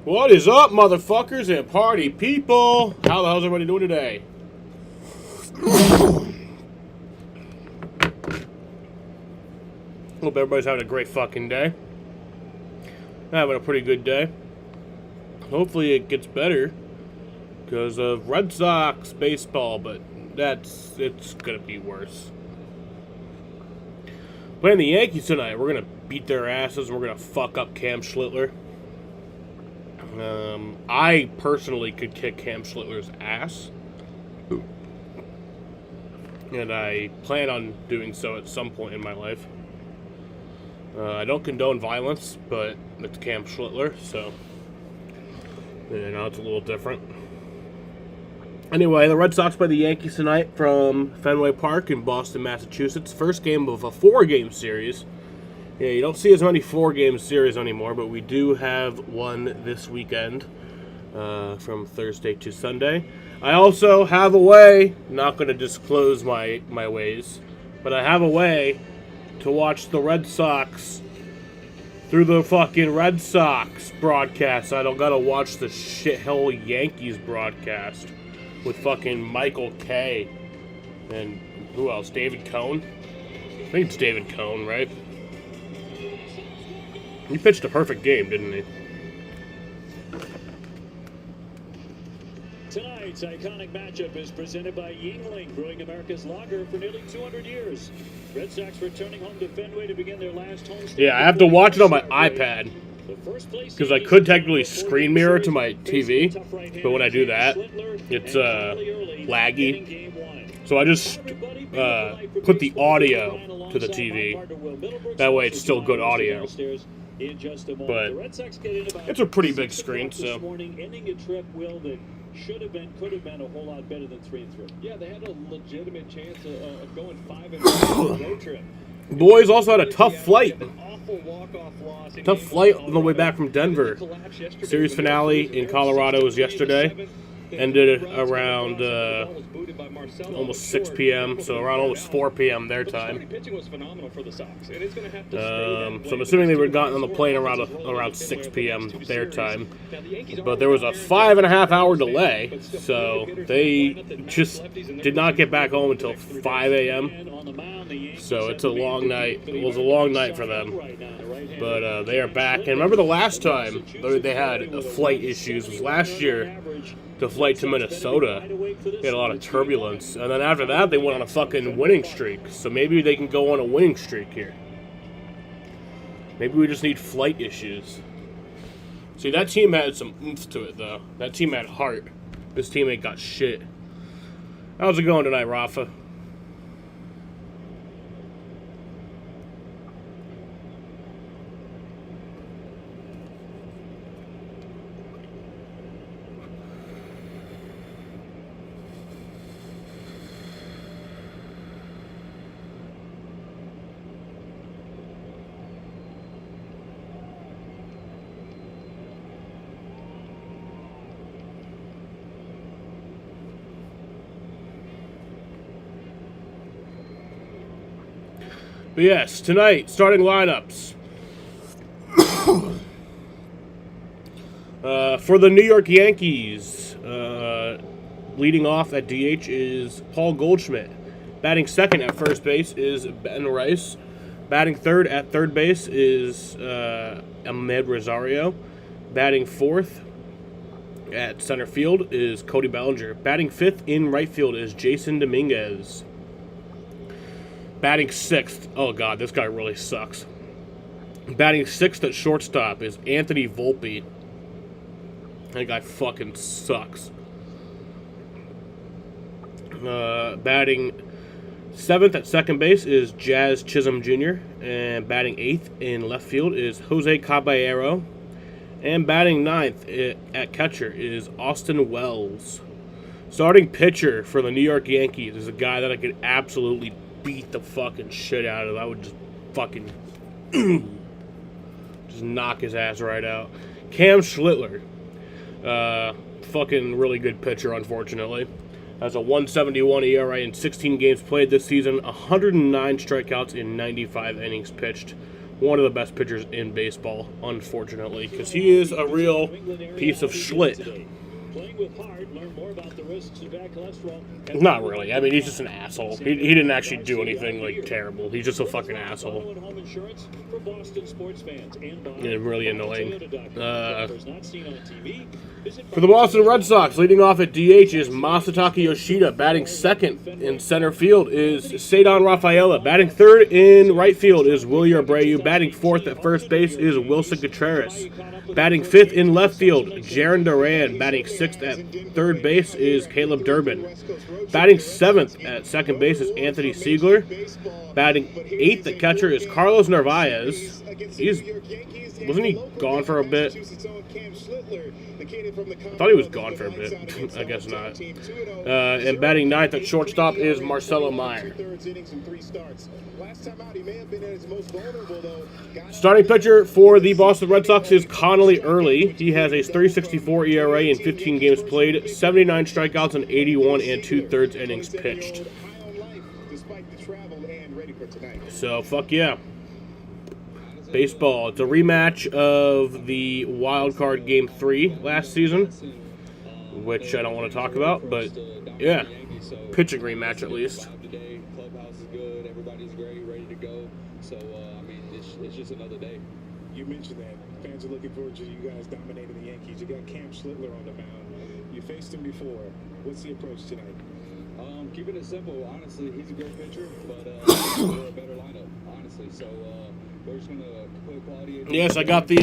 What is up, motherfuckers and party people? How the hell's everybody doing today? Hope everybody's having a great fucking day. Having a pretty good day. Hopefully it gets better because of Red Sox baseball, but it's gonna be worse. Playing the Yankees tonight, we're gonna beat their asses. We're gonna fuck up Cam Schlittler. I personally could kick Cam Schlittler's ass. And I plan on doing so at some point in my life. I don't condone violence, but it's Cam Schlittler, so it's a little different. Anyway, the Red Sox play the Yankees tonight from Fenway Park in Boston, Massachusetts. First game of a 4-game series. Yeah, you don't see as many 4-game series anymore, but we do have one this weekend from Thursday to Sunday. I also have a way, not going to disclose my ways, but I have a way to watch the Red Sox through the fucking Red Sox broadcast. I don't got to watch the shithole Yankees broadcast with fucking Michael Kay and who else? David Cone? I think it's David Cone, right? He pitched a perfect game, didn't he? Tonight's iconic matchup is presented by Yuengling, brewing America's lager for nearly 200 years. Red Sox returning home to Fenway to begin their last homestand. Yeah, I have to watch it on my iPad because I could technically screen mirror to my TV, but when I do that, it's laggy. So I just put the audio to the TV. That way it's still good audio. But it's a pretty big screen, so. Should have been, could have been a whole lot better than 3-3. Yeah, they had a legitimate chance of going 5-0 road trip. Boys also had a tough flight. Tough flight on the way back from Denver. Series finale in Colorado was yesterday. Ended around almost 6 p.m., so around almost 4 p.m. their time. So I'm assuming they were gotten on the plane around 6 p.m. their time. But there was a 5.5 hour delay, so they just did not get back home until 5 a.m. So it's a long night. It was a long night for them. But they are back. And remember the last time they had flight issues was last year. The flight to Minnesota, they had a lot of turbulence. And then after that, they went on a fucking winning streak. So maybe they can go on a winning streak here. Maybe we just need flight issues. See, that team had some oomph to it, though. That team had heart. This team ain't got shit. How's it going tonight, Rafa? But yes, tonight, starting lineups. For the New York Yankees, leading off at DH is Paul Goldschmidt. Batting second at first base is Ben Rice. Batting third at third base is Ahmed Rosario. Batting fourth at center field is Cody Bellinger. Batting fifth in right field is Jason Dominguez. Batting sixth, oh god, this guy really sucks. Batting sixth at shortstop is Anthony Volpe. That guy fucking sucks. Batting seventh at second base is Jazz Chisholm Jr. And batting eighth in left field is Jose Caballero. And batting ninth at catcher is Austin Wells. Starting pitcher for the New York Yankees is a guy that I could absolutely beat the fucking shit out of. I would just fucking just knock his ass right out. Cam Schlittler. Fucking really good pitcher, unfortunately. Has a 1.71 ERA in 16 games played this season, 109 strikeouts in 95 innings pitched, one of the best pitchers in baseball, unfortunately, because he is a real piece of schlit. Playing with heart, learn more about the risks of bad cholesterol. Not really. I mean, he's just an asshole. He didn't actually do anything, like, terrible. He's just a fucking asshole. Home insurance for Boston sports fans and Yeah, really annoying. For For the Boston Red Sox, leading off at DH is Masataka Yoshida. Batting second in center field is Cedon Rafaela. Batting third in right field is Wilyer Abreu. Batting fourth at first base is Wilson Contreras. Batting fifth in left field, Jaron Duran. Batting sixth at third base is Caleb Durbin. Batting seventh at second base is Anthony Siegler. Batting eighth at catcher is Carlos Narvaez. Wasn't he gone for a bit? I thought he was gone for a bit. I guess not. And batting ninth at shortstop is Marcelo Meyer. Starting pitcher for the Boston Red Sox is Connolly Early. He has a 3.64 ERA in 15 games played, 79 strikeouts in 81 and 2/3 innings pitched. So, fuck yeah. Baseball. It's a rematch of the wild card game 3 last season, which I don't want to talk about, but yeah, pitching rematch at least. Clubhouse is good. Everybody's great, ready to go. So I mean, it's just another day. You mentioned that fans are looking forward to you guys dominating the Yankees. You got Cam Schlittler on the mound. You faced him before. What's the approach tonight? Keeping it simple. Honestly, he's a great pitcher, but we're a better lineup. Honestly, so we're just gonna put quality. Yes, I got the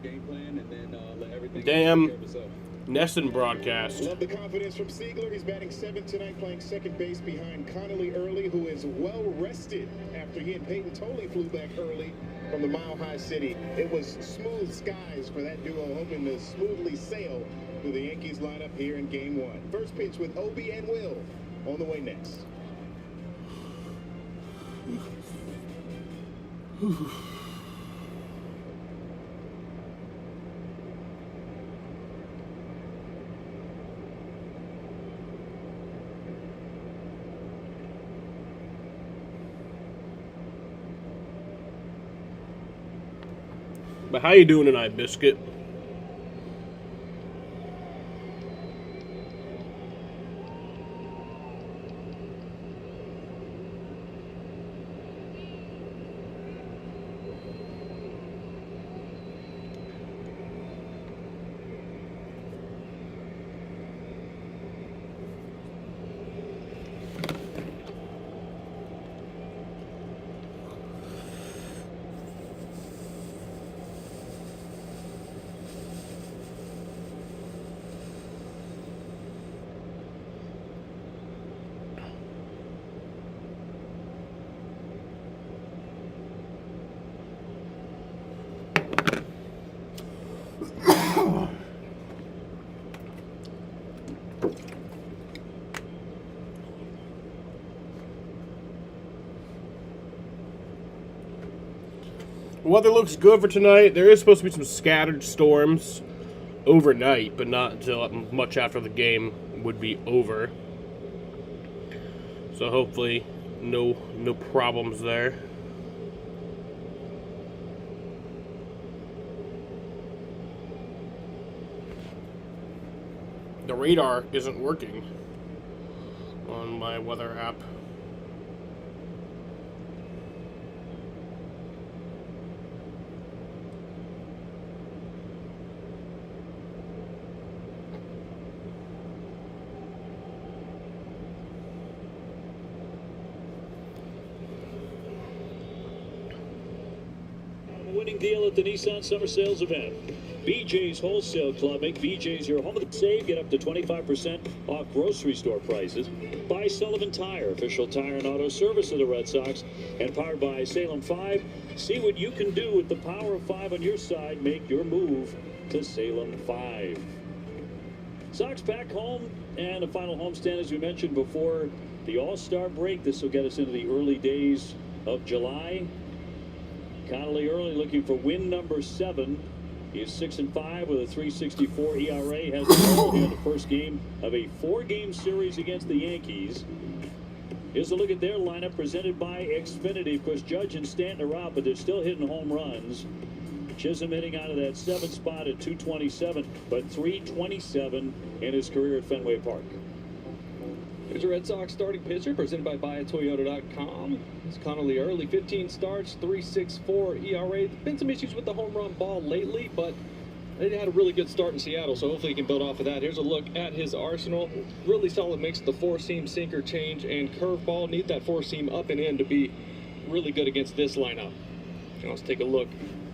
game plan and then let everything damn take care of itself. Nesson broadcast. Love the confidence from Siegler. He's batting seventh tonight, playing second base behind Connolly Early, who is well rested after he and Peyton Tolley flew back early from the Mile High City. It was smooth skies for that duo, hoping to smoothly sail through the Yankees lineup here in Game 1. First pitch with Obi and Will on the way next. But how you doing tonight, Biscuit? Weather looks good for tonight. There is supposed to be some scattered storms overnight, but not until much after the game would be over. So hopefully no problems there. The radar isn't working on my weather app. Winning deal at the Nissan Summer Sales event. BJ's Wholesale Club. Make BJ's your home of the save. Get up to 25% off grocery store prices. By Sullivan Tire, official tire and auto service of the Red Sox, and powered by Salem 5. See what you can do with the power of 5 on your side. Make your move to Salem 5. Sox back home, and a final homestand, as we mentioned before, the All-Star break. This will get us into the early days of July. Connolly Early looking for win number 7. He is 6-5 with a 3.64 ERA. Has the ball here in the first game of a 4-game series against the Yankees. Here's a look at their lineup presented by Xfinity. Of course, Judge and Stanton are out, but they're still hitting home runs. Chisholm hitting out of that 7th spot at 227, but 327 in his career at Fenway Park. Here's a Red Sox starting pitcher presented by BuyAToyota.com. It's Connolly Early, 15 starts, 3.64 ERA. Been some issues with the home run ball lately, but they had a really good start in Seattle, so hopefully he can build off of that. Here's a look at his arsenal. Really solid mix of the 4-seam, sinker, change, and curveball. Need that 4-seam up and in to be really good against this lineup. Now let's take a look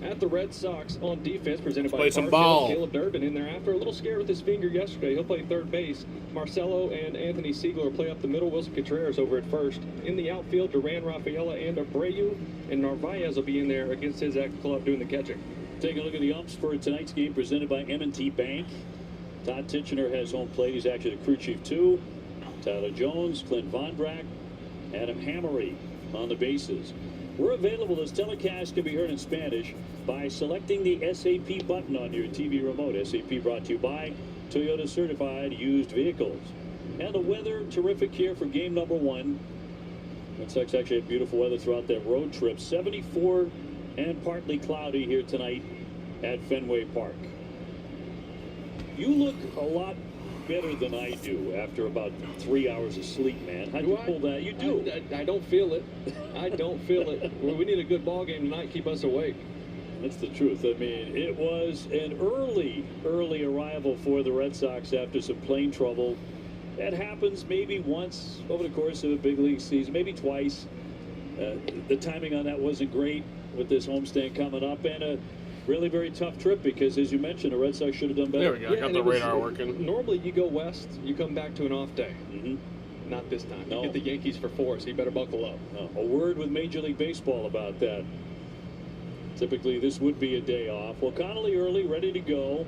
at the Red Sox on defense, presented by Play some Park ball. Hill. Caleb Durbin in there after a little scare with his finger yesterday. He'll play third base. Marcelo and Anthony Siegler play up the middle. Wilson Contreras over at first. In the outfield, Duran, Rafaela, and Abreu. And Narvaez will be in there against his ex-club doing the catching. Take a look at the umps for tonight's game presented by M&T Bank. Todd Titchener has home plate. He's actually the crew chief too. Tyler Jones, Clint Vondrack, Adam Hammery on the bases. We're available. This telecast can be heard in Spanish by selecting the SAP button on your TV remote. SAP brought to you by Toyota Certified Used Vehicles. And the weather, terrific here for game number 1. Red Sox actually had beautiful weather throughout their road trip. 74 and partly cloudy here tonight at Fenway Park. You look a lot better than I do after about 3 hours of sleep, man. How'd you pull that? You do. I don't feel it. I don't feel it. Well, we need a good ball game tonight. Keep us awake. That's the truth. I mean, it was an early arrival for the Red Sox after some plane trouble. That happens maybe once over the course of a big league season, maybe twice. The timing on that wasn't great with this homestand coming up, and a really very tough trip because, as you mentioned, the Red Sox should have done better. There we go. I got and the it was- radar working. Normally, you go west, you come back to an off day. Mhm. Not this time. No. You get the Yankees for 4, so you better buckle up. A word with Major League Baseball about that. Typically, this would be a day off. Well, Connolly Early, ready to go.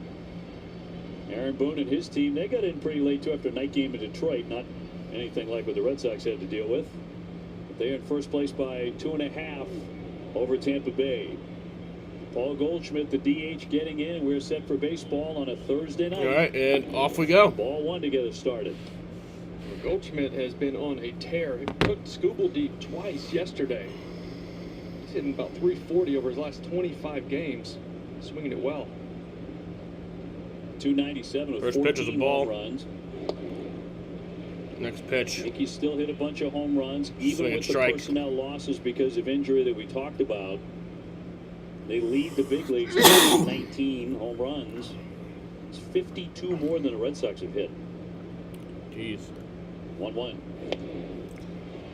Aaron Boone and his team, they got in pretty late, too, after a night game in Detroit. Not anything like what the Red Sox had to deal with. But they're in first place by 2.5 over Tampa Bay. Paul Goldschmidt, the DH, getting in. We're set for baseball on a Thursday night. All right, and off we go. Ball 1 to get us started. Goldschmidt has been on a tear. He took Scooble deep twice yesterday. He's hitting about 340 over his last 25 games. Swinging it well. 297 with First pitch is a 14 ball. home runs. Next pitch. Yankees still hit a bunch of home runs, even Swing and with the strike. personnel losses because of injury that we talked about. They lead the big leagues with 19 home runs. It's 52 more than the Red Sox have hit. Jeez. 1-1.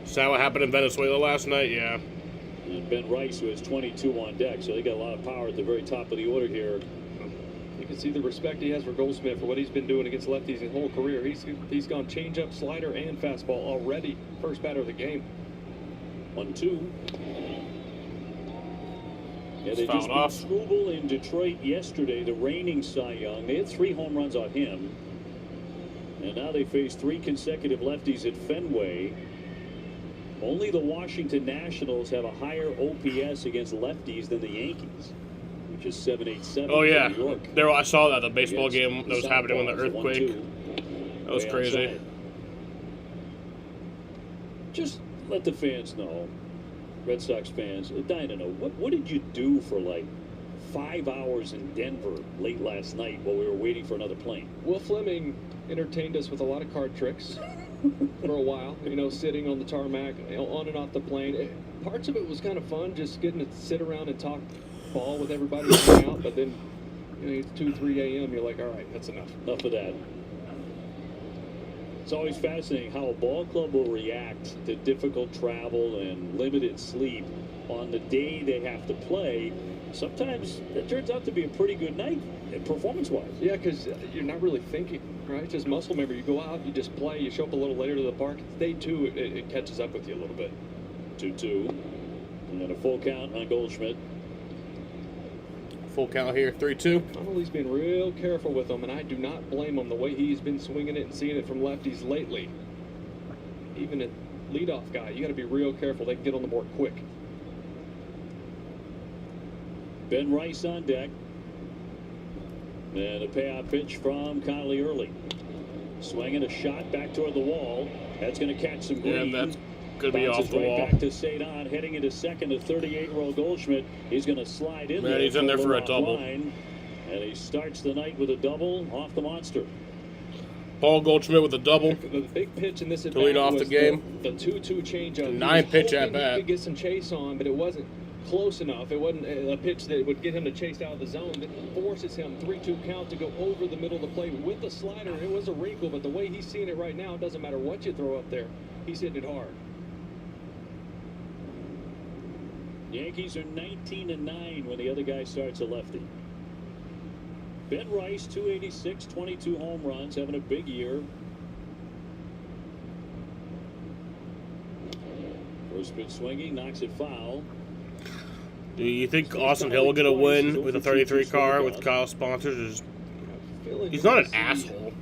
Is that what happened in Venezuela last night? Yeah. And Ben Rice, who has 22 on deck, so they got a lot of power at the very top of the order here. You can see the respect he has for Goldschmidt for what he's been doing against lefties his whole career. He's gone changeup, slider, and fastball already. First batter of the game. 1-2. Yeah, they Fouled just off. beat Struble in Detroit yesterday, the reigning Cy Young. They had 3 home runs on him. And now they face 3 consecutive lefties at Fenway. Only the Washington Nationals have a higher OPS against lefties than the Yankees, which is 787. Oh, yeah. for New York. There, I saw that, the baseball Against game that was happening when the Southpaws, earthquake. 1-2. That was Way crazy. outside. Just let the fans know, Red Sox fans, dying to know, what did you do for like 5 hours in Denver late last night while we were waiting for another plane? Will Fleming entertained us with a lot of card tricks for a while. You know, sitting on the tarmac, on and off the plane. Parts of it was kind of fun, just getting to sit around and talk ball with everybody and hang out. But then, you know, it's 2-3 a.m. You're like, all right, that's enough. Enough of that. It's always fascinating how a ball club will react to difficult travel and limited sleep on the day they have to play. Sometimes it turns out to be a pretty good night, performance-wise. Yeah, because you're not really thinking, right? It's just muscle memory. You go out, you just play, you show up a little later to the park. Day 2, it catches up with you a little bit. 2-2. And then a full count on Goldschmidt. Full count here, 3-2. Connolly's been real careful with him, and I do not blame him the way he's been swinging it and seeing it from lefties lately. Even a leadoff guy, you got to be real careful. They can get on the board quick. Ben Rice on deck. And a payout pitch from Connolly Early. Swinging a shot back toward the wall. That's going to catch some green. Yeah, Could be off Bounces the right wall. back to Sadon, heading into second. The 38-year-old Goldschmidt. He's going to slide in Man, there. he's in there for a off double. line, and he starts the night with a double off the monster. Paul Goldschmidt with a double. The big pitch in this at To lead bat off the was game. The 2-2 changeup. He 9 was pitch hoping at bat. He could get some chase on, but it wasn't close enough. It wasn't a pitch that would get him to chase out of the zone. That forces him 3-2 count to go over the middle of the plate with the slider. It was a wrinkle, but the way he's seeing it right now, it doesn't matter what you throw up there. He's hitting it hard. Yankees are 19-9 when the other guy starts a lefty. Ben Rice, 286, 22 home runs, having a big year. First pitch swinging, knocks it foul. Do you think Austin Hill will get a win with a 33 car with Kyle sponsors? He's not an asshole.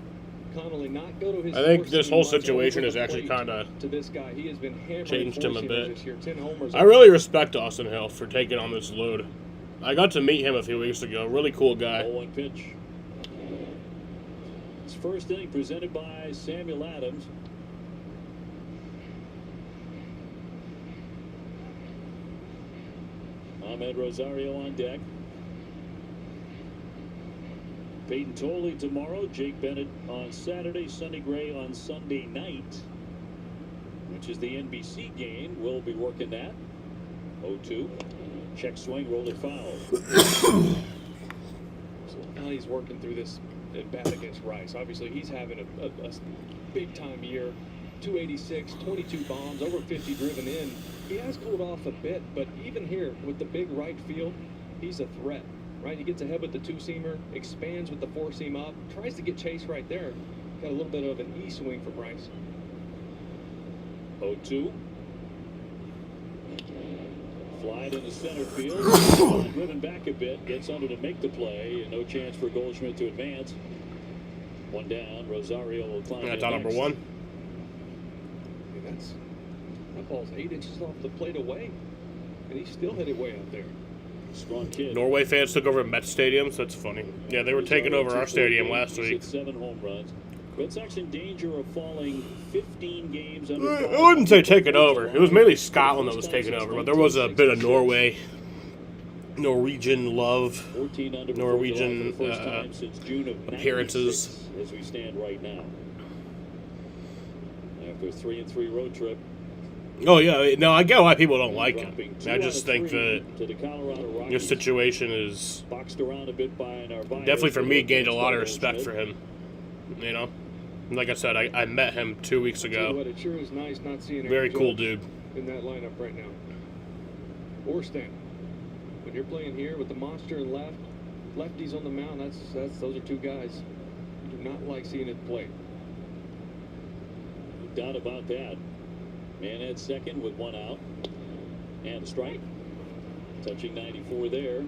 Connolly not go to his I think fourth this seam whole runs over situation the has actually plate kinda to this guy. He has been hammering changed him a four-seamers bit. this year. 10 homers. I really respect Austin Hill for taking on this load. I got to meet him a few weeks ago. Really cool guy. 0-1 pitch. His first inning presented by Samuel Adams. Ahmed Rosario on deck. Peyton Tolley tomorrow, Jake Bennett on Saturday, Sonny Gray on Sunday night, which is the NBC game. We'll be working that. 0-2. Check swing, rolled it foul. Now he's working through this at bat against Rice. Obviously, he's having a big-time year. 286, 22 bombs, over 50 driven in. He has cooled off a bit, but even here with the big right field, he's a threat. Right, he gets ahead with the two-seamer, expands with the four-seam up, tries to get Chase right there. Got a little bit of an E-swing from Rice. 0-2. Fly into center field. Driven back a bit, gets under to make the play, and no chance for Goldschmidt to advance. One down. Rosario will climb. That's in on number next. 1. I mean, that ball's 8 inches off the plate away, and he still hit it way out there. Strong kid. Norway fans took over Met Stadium, so that's funny. Yeah, they were taking over our stadium last week. Hit 7 home runs. Red Sox in danger of falling 15 games under. I wouldn't say taking over. It was mainly Scotland that was taking over, but there was a bit of Norwegian love, 14 under Norwegian, for the first time since June of appearances. 96, as we stand right now. After a 3-3 road trip. Oh, yeah. No, I get why people don't like dropping him. 2 I out just of think 3 that to the Colorado your Rockies. situation is Boxed around a bit by Narvaez. definitely, for me, gained a lot of respect for him. You know? Like I said, I met him 2 weeks Tell you ago. what, it sure is nice not seeing Very Aaron cool Judge dude. in that lineup right now. Or Stanton. When you're playing here with the monster and lefties on the mound, those are 2 guys you do not like seeing at the plate. No doubt about that. Man at second with 1 out. And a strike. Touching 94 there.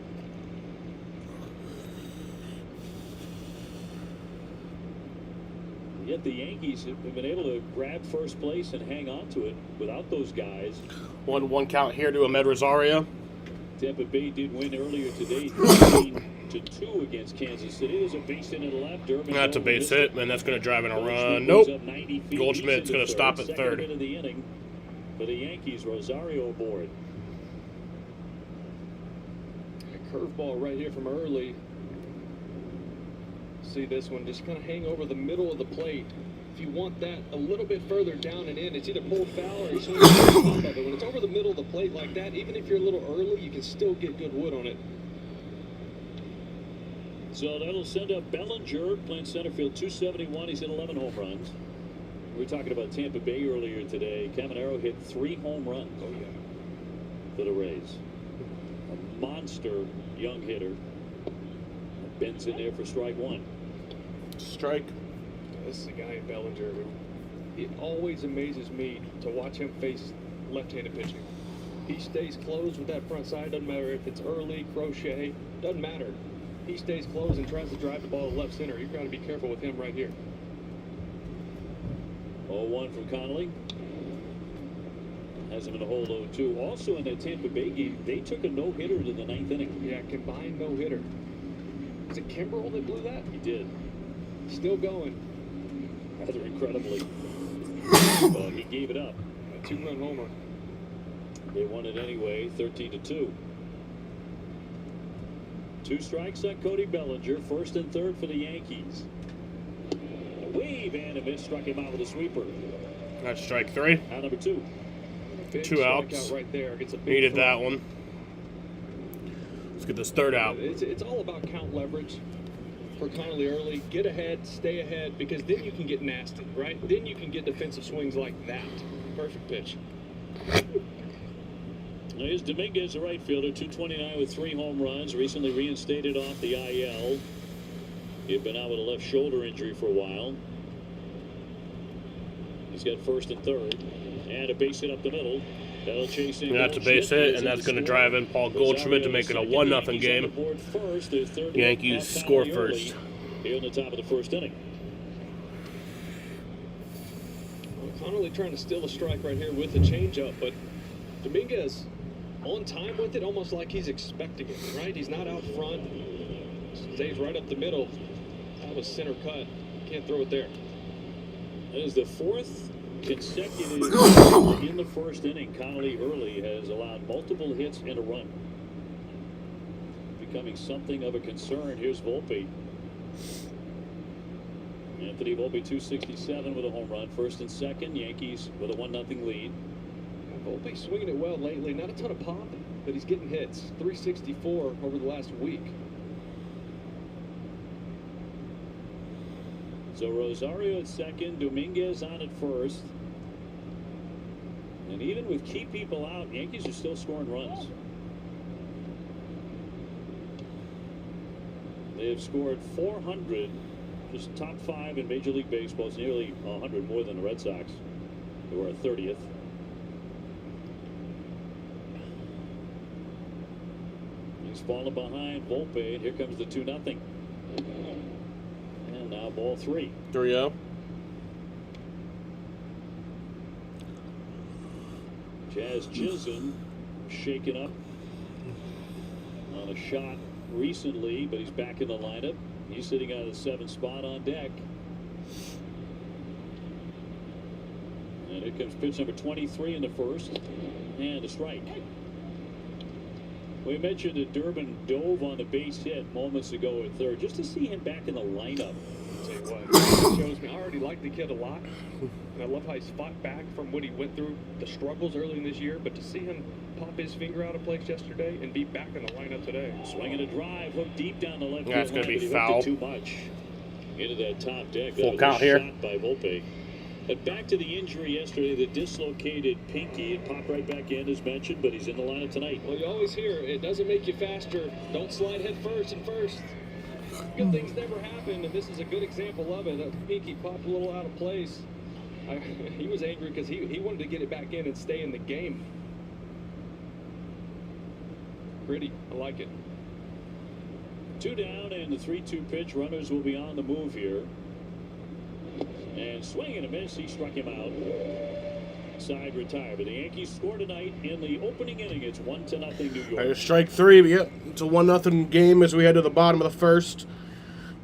Yet the Yankees have been able to grab first place and hang on to it without those guys. 1-1 count here to Ahmed Rosario. Tampa Bay did win earlier today, 13-2 against Kansas City. There's a base hit to the left. Durbin That's a over base missed hit, it. and that's going to drive in a Goldschmidt run. goes Nope. up 90 feet. Goldschmidt's He's into gonna stop at Second third. hit of the inning for the Yankees. Rosario aboard. A curveball right here from early. See this one just kind of hang over the middle of the plate. If you want that a little bit further down and in, it's either pulled foul or you swing on top of it. When it's over the middle of the plate like that, even if you're a little early, you can still get good wood on it. So that'll send up Bellinger playing center field, 271. He's hit 11 home runs. We were talking about Tampa Bay earlier today. Caminero hit 3 home runs for the Rays. A monster young hitter. Ben's in there for strike 1. Strike. This is a guy in Bellinger who it always amazes me to watch him face left-handed pitching. He stays closed with that front side. Doesn't matter if it's early, crochet, doesn't matter. He stays closed and tries to drive the ball to left center. You've got to be careful with him right here. 0-1 from Connolly. Has him in a hold 0-2. Also in that Tampa Bay game, they took a no-hitter to the 9th inning. Yeah, combined no-hitter. Was it Kimbrel that blew that? He did. Still going. Rather incredibly. He gave it up. 2-run homer. They won it anyway, 13-2. 2 strikes on Cody Bellinger, first and third for the Yankees. A wave and a miss, struck him out with a sweeper. That's strike 3. Out number 2. Big 2 outs. strikeout right there. Gets a big Needed throw. that one. Let's get this third out. It's all about count leverage for Connolly early. Get ahead, stay ahead, because then you can get nasty, right? Then you can get defensive swings like that. Perfect pitch. Here's Dominguez, the right fielder, 229 with 3 home runs. Recently reinstated off the IL. He had been out with a left shoulder injury for a while. He's got first and third. And a base hit up the middle. That'll chase in. That's a base hit, and that's going to drive in Paul Goldschmidt to make it a 1-0 game. Yankees score first. Here in the top of the first inning. Well, Connolly trying to steal a strike right here with the changeup, but Dominguez on time with it, almost like he's expecting it, right? He's not out front. Stays right up the middle. That was center cut. Can't throw it there. That is the 4th consecutive in the first inning. Connolly early has allowed multiple hits and a run. Becoming something of a concern. Here's Volpe. Anthony Volpe, 267 with a home run. First and second, Yankees with a 1-0 lead. Volpe swinging it well lately. Not a ton of pop, but he's getting hits. 364 over the last week. So Rosario at second, Dominguez on at first. And even with key people out, Yankees are still scoring runs. They have scored 400, just top 5 in Major League Baseball. It's nearly 100 more than the Red Sox, who are 30th. He's falling behind Volpe, and here comes the 2-0. And now ball 3. 3-0. Jazz Chisholm shaken up on a shot recently, but he's back in the lineup. He's sitting out of the 7th spot on deck. And here comes pitch number 23 in the first, and a strike. We mentioned that Durbin dove on the base hit moments ago at third. Just to see him back in the lineup. I'll tell you what, it shows me I already like the kid a lot, and I love how he's fought back from what he went through, the struggles early in this year. But to see him pop his finger out of place yesterday and be back in the lineup today, Swinging a drive, hooked deep down the left. Yeah, it's field gonna line, be but he hooked foul. it too much into that top deck. Full That was count a here. shot by Volpe. But back to the injury yesterday, the dislocated pinky. It popped right back in, as mentioned, but he's in the lineup tonight. well, you always hear it doesn't make you faster. Don't slide head first and first. Good things never happen, and this is a good example of it. That pinky popped a little out of place. He was angry because he wanted to get it back in and stay in the game. Pretty, I like it. 2 down, and the 3-2 pitch. Runners will be on the move here. And swing and a miss. He struck him out. Side retire. But the Yankees score tonight in the opening inning. It's 1-0 New York. There's strike 3. But yep, it's a 1-0 game as we head to the bottom of the first.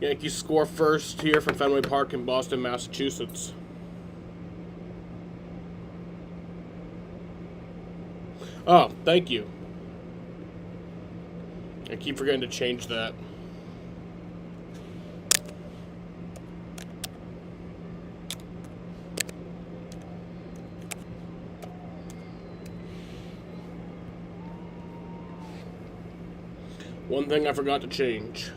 Yankees score first here from Fenway Park in Boston, Massachusetts. Oh, thank you. I keep forgetting to change that. One thing I forgot to change.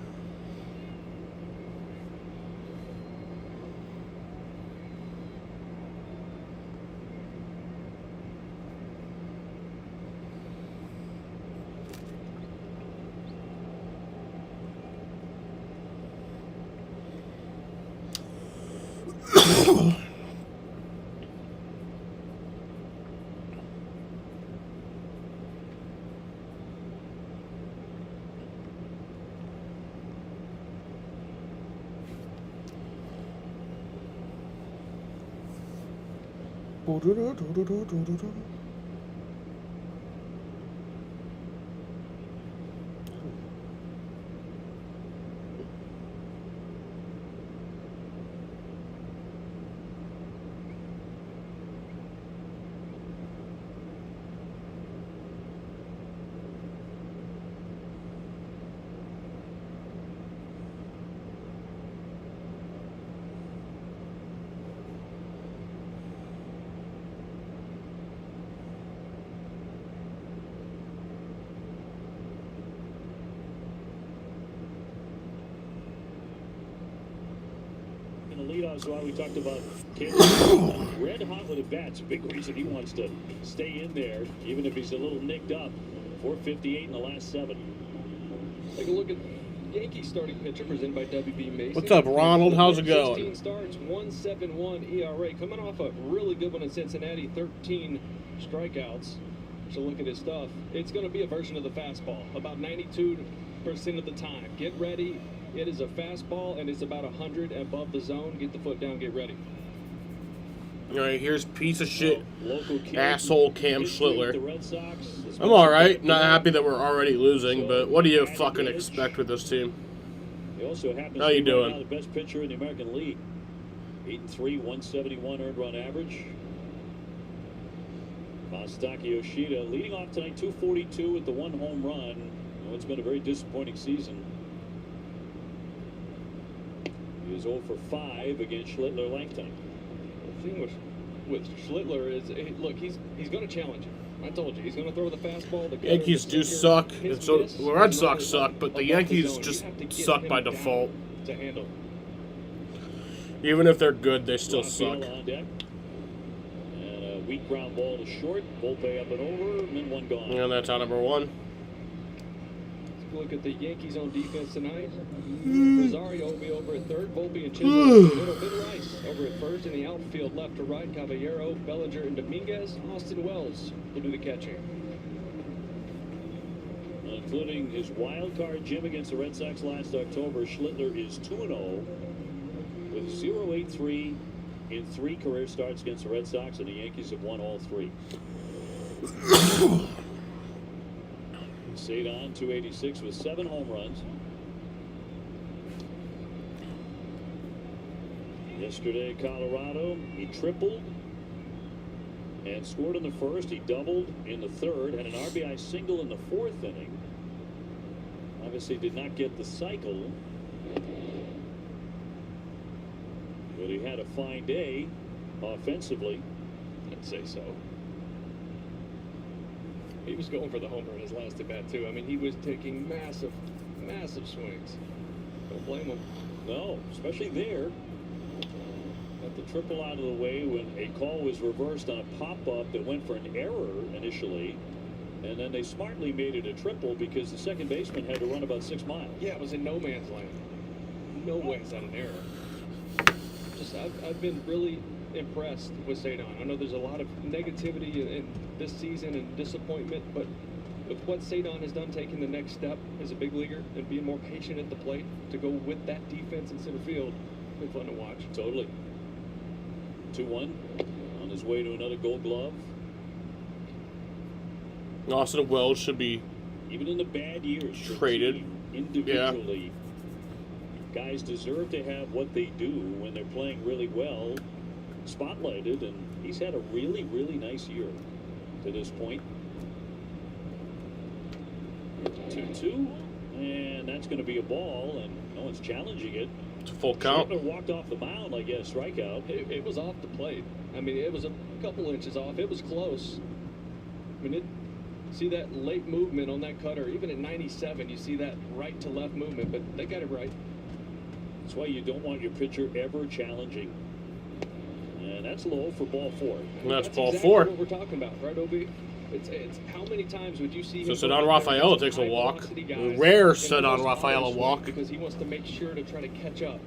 in the leadoff spot. We talked about Cam red hot with a bat. It's a big reason he wants to stay in there, even if he's a little nicked up. 458 in the last 7. Take a look at Yankees starting pitcher presented by WB Mason. What's up, Ronald? How's it 16 going? starts, 1.71 ERA. Coming off a really good one in Cincinnati, 13 strikeouts. So look at his stuff. It's going to be a version of the fastball, about 92% of the time. Get ready. It is a fastball, and it's about 100 above the zone. Get the foot down, get ready. All right, here's piece of shit Local kid, asshole Cam history with Schlittler. the Red Sox. I'm all right. Not happy that we're already losing, but what do you fucking expect with this team? He also happens How to you be right doing? now the best pitcher in the American League. 8-3, 171 earned run average. Masataka Yoshida leading off tonight, 242 with the 1 home run. Well, it's been a very disappointing season. He is 0 for 5 against Schlittler lifetime. The thing with Schlittler is, look, he's going to challenge him. I told you, he's going to throw the fastball. The Yankees do suck, and so the Red Sox suck, but the Yankees just suck by default. To handle. Even if they're good, they still Rafael suck. on deck. And a weak ground ball to short. Volpe up and over, and then 1 gone. And that's out number 1. Let's look at the Yankees on defense tonight. Rosario will be over at third. Volpe and Chisholm. Middle Rice over at first. In the outfield, left to right, Caballero, Bellinger, and Dominguez. Austin Wells will do the catching. Including his wild card gym against the Red Sox last October, Schlittler is 2-0 with 0.83 in 3 career starts against the Red Sox, and the Yankees have won all 3. Cedon, 286 with 7 home runs. Yesterday, Colorado, he tripled and scored in the first. He doubled in the third, had an RBI single in the 4th inning. Obviously did not get the cycle, but he had a fine day offensively. I'd say so. He was going for the homer in his last at bat too. I mean, he was taking massive swings. Don't blame him. No, especially there. Got the triple out of the way when a call was reversed on a pop-up that went for an error initially. And then they smartly made it a triple because the second baseman had to run about 6 miles. Yeah, it was in no man's land. No way is that an error. Just, I've been really impressed with Cedon. I know there's a lot of negativity in this season and disappointment, but with what Cedon has done, taking the next step as a big leaguer and being more patient at the plate to go with that defense in center field, it's been fun to watch. Totally. 2-1 on his way to another Gold Glove. Austin Wells should be Even in the bad years, the traded. team individually, guys deserve to have what they do when they're playing really well, spotlighted, and he's had a really, really nice year to this point. 2-2, and that's going to be a ball, and no one's challenging it. It's a full count. Schlittler walked off the mound, I guess, strikeout. It was off the plate. I mean, it was a couple inches off. It was close. I mean, see that late movement on that cutter. Even at 97, you see that right to left movement, but they got it right. That's why you don't want your pitcher ever challenging. And that's low for ball 4. That's ball exactly 4. what we're talking about, right, Obi? It's how many times would you see So him Cedon go out there Rafaela with takes a high walk. velocity guys Rare and Cedon those Rafaela auto walk. swings because he wants to make sure to try to catch up.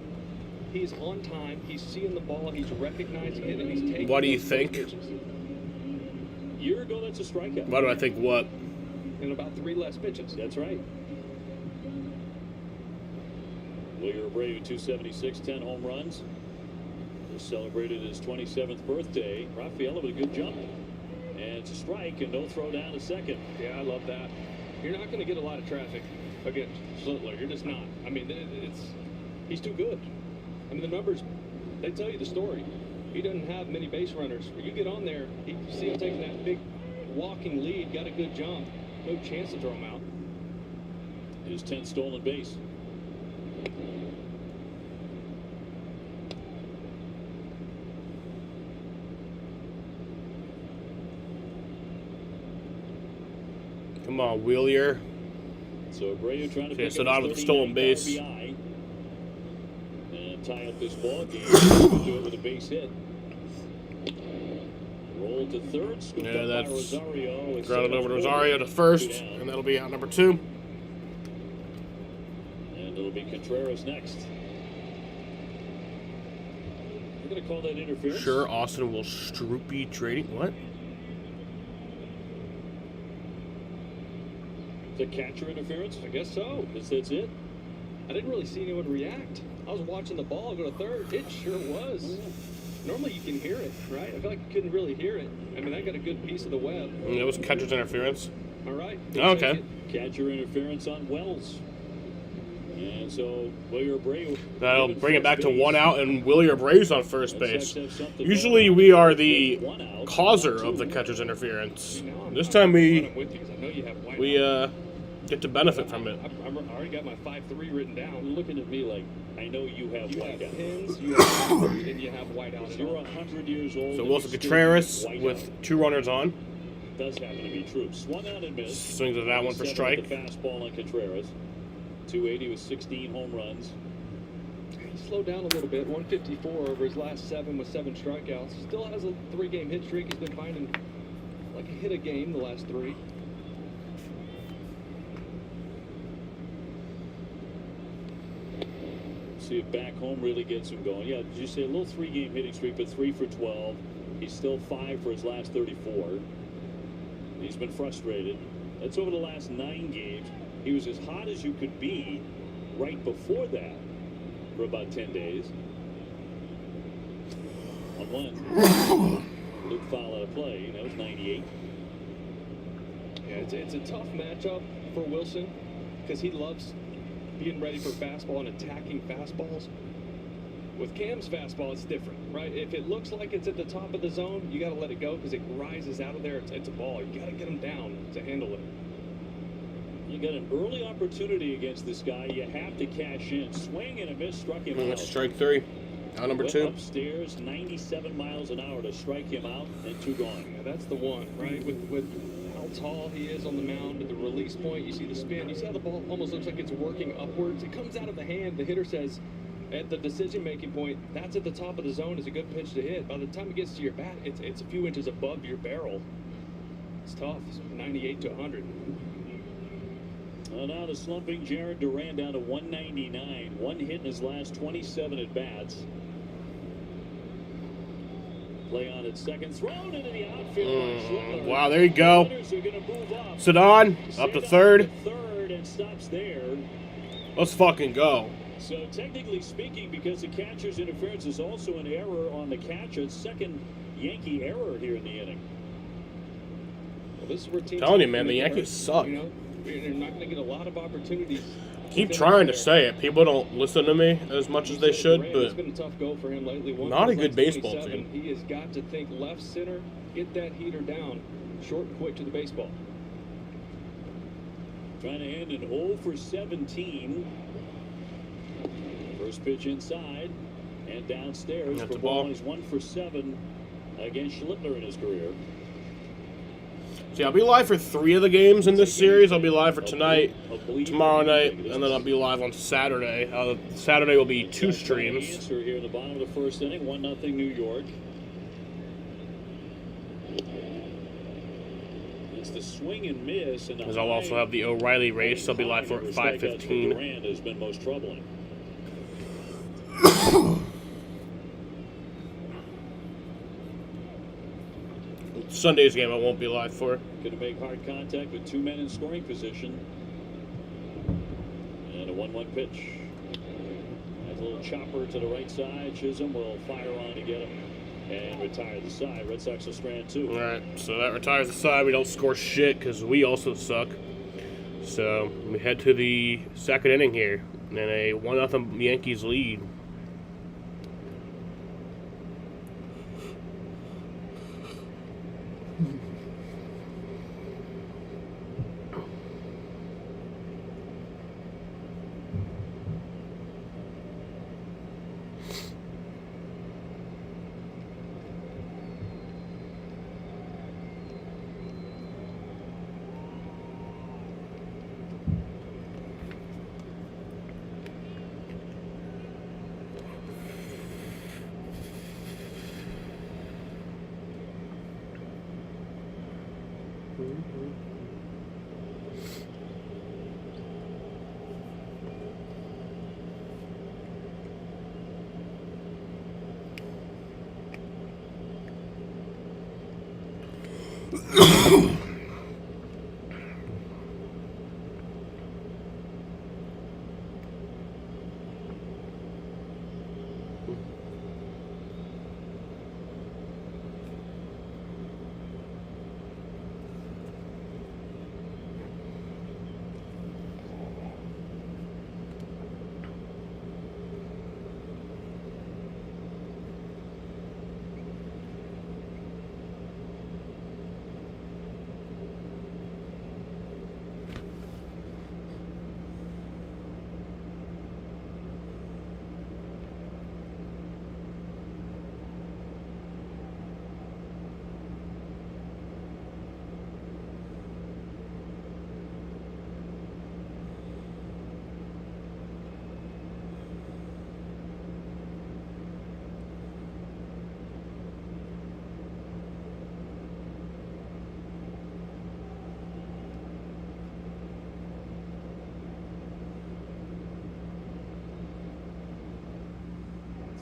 He's on time. He's seeing the ball. He's recognizing it, and he's taking. What do you those think? pitches. A year ago, that's a strikeout. Why do I think what? And about 3 less pitches. That's right. Wilyer Abreu, 276, 10 home runs. Just celebrated his 27th birthday. Rafaela with a good jump. And it's a strike and no throw down to second. Yeah, I love that. You're not going to get a lot of traffic against Schlittler. You're just not. I mean, he's too good. I mean, the numbers, they tell you the story. He doesn't have many base runners. You get on there, you see him taking that big walking lead, got a good jump. No chance to throw him out. His 10th stolen base. Come on, Wheelier. So Abreu trying to pick Cedon up with his the stolen 39th base. RBI. And tie up this ball game. Do it with a base hit. Roll to third. Scooped Yeah, up by that's Rosario. It's grounded over to 7-4. Rosario to first, Two down. and that'll be out number 2. And it'll be Contreras next. We're going to call that interference. Sure, Austin will Stroopy trading. What? The catcher interference? I guess so. That's it? I didn't really see anyone react. I was watching the ball go to third. It sure was. Normally you can hear it, right? I feel like you couldn't really hear it. I mean, I got a good piece of the web. And it was catcher's interference. All right. Oh, okay. Catcher interference on Wells. And so Willier Bray. That'll given bring it first back to base. 1 out, and Willier Bray's on first Red base. Sox have something Usually going. we are the 1 out. causer of the catcher's interference. Now I'm- This time I'm we with you 'cause I know you have white we out. get to benefit from it. I already got my 5-3 written You're down. looking at me like I know you have You white have out. pins, you have and you have white out. You're 100 years old. So and Wilson you still Contreras have white with out. 2 runners on. Does happen to be true. Swung out and missed. Swings at that one for 97 strike. with the fastball on Contreras. 280 with 16 home runs. He slowed down a little bit. 154 over his last 7 with 7 strikeouts. Still has a 3-game hit streak. He's been finding like a hit a game the last 3. See if back home really gets him going. Yeah, did you say a little 3-game hitting streak, but 3 for 12. He's still 5 for his last 34. He's been frustrated. That's over the last 9 games. He was as hot as you could be right before that for about 10 days. On one, Luke foul out of play. That was 98. Yeah, it's a tough matchup for Wilson because he loves being ready for fastball and attacking fastballs. With Cam's fastball, it's different, right? If it looks like it's at the top of the zone, you got to let it go because it rises out of there. It's a ball. You got to get him down to handle it. You got an early opportunity against this guy. You have to cash in. Swing and a miss, struck him And out. that's strike 3. Out number Went 2. upstairs, 97 miles an hour to strike him out, and 2 gone. Yeah, that's the one, right? With how tall he is on the mound at the release point, you see the spin. You see how the ball almost looks like it's working upwards. It comes out of the hand. The hitter says, at the decision-making point, that's at the top of the zone. Is a good pitch to hit. By the time it gets to your bat, it's a few inches above your barrel. It's tough. It's 98 to 100. Now the slumping Jared Duran down to 199. 1 hit in his last 27 at bats. Play on at second, thrown into the outfield. by Schwarber. Wow, there you go. Runners are gonna move up. Sedon up to Sedon third. to third and stops there. Let's fucking go. So technically speaking, because the catcher's interference is also an error on the catcher, second Yankee error here in the inning. Well, this is where teams Telling you, are man, gonna the get Yankees hurt. suck. You know, they're not going to get a lot of opportunities. Keep within trying to there. say it. People don't listen to me as much as they should, It's but been a tough go for him lately. One not for a good his last baseball 27. team. He has got to think left center, get that heater down, short and quick to the baseball. Trying to end an 0 for 17. First pitch inside and downstairs That's for a ball. ball. He's 1 for 7 against Schlittler in his career. see, I'll be live for 3 of the games in this series. I'll be live for tonight, tomorrow night, and then I'll be live on Saturday. Saturday will be 2 streams. Answer here in the bottom of the first inning, 1-0 New York. It's the swing and miss, and Because I'll also have the O'Reilly race. I'll be live for 5:15. Durant has been most troubling. Sunday's game I won't be live for. Going to make hard contact with 2 men in scoring position. And a 1-1 pitch. Has a little chopper to the right side. Chisholm will fire on to get him and retire the side. Red Sox will strand 2. Alright, so that retires the side. We don't score shit because we also suck. So we head to the 2nd inning here in a 1-0 Yankees lead.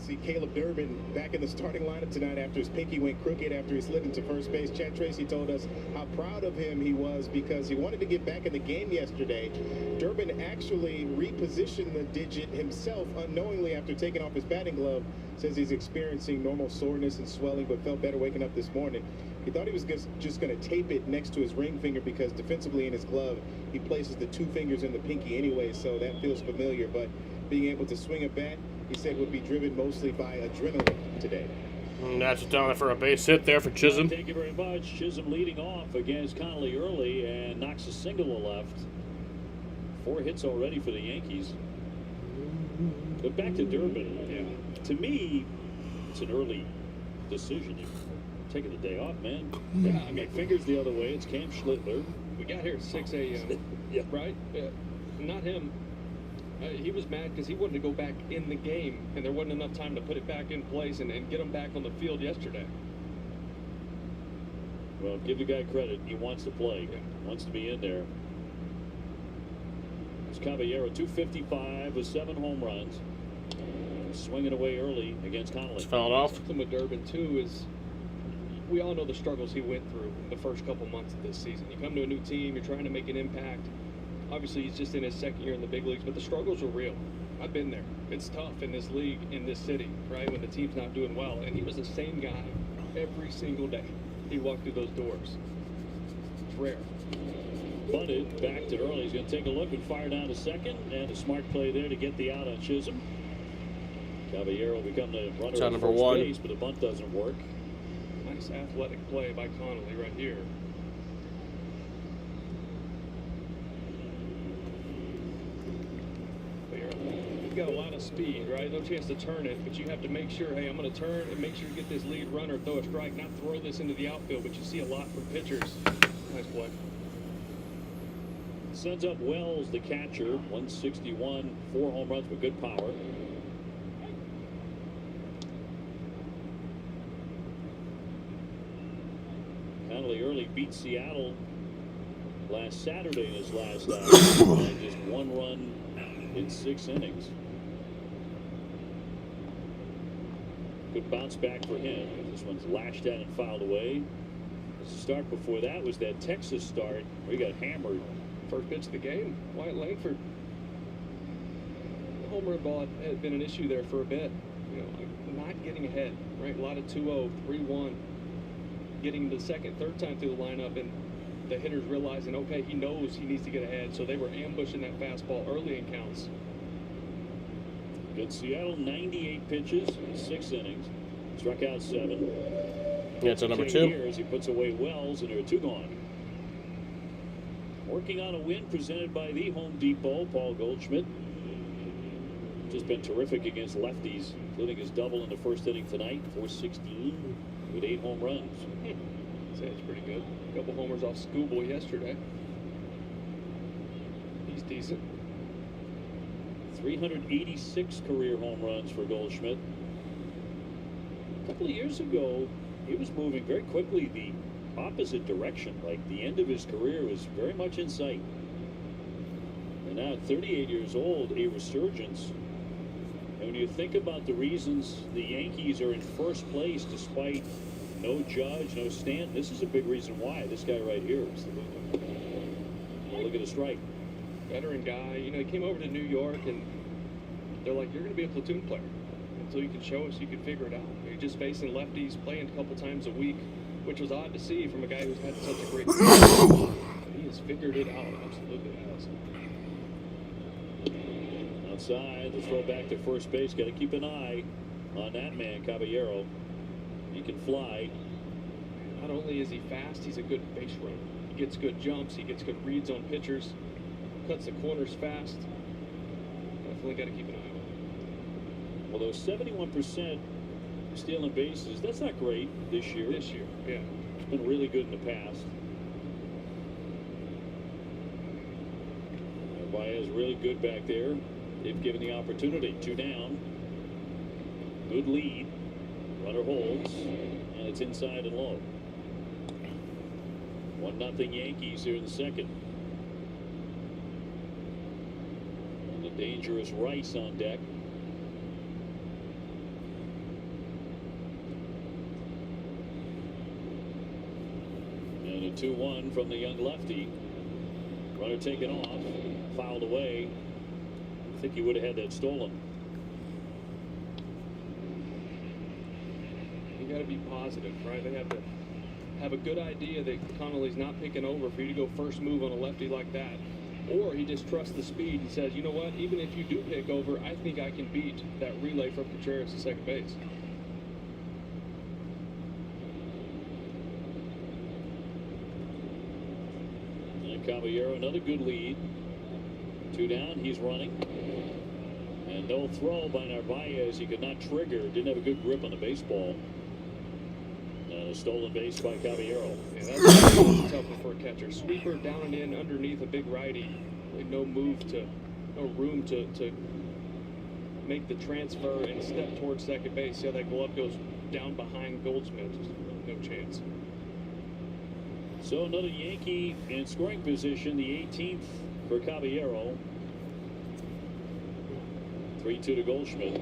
See Caleb Durbin back in the starting lineup tonight after his pinky went crooked after he slid into first base. Chad Tracy told us how proud of him he was because he wanted to get back in the game yesterday. Durbin actually repositioned the digit himself unknowingly after taking off his batting glove. Says he's experiencing normal soreness and swelling but felt better waking up this morning. He thought he was just going to tape it next to his ring finger because defensively in his glove he places the two fingers in the pinky anyway, so that feels familiar. But being able to swing a bat, he said, would be driven mostly by adrenaline today. And that's down there for a base hit there for Chisholm. Thank you very much. Chisholm leading off against Connolly early and knocks a single to left. 4 hits already for the Yankees. But back to Durbin. Yeah. To me, it's an early decision. You're taking the day off, man. Yeah, I mean, fingers the other way. It's Cam Schlittler. We got here at 6 a.m. Yeah. Right? Not him. He was mad because he wanted to go back in the game, and there wasn't enough time to put it back in place and get him back on the field yesterday. Well, give the guy credit. He wants to play. Wants to be in there. It's Caballero, 255 with 7 home runs. Swinging away early against Connolly. It's fouled off. Something with Durbin, too, is we all know the struggles he went through the first couple months of this season. You come to a new team, you're trying to make an impact. Obviously, he's just in his second year in the big leagues, but the struggles are real. I've been there. It's tough in this league, in this city, right, when the team's not doing well. And he was the same guy every single day. He walked through those doors. It's rare. Bunted, backed it early. He's going to take a look and fire down to second. And a smart play there to get the out on Chisholm. Caballero become the runner at number first 1. base, but the bunt doesn't work. Nice athletic play by Connolly right here. Got a lot of speed, right? No chance to turn it, but you have to make sure, hey, I'm going to turn and make sure you get this lead runner, throw a strike, not throw this into the outfield, but you see a lot from pitchers. Nice play. Sends up Wells, the catcher, 161, 4 home runs with good power. Connolly early beat Seattle last Saturday in his last outing. Just 1 run in 6 innings. Good bounce back for him. This one's lashed out and fouled away. The start before that was that Texas start where he got hammered. First pitch of the game, Wyatt Langford. The home run ball had been an issue there for a bit. You know, not getting ahead, right? A lot of 2-0, 3-1. Getting the second, third time through the lineup, and the hitters realizing, okay, he knows he needs to get ahead, so they were ambushing that fastball early in counts. Good Seattle, 98 pitches, 6 innings, struck out 7. Yeah, it's a number 2. Years, he puts away Wells, and there are 2 gone. Working on a win presented by the Home Depot, Paul Goldschmidt. Just been terrific against lefties, including his double in the first inning tonight, 416 with 8 home runs. Say it's pretty good. A couple homers off Scooble yesterday. He's decent. 386 career home runs for Goldschmidt. A couple of years ago, he was moving very quickly. The opposite direction. Like the end of his career was very much in sight. And now at 38 years old, a resurgence. And when you think about the reasons the Yankees are in first place despite no Judge, no Stanton, this is a big reason why. This guy right here. Look at the strike. Veteran guy. You know, he came over to New York, and they're like, you're going to be a platoon player until you can show us you can figure it out. You're just facing lefties, playing a couple times a week, which was odd to see from a guy who's had such a great career. He has figured it out. Absolutely has. Outside, the throw back to first base. Got to keep an eye on that man, Caballero. He can fly. Not only is he fast, he's a good base runner. He gets good jumps. He gets good reads on pitchers. Cuts the corners fast. Definitely got to keep an eye on him. Although 71% stealing bases, that's not great this year. This year, yeah. It's been really good in the past. Baez really good back there. They've given the opportunity. 2 down. Good lead. Runner holds, and it's inside and low. 1-0 Yankees here in the second. And the dangerous Rice on deck. And a 2-1 from the young lefty. Runner taken off, fouled away. I think he would have had that stolen. You got to be positive, right? They have to have a good idea that Connolly's not picking over for you to go first move on a lefty like that. Or he just trusts the speed and says, you know what, even if you do pick over, I think I can beat that relay from Contreras to second base. And Caballero, another good lead. 2 down, he's running. And no throw by Narvaez. He could not trigger. Didn't have a good grip on the baseball. And a stolen base by Caballero. Yeah, that's tough for a catcher. Sweeper down and in underneath a big righty. Like no room to make the transfer and step towards second base. See how that glove goes down behind Goldsmith. Just no chance. So another Yankee in scoring position, the 18th for Caballero. 3-2 to Goldschmidt,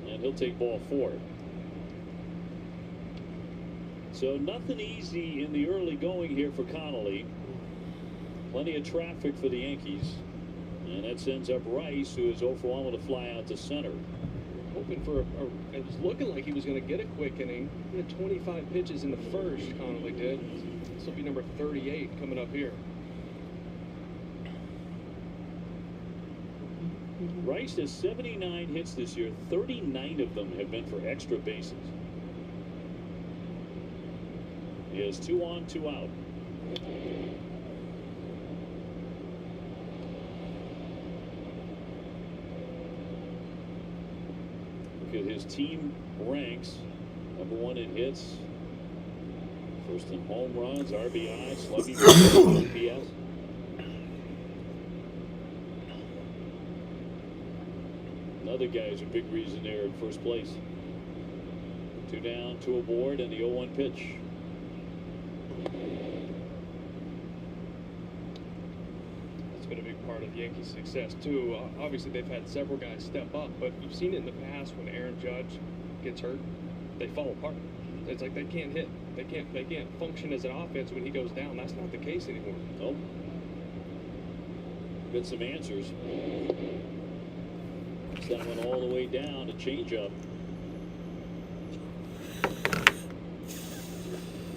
and he'll take ball 4. So nothing easy in the early going here for Connolly. Plenty of traffic for the Yankees, and that sends up Rice, who is 0 for 1 with a fly out to center. Hoping for it was looking like he was going to get a quick inning. He had 25 pitches in the first, Connolly did. This will be number 38 coming up here. Rice has 79 hits this year. 39 of them have been for extra bases. He has 2 on, 2 out. Look at his team ranks. Number 1 in hits. First in home runs, RBI, slugging, OPS. Another guy is a big reason there in first place. 2 down, 2 aboard, and the 0-1 pitch. That's been a big part of Yankees' success too. Obviously, they've had several guys step up, but you've seen it in the past when Aaron Judge gets hurt, they fall apart. It's like they can't hit. They can't function as an offense when he goes down. That's not the case anymore. Nope. Get some answers. That one all the way down to changeup.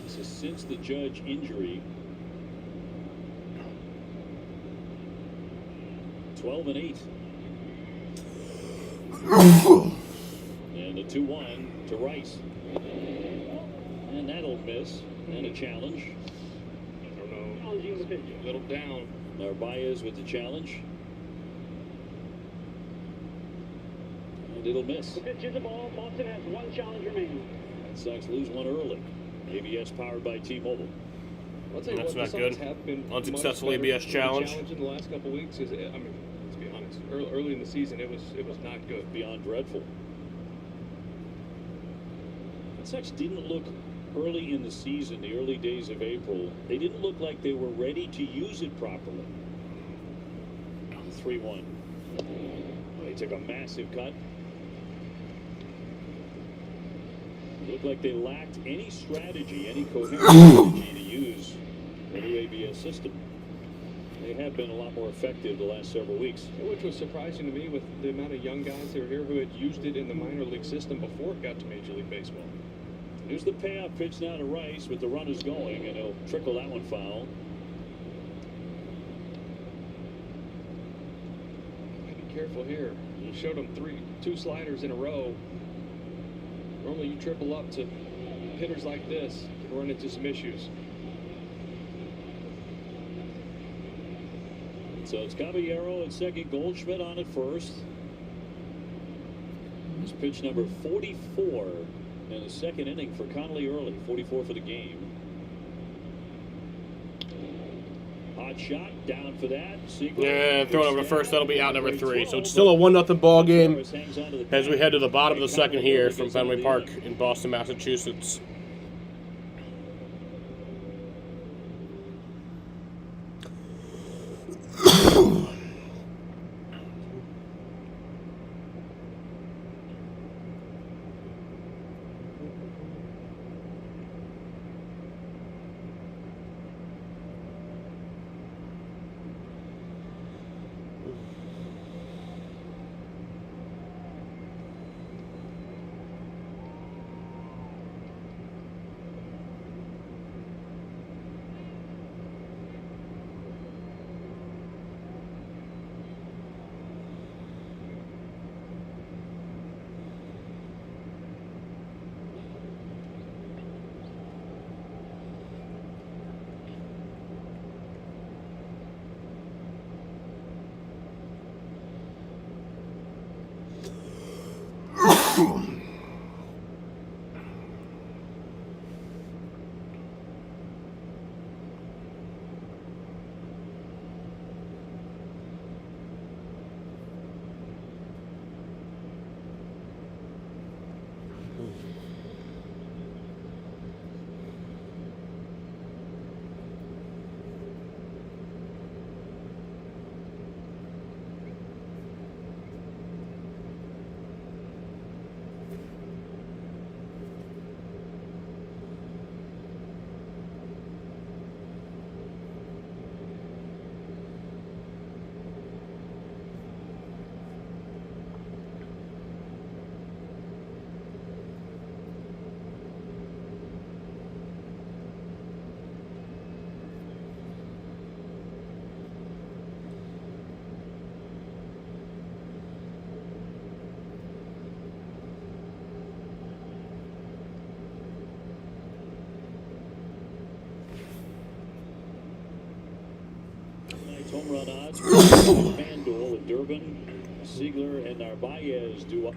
So since the Judge injury, 12-8. And a 2-1 to Rice. And that'll miss. And a challenge. I don't know. A little down. Narvaez with the challenge. And it'll miss. The pitch is a ball. Boston has 1 challenge remaining. Red Sox lose 1 early. ABS powered by T-Mobile. I'll tell you That's what, not the Sox good. have been Unsuccessful much better. ABS challenge. The challenge in the last couple of weeks is, I mean, let's be honest. Early in the season, it was not good. Beyond dreadful. Red Sox didn't look early in the season, the early days of April, they didn't look like they were ready to use it properly. 3-1. They took a massive cut. It looked like they lacked any strategy, any coherent strategy to use the new ABS system. They have been a lot more effective the last several weeks. Which was surprising to me with the amount of young guys that are here who had used it in the minor league system before it got to Major League Baseball. Here's the payoff pitch now to Rice, but the run is going, and he'll trickle that one foul. Be careful here. You showed him 2 sliders in a row. Normally you triple up to hitters like this, you can run into some issues. So it's Caballero at second, Goldschmidt on at first. It's pitch number 44 in the second inning for Connolly Early, 44 for the game. Hot shot down for that. Yeah, throw it over to first. That'll be out number 3. So it's still a 1-0 ball game as we head to the bottom of the second here from Fenway Park in Boston, Massachusetts. Home run odds for FanDuel and Durbin, Siegler, and Narvaez do up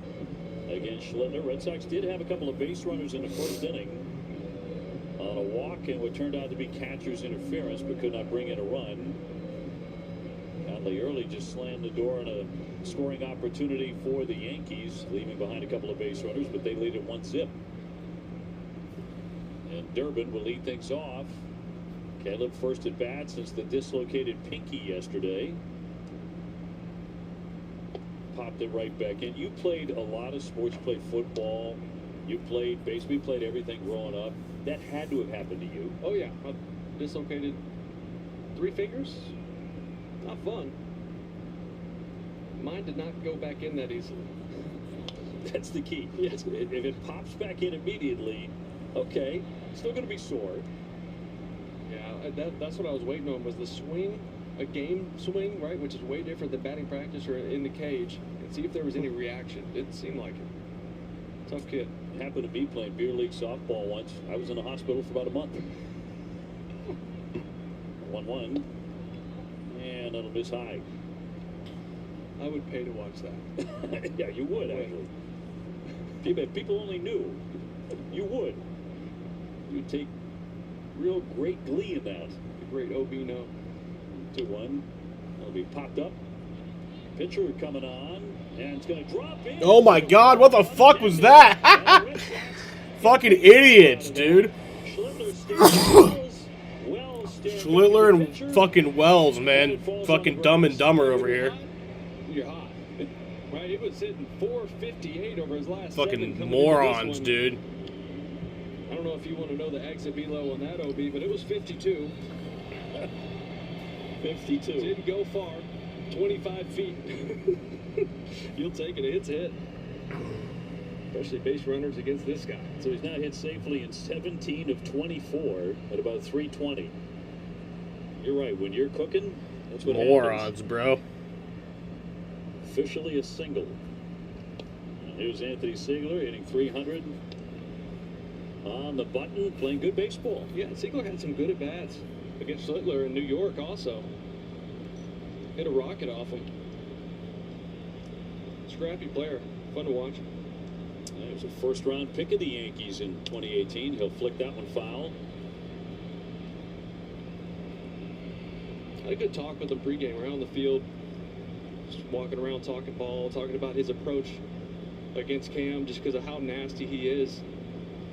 against Schlittner. Red Sox did have a couple of base runners in the first inning on a walk and what turned out to be catcher's interference, but could not bring in a run. Conley Early just slammed the door on a scoring opportunity for the Yankees, leaving behind a couple of base runners, but they lead at 1-0. And Durbin will lead things off. Caleb first at bat since the dislocated pinky yesterday. Popped it right back in. You played a lot of sports. You played football. You played baseball. You played everything growing up. That had to have happened to you. Oh yeah, I dislocated 3 fingers. Not fun. Mine did not go back in that easily. That's the key. Yes. If it pops back in immediately, okay, still going to be sore. Yeah, that's what I was waiting on, was the swing, a game swing, right, which is way different than batting practice or in the cage, and see if there was any reaction. Didn't seem like it. Tough kid. Happened to be playing beer league softball once. I was in the hospital for about a month. 1-1, and it'll miss high. I would pay to watch that. Yeah, you would actually. People only knew. You would. You'd take real great glee in that. The great OB no. 2-1. It'll be popped up. Pitcher coming on, and it's going to drop in. Oh my God, what the fuck was that? Fucking idiots, dude. Schlittler stays Wells staring Schlittler at the and pitcher. fucking Wells, man. Fucking Dumb and Dumber over here. You're hot. Right? He was hitting 458 over his last Fucking seven coming morons, into this one. dude. I don't know if you want to know the exit below on that, OB, but it was 52. 52. Didn't go far. 25 feet. You'll take it. It's hit. Especially base runners against this guy. So he's now hit safely in 17 of 24 at about 320. You're right. When you're cooking, that's what happens. Morons, bro. Officially a single. And here's Anthony Siegler hitting 300 on the button, playing good baseball. Yeah, Siegler had some good at-bats against Schlittler in New York also. Hit a rocket off him. Scrappy player. Fun to watch. He was a first-round pick of the Yankees in 2018. He'll flick that one foul. Had a good talk with him pregame around the field. Just walking around talking ball, talking about his approach against Cam just because of how nasty he is.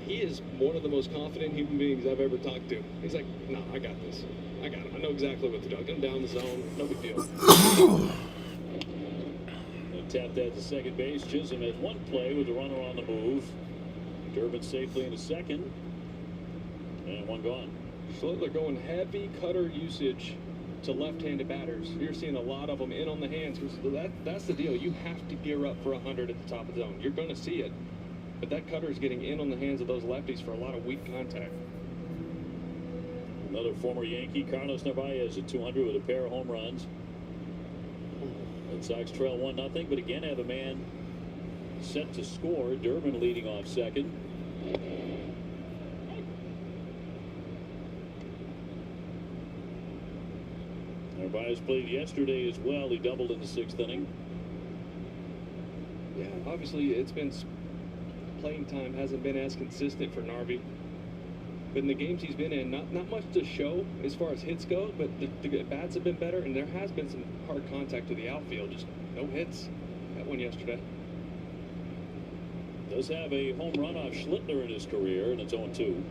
He is one of the most confident human beings I've ever talked to. He's like, no, I got this. I got it. I know exactly what to do. I'll get him down the zone. No big deal. Tapped that to second base. Chisholm had one play with the runner on the move. Durbin safely into second. And one gone. Schlittler going heavy cutter usage to left-handed batters. You're seeing a lot of them in on the hands. That's the deal. You have to gear up for 100 at the top of the zone. You're going to see it. But that cutter is getting in on the hands of those lefties for a lot of weak contact. Another former Yankee, Carlos Narvaez at 200 with a pair of home runs. Red Sox trail 1-0, but again have a man set to score. Durbin leading off second. Narvaez played yesterday as well. He doubled in the 6th inning. Yeah, obviously it's been playing time hasn't been as consistent for Narvi. But in the games he's been in, not much to show as far as hits go, but the bats have been better, and there has been some hard contact to the outfield. Just no hits. That one yesterday. Does have a home run off Schlittler in his career, and it's 0-2.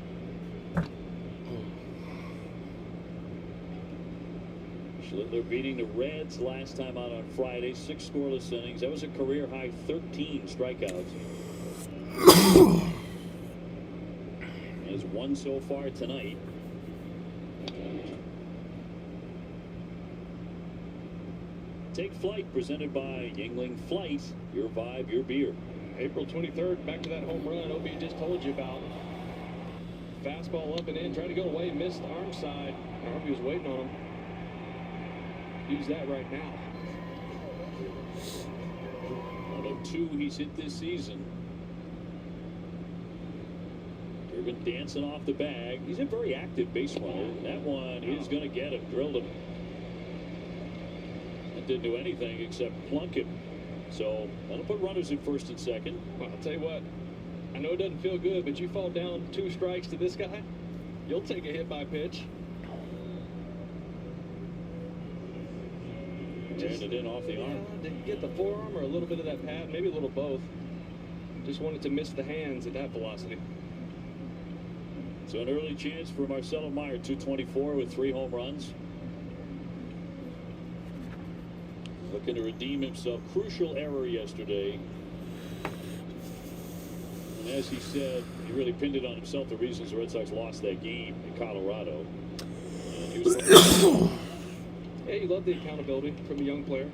Schlittler beating the Reds last time out on Friday. 6 scoreless innings. That was a career high 13 strikeouts. Has one so far tonight. Take Flight, presented by Yingling Flight. Your vibe, your beer. April 23rd, back to that home run OB just told you about. Fastball up and in, tried to go away, missed arm side. Narvi was waiting on him. Use that right now. 102 he's hit this season. Durbin dancing off the bag. He's a very active base runner. That one is going to get him. Drilled him. That didn't do anything except plunk him. So that'll put runners in first and second. Well, I'll tell you what. I know it doesn't feel good, but you fall down 2 strikes to this guy, you'll take a hit by pitch. Ran it in off the arm. Did you get the forearm or a little bit of that pad? Maybe a little both. Just wanted to miss the hands at that velocity. So an early chance for Marcelo Meyer, 224 with 3 home runs. Looking to redeem himself. Crucial error yesterday. And as he said, he really pinned it on himself, the reasons the Red Sox lost that game in Colorado. And he was Yeah, you love the accountability from a young player.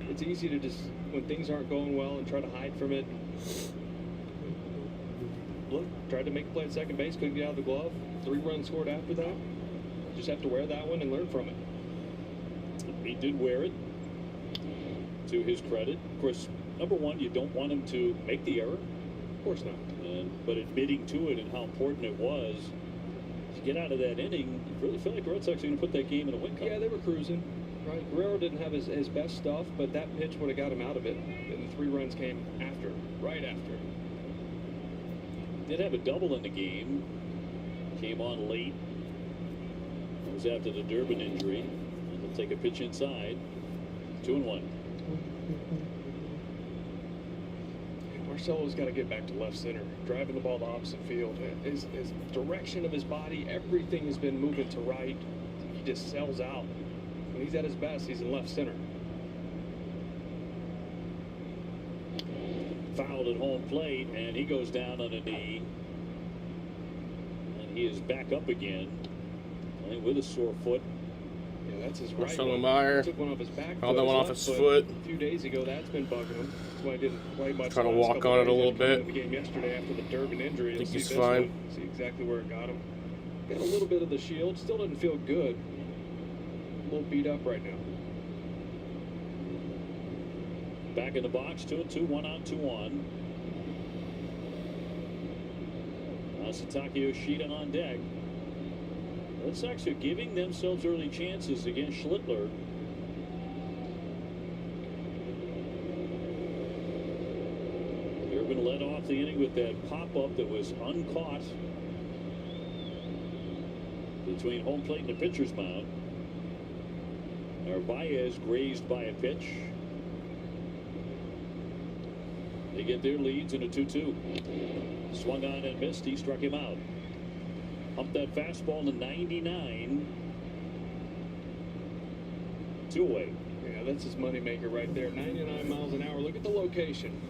It's easy to just, when things aren't going well, and try to hide from it. Look, tried to make a play at second base, couldn't get out of the glove. 3 runs scored after that. Just have to wear that one and learn from it. He did wear it, to his credit. Of course, number one, you don't want him to make the error. Of course not. But admitting to it and how important it was to get out of that inning, you really feel like the Red Sox are going to put that game in a win column. Yeah, they were cruising. Right, Guerrero didn't have his best stuff, but that pitch would have got him out of it. And the 3 runs came after, right after. Did have a double in the game. Came on late. It was after the Durbin injury. And he'll take a pitch inside. 2-1. Marcelo's got to get back to left center, driving the ball the opposite field. His direction of his body, everything has been moving to right. He just sells out. When he's at his best, he's in left center. Fouled at home plate, and he goes down on a knee. And he is back up again, playing with a sore foot. Yeah, that's his right Marcelo one. Meyer. Took one off his back Called foot, that one off left his foot. A few days ago, that's been bugging him. That's why he didn't play much. Try to the last walk couple on it a days. little He had to come bit. into the game yesterday after the Durbin injury. I think You'll he's see this fine. one. See exactly where it got him. Got a little bit of the shield. Still doesn't feel good. A little beat up right now. Back in the box, 2-2, 1 out, 2-1. Masataka Yoshida on deck. Red Sox are giving themselves early chances against Schlittler. Durbin led off the inning with that pop-up that was uncaught between home plate and the pitcher's mound. Narvaez grazed by a pitch. They get their leads in a 2-2. Swung on and missed. He struck him out. Humped that fastball to 99. 2 away. Yeah, that's his moneymaker right there. 99 miles an hour. Look at the location.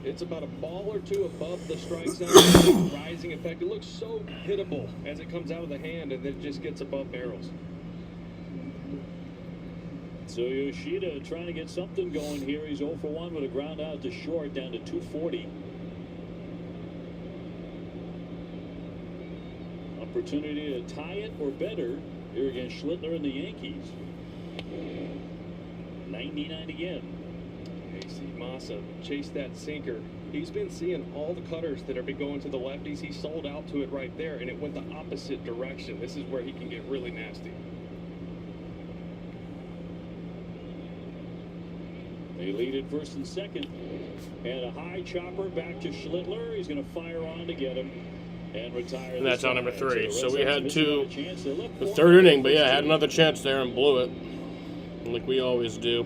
It's about a ball or two above the strike zone. Rising effect. It looks so hittable as it comes out of the hand, and then it just gets above barrels. So Yoshida trying to get something going here. He's 0 for 1 with a ground out to short, down to 240. Opportunity to tie it or better here against Schlittler and the Yankees. 99 again. AC Massa chased that sinker. He's been seeing all the cutters that are been going to the lefties. He sold out to it right there, and it went the opposite direction. This is where he can get really nasty. They lead at first and second. And a high chopper back to Schlittler. He's going to fire on to get him and retire. And that's on number 3. So we had two. the third inning, but yeah, had another chance there and blew it, like we always do.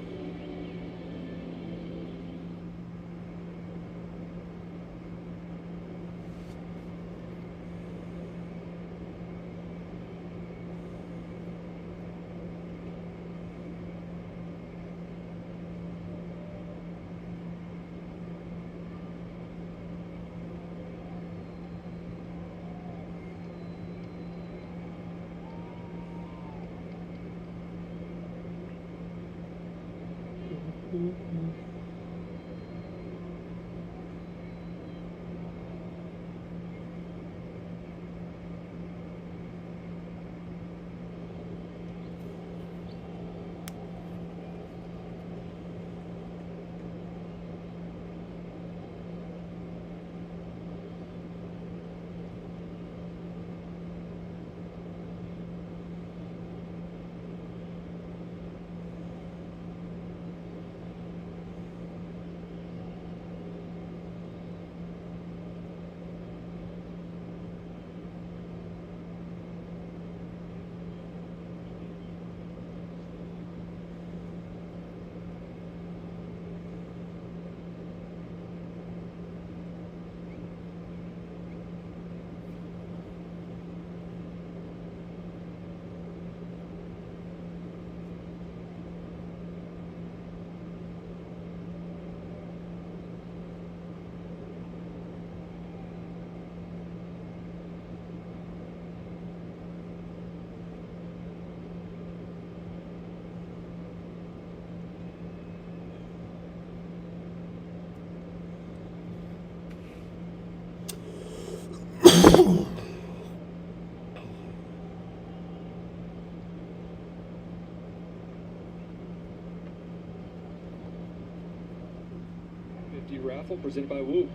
Raffle presented by Whoop.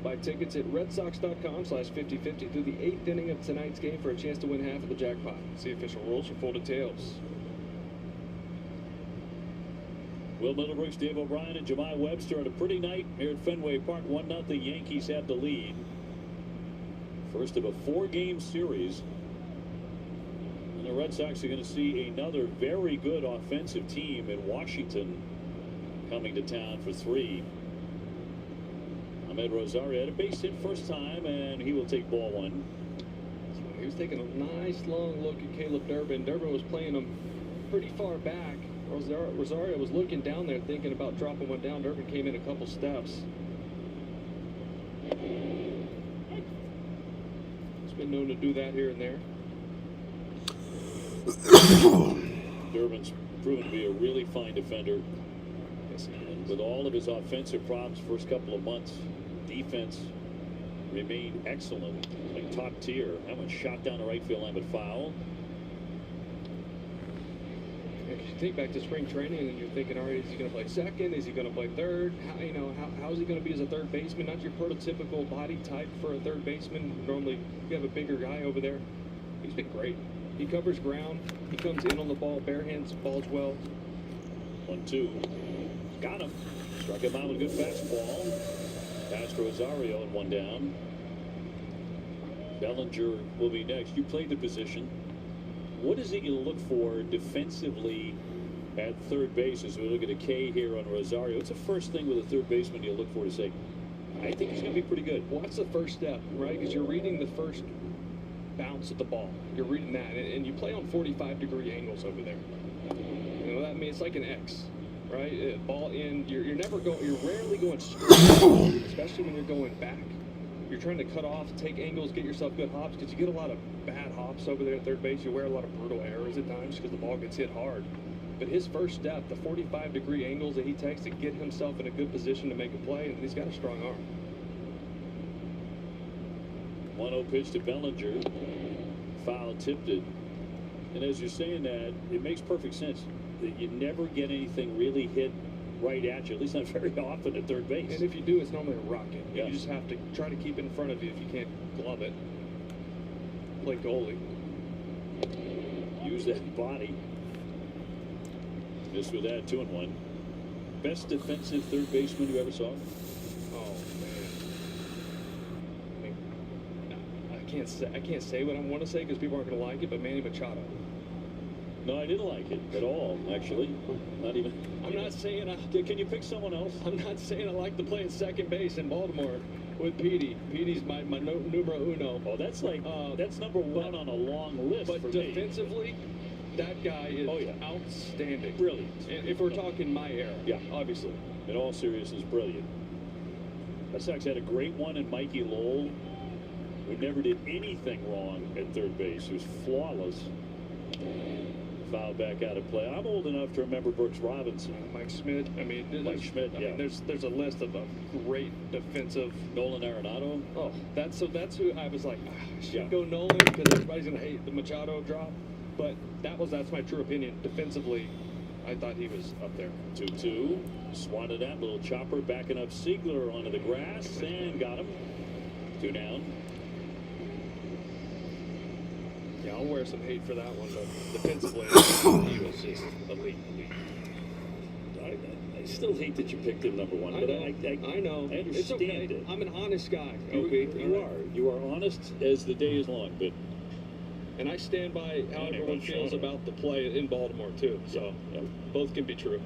Buy tickets at redsox.com/50/50 through the 8th inning of tonight's game for a chance to win half of the jackpot. See official rules for full details. Will Middlebrooks, Dave O'Brien, and Jemai Webster on a pretty night here at Fenway Park. 1-0 Yankees have the lead. First of a 4-game series. And the Red Sox are going to see another very good offensive team in Washington coming to town for 3. Ahmed Rosario had a base hit first time, and he will take ball one. He was taking a nice long look at Caleb Durbin. Durbin was playing him pretty far back. Rosario was looking down there thinking about dropping one down. Durbin came in a couple steps. He's been known to do that here and there. Durbin's proven to be a really fine defender. Yes, he And is. with all of his offensive problems first couple of months, defense remained excellent, like top tier. That one shot down the right field line, but foul. If you think back to spring training and you're thinking, all right, is he going to play second? Is he going to play third? How is he going to be as a third baseman? Not your prototypical body type for a third baseman. Normally, you have a bigger guy over there. He's been great. He covers ground. He comes in on the ball, bare hands, balls well. 1-2. Got him. Struck him out with a good fastball. Past Rosario and one down. Bellinger will be next. You played the position. What is he going to look for defensively at third base as we look at a K here on Rosario? What's the first thing with a third baseman you look for to say, I think he's going to be pretty good? Well, that's the first step, right? Because you're reading the first bounce of the ball. You're reading that, and you play on 45-degree angles over there. You know, that means it's like an X, right? Ball in, you're rarely going straight, especially when you're going back. You're trying to cut off, take angles, get yourself good hops, because you get a lot of bad hops over there at third base. You wear a lot of brutal errors at times because the ball gets hit hard. But his first step, the 45-degree angles that he takes to get himself in a good position to make a play, and he's got a strong arm. 1-0 pitch to Bellinger. Foul tipped it. And as you're saying that, it makes perfect sense that you never get anything really hit right at you, at least not very often at third base. And if you do, it's normally a rocket. Yeah. You just have to try to keep it in front of you if you can't glove it. Play goalie. Use that body. Missed with that, 2-1. Best defensive third baseman you ever saw? Oh man. I can't say what I want to say because people aren't going to like it, but Manny Machado. No, I didn't like it at all, actually. Not even. I'm not saying Can you pick someone else? I'm not saying I like to play at second base in Baltimore with Petey. Petey's my numero uno. Oh, that's like that's number one on a long list. But for defensively, that guy is outstanding. Brilliant. And if we're talking my era, Yeah. obviously. In all seriousness, brilliant. Red Sox had a great one in Mikey Lowell, who never did anything wrong at third base. He was flawless. Foul back out of play. I'm old enough to remember Brooks Robinson. Mike Schmidt. I mean, Mike Schmidt, yeah. there's a list of a great defensive. Nolan Arenado. Oh, that's who I was like, I should Yeah. go Nolan because everybody's gonna hate the Machado drop. But that's my true opinion. Defensively, I thought he was up there. 2-2. Swatted that little chopper, backing up Siegler onto the grass and got him. 2 down. Yeah, I'll wear some hate for that one, but defensively, he was just elite. I still hate that you picked him number one, I but know. I know. I understand It's okay. it. I'm an honest guy. You are honest as the day is long, but And I stand by how And everyone feels Machado. about the play in Baltimore too. So yeah. both can be true.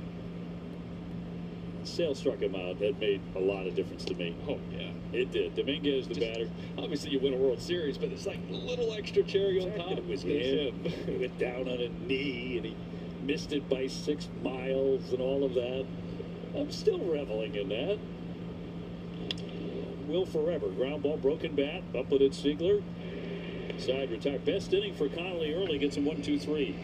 Sale struck him out. That made a lot of difference to me. Oh yeah. It did. Dominguez, the batter. Obviously, you win a World Series, but it's like a little extra cherry on top. It was him. He went down on a knee and he missed it by 6 miles and all of that. I'm still reveling in that. Will forever. Ground ball, broken bat. Up with it, Siegler. Side retire. Best inning for Connolly early. Gets him 1-2-3.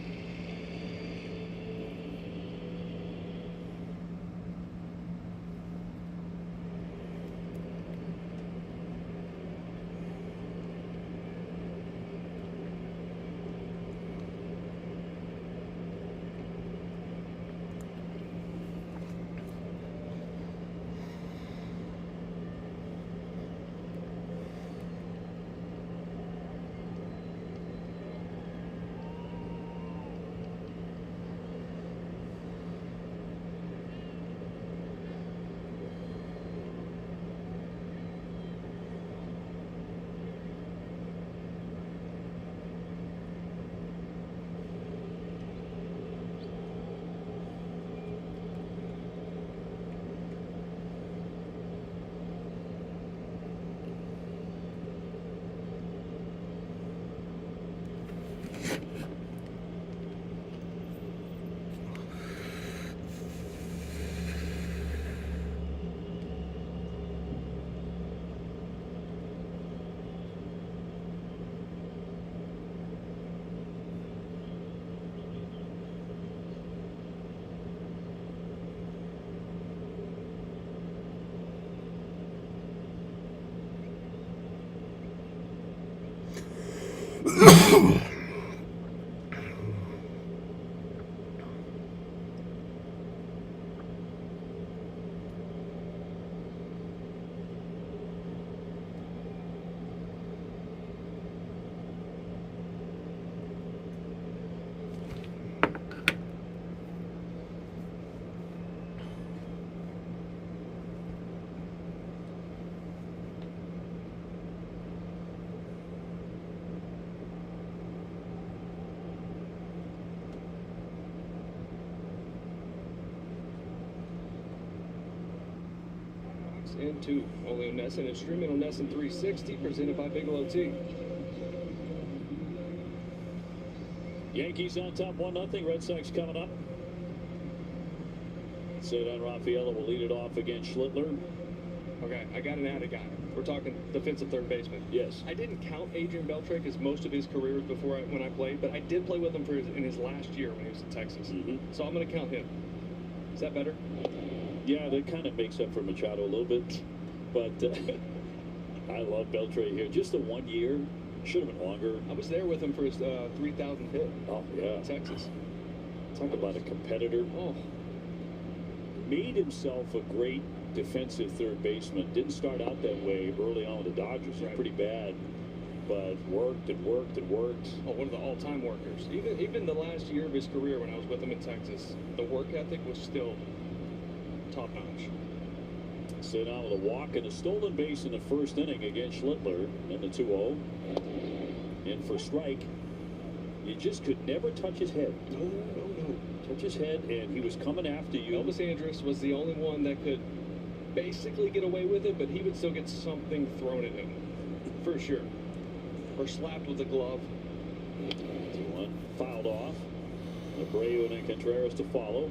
And 2, only on Nesson and streaming on Nesson 360, presented by Bigelow Tea. Yankees on top 1-0. Red Sox coming up. Cedar Rafaela will lead it off against Schlittler. Okay, I got an added guy. We're talking defensive third baseman. Yes. I didn't count Adrian Beltre as most of his career was before when I played, but I did play with him in his last year when he was in Texas. So I'm going to count him. Is that better? Yeah, that kind of makes up for Machado a little bit. But I love Beltre here. Just the 1 year. Should have been longer. I was there with him for his 3,000th hit. Oh, yeah. In Texas. Talk about a competitor. Oh. Made himself a great defensive third baseman. Didn't start out that way early on with the Dodgers. It was pretty bad. But worked and worked and worked. Oh, one of the all-time workers. Even the last year of his career when I was with him in Texas, the work ethic was still top-notch. Sit down with a walk and a stolen base in the first inning against Schlittler in the 2-0. In for strike. You just could never touch his head. No. Touch his head, and he was coming after you. Elvis Andrus was the only one that could basically get away with it, but he would still get something thrown at him. For sure. Or slapped with a glove. 2-1. Fouled off. Abreu and then Contreras to follow.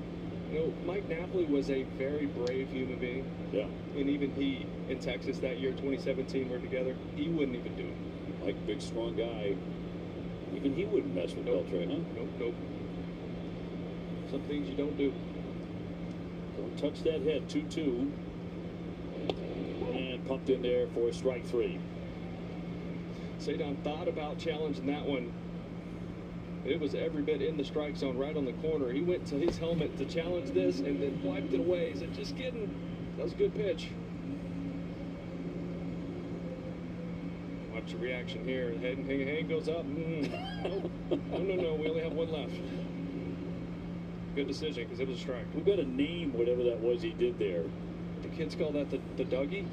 You know, Mike Napoli was a very brave human being. Yeah. And even he, in Texas that year, 2017, were together. He wouldn't even do it. Mike, big, strong guy. Even he wouldn't mess with Beltre, huh? Nope. Some things you don't do. Don't touch that head. 2-2. And pumped in there for strike 3. Cedar thought about challenging that one. It was every bit in the strike zone right on the corner. He went to his helmet to challenge this and then wiped it away. He said, just kidding. That was a good pitch. Watch the reaction here. The head goes up. No. We only have one left. Good decision because it was a strike. We've got to name whatever that was he did there. The kids call that the Dougie.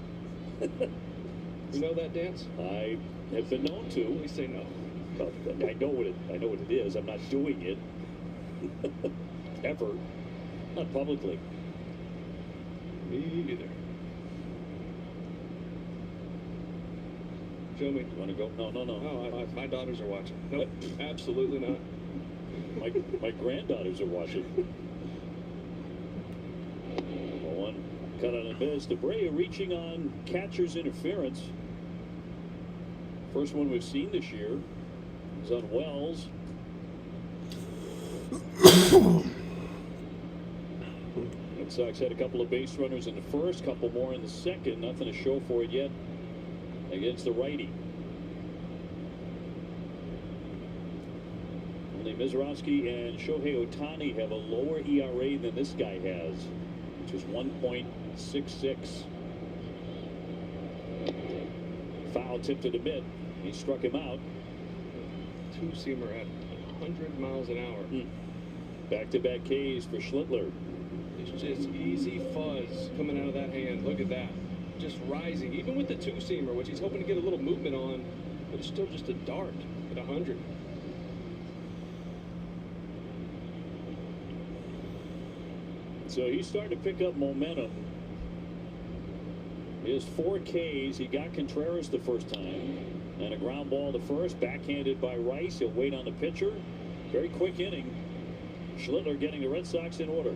You know that dance? I have been known to. We say no. I know what it is. I'm not doing it. Ever. Not publicly. Me neither. Show me. You want to go? No. Oh, my daughters are watching. Nope, absolutely not. My granddaughters are watching. 1 cut on a miss. Abreu reaching on catcher's interference. First one we've seen this year is on Wells. Red Sox had a couple of base runners in the first, couple more in the second. Nothing to show for it yet against the righty. Only Mizrachi and Shohei Ohtani have a lower ERA than this guy has, which is 1.66. Foul tipped to the mid. He struck him out. Two-seamer at 100 miles an hour. Back-to-back Ks for Schlittler. It's just easy fuzz coming out of that hand. Look at that. Just rising. Even with the two-seamer, which he's hoping to get a little movement on, but it's still just a dart at 100. So he's starting to pick up momentum. He has 4 Ks. He got Contreras the first time. And a ground ball to first, backhanded by Rice. He'll wait on the pitcher. Very quick inning. Schlittler getting the Red Sox in order.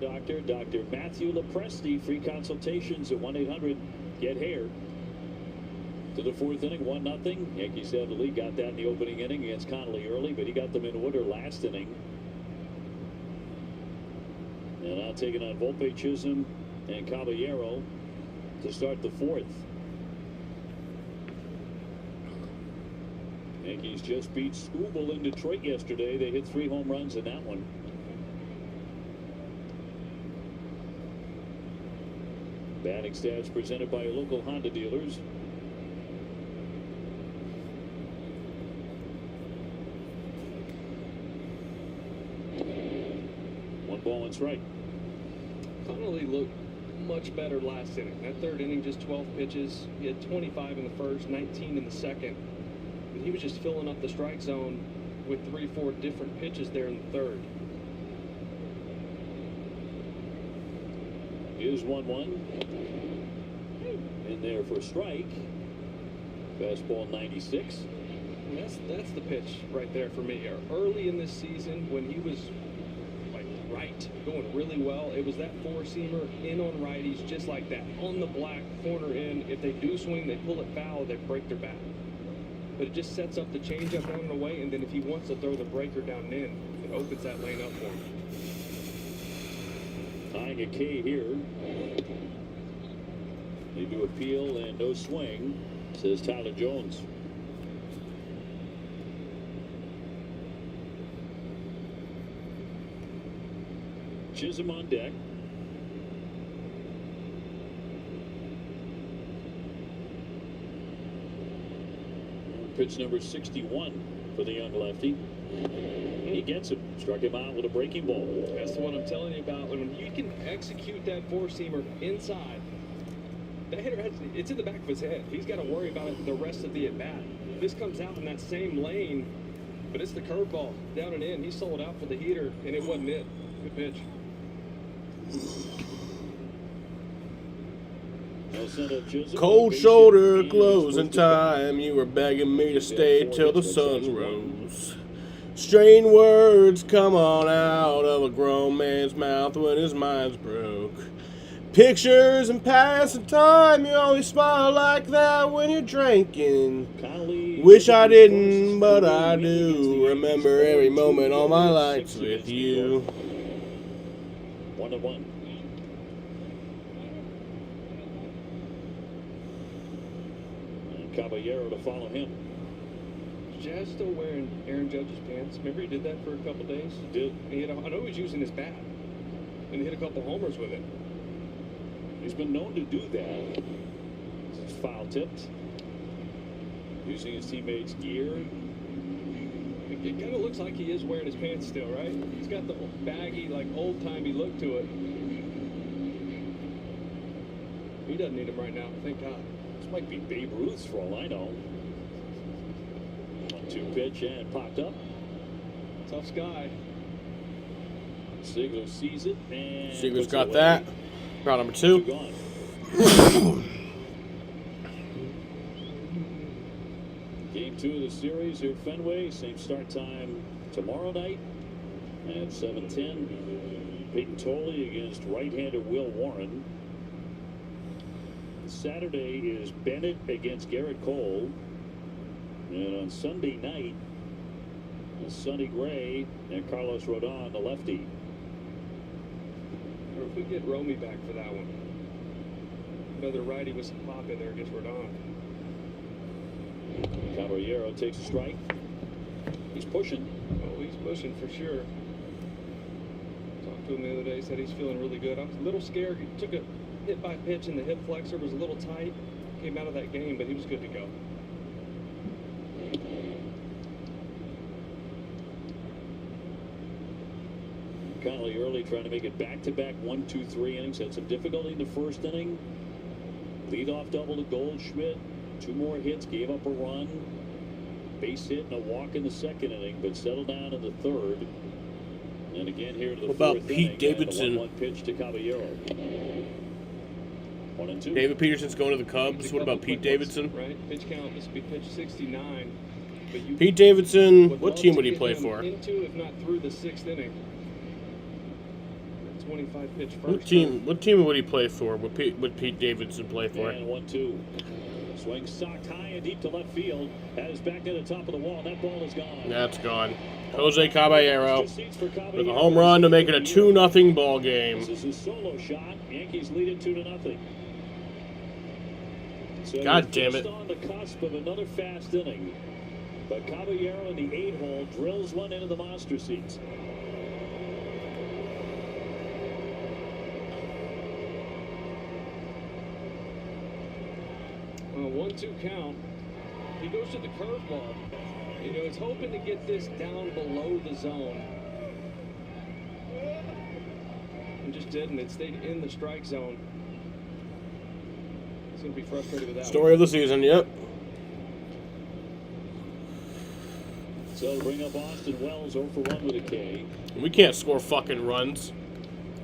doctor, Dr. Matthew Lopresti. Free consultations at 1-800-GET-HAIR. To the fourth inning, 1-0. Yankees have the lead. Got that in the opening inning against Connolly early, but he got them in order last inning. And now taking on Volpe, Chisholm, and Caballero to start the fourth. Yankees just beat Skubal in Detroit yesterday. They hit 3 home runs in that one. Batting stats presented by local Honda dealers. One ball and strike. Connolly looked much better last inning. That third inning, just 12 pitches. He had 25 in the first, 19 in the second. But he was just filling up the strike zone with 3-4 different pitches there in the third. Here's 1-1. In there for a strike. Fastball 96. And that's the pitch right there for me. Early in this season, when he was like right, going really well, it was that four-seamer in on righties just like that. On the black, corner in. If they do swing, they pull it foul, they break their bat. But it just sets up the changeup down and away, and then if he wants to throw the breaker down and in, it opens that lane up for him. Tying a K here. They do appeal and no swing, says Tyler Jones. Chisholm on deck. Pitch number 61 for the young lefty. He gets him. Struck him out with a breaking ball. That's the one I'm telling you about. When you can execute that four-seamer inside, that hitter, it's in the back of his head. He's got to worry about it the rest of the at-bat. This comes out in that same lane, but it's the curveball down and in. He sold out for the heater, and it wasn't it. Good pitch. Cold shoulder, closing time. You were begging me to stay till the sun rose. Strange words come on out of a grown man's mouth when his mind's broke. Pictures and passing time. You only smile like that when you're drinking. Wish I didn't, but I do. Remember every moment all my life with you. 1-1. Caballero to follow him. Is Jazz still wearing Aaron Judge's pants? Remember he did that for a couple days? Did. I know he was using his bat, and he hit a couple homers with it. He's been known to do that. It's foul tipped. Using his teammates' gear. It kind of looks like he is wearing his pants still, right? He's got the baggy, like old-timey look to it. He doesn't need him right now, thank God. This might be Babe Ruth's for all I know. 1-2 pitch and popped up. Tough Sky. Ziegler sees it and Ziegler's puts it got away. that. Round number 2. Gone. Game 2 of the series here at Fenway. Same start time tomorrow night at 7:10. Peyton Tolley against right-hander Will Warren. Saturday is Bennett against Garrett Cole. And on Sunday night, Sonny Gray and Carlos Rodon, the lefty. Or if we get Romy back for that one. Another righty with some pop in there against Rodon. Caballero takes a strike. He's pushing. Oh, he's pushing for sure. Talked to him the other day, said he's feeling really good. I was a little scared. He took a hit by pitch and the hip flexor was a little tight. Came out of that game, but he was good to go. Connolly early trying to make it back-to-back 1-2-3 innings. Had some difficulty in the first inning. Leadoff double to Goldschmidt. 2 more hits, gave up a run. Base hit and a walk in the second inning, but settled down in the third. And again here to the What about fourth Pete inning, Davidson? And the 1-1 pitch to Caballero. 1-2. David Peterson's going to the Cubs. Just a What about couple Pete quick ones, Davidson? Right? Pitch count, this would be pitch 69. But you Pete Davidson, would what love team to would he get play him for? Into, if not through the 6th inning. That's 25 pitch first. What team would he play for? Would Pete Davidson play for? And 1-2. Swing socked high and deep to left field. That is back to the top of the wall. That ball is gone. That's gone. Jose Caballero Seats for Caballero. with a home run to make it a 2-0 ball game. This is his solo shot. Yankees lead it 2-0. So God damn it. just on the cusp of another fast inning. But Caballero in the 8-hole drills one into the monster seats. On a 1-2 count, he goes to the curveball. You know, he's hoping to get this down below the zone. And just didn't. It stayed in the strike zone. He's going to be frustrated with that. Story of the season, yep. So to bring up Austin Wells 0 for 1 with a K. We can't score fucking runs.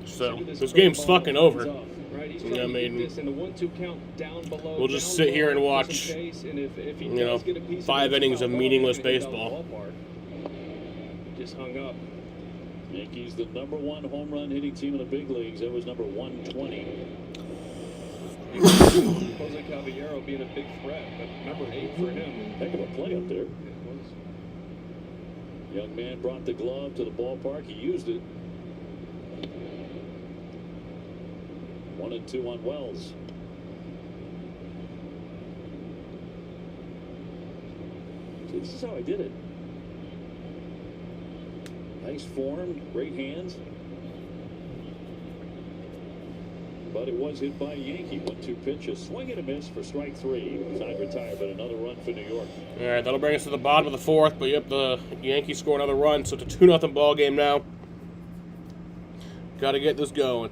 So, This this game's curveball fucking over. is up, right? He's Yeah, trying I to get mean, this in the 1-2 count down below. we'll just down sit here and low, watch, push and chase, and if he you know, does get a piece of 5 this innings of ball, meaningless he's gonna hit it baseball. down the ballpark. Just hung up. Yankees the #1 home run hitting team in the big leagues. That was number 120. Jose Caballero being a big threat, but number 8 for him. Heck of a play up there. It was. Young man brought the glove to the ballpark. He used it. 1-2 on Wells. See, this is how I did it. Nice form, great hands. But it was hit by a Yankee. 1-2 pitch, a swing and a miss for strike 3. Side retired, but another run for New York. All right, that'll bring us to the bottom of the 4th. But yep, the Yankees score another run, so it's a 2-0 ball game now. Got to get this going.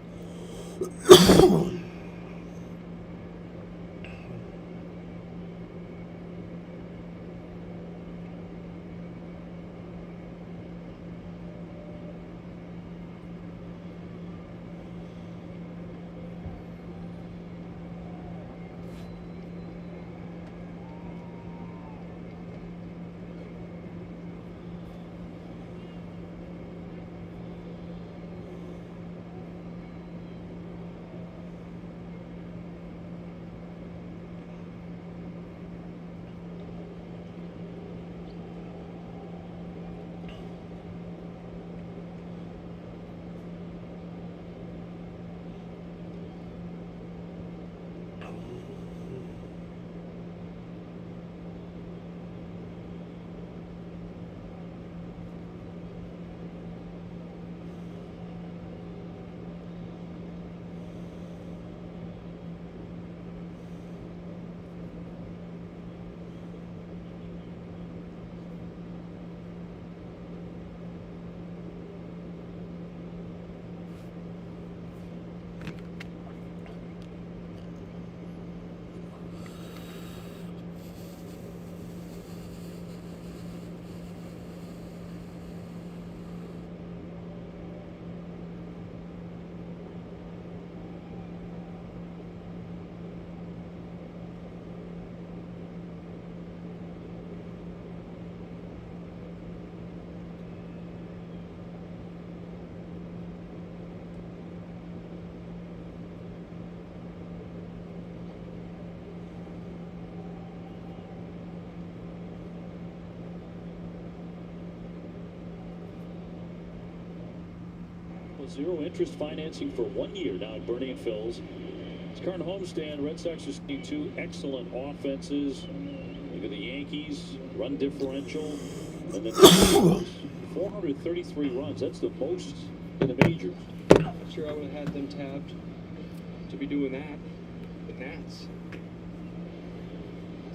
Zero interest financing for 1 year now at Bernie and Phil's. His current homestand, Red Sox are seeing 2 excellent offenses. Look at the Yankees, run differential, and then 433 runs. That's the most in the majors. Not sure I would have had them tabbed to be doing that. The Nats.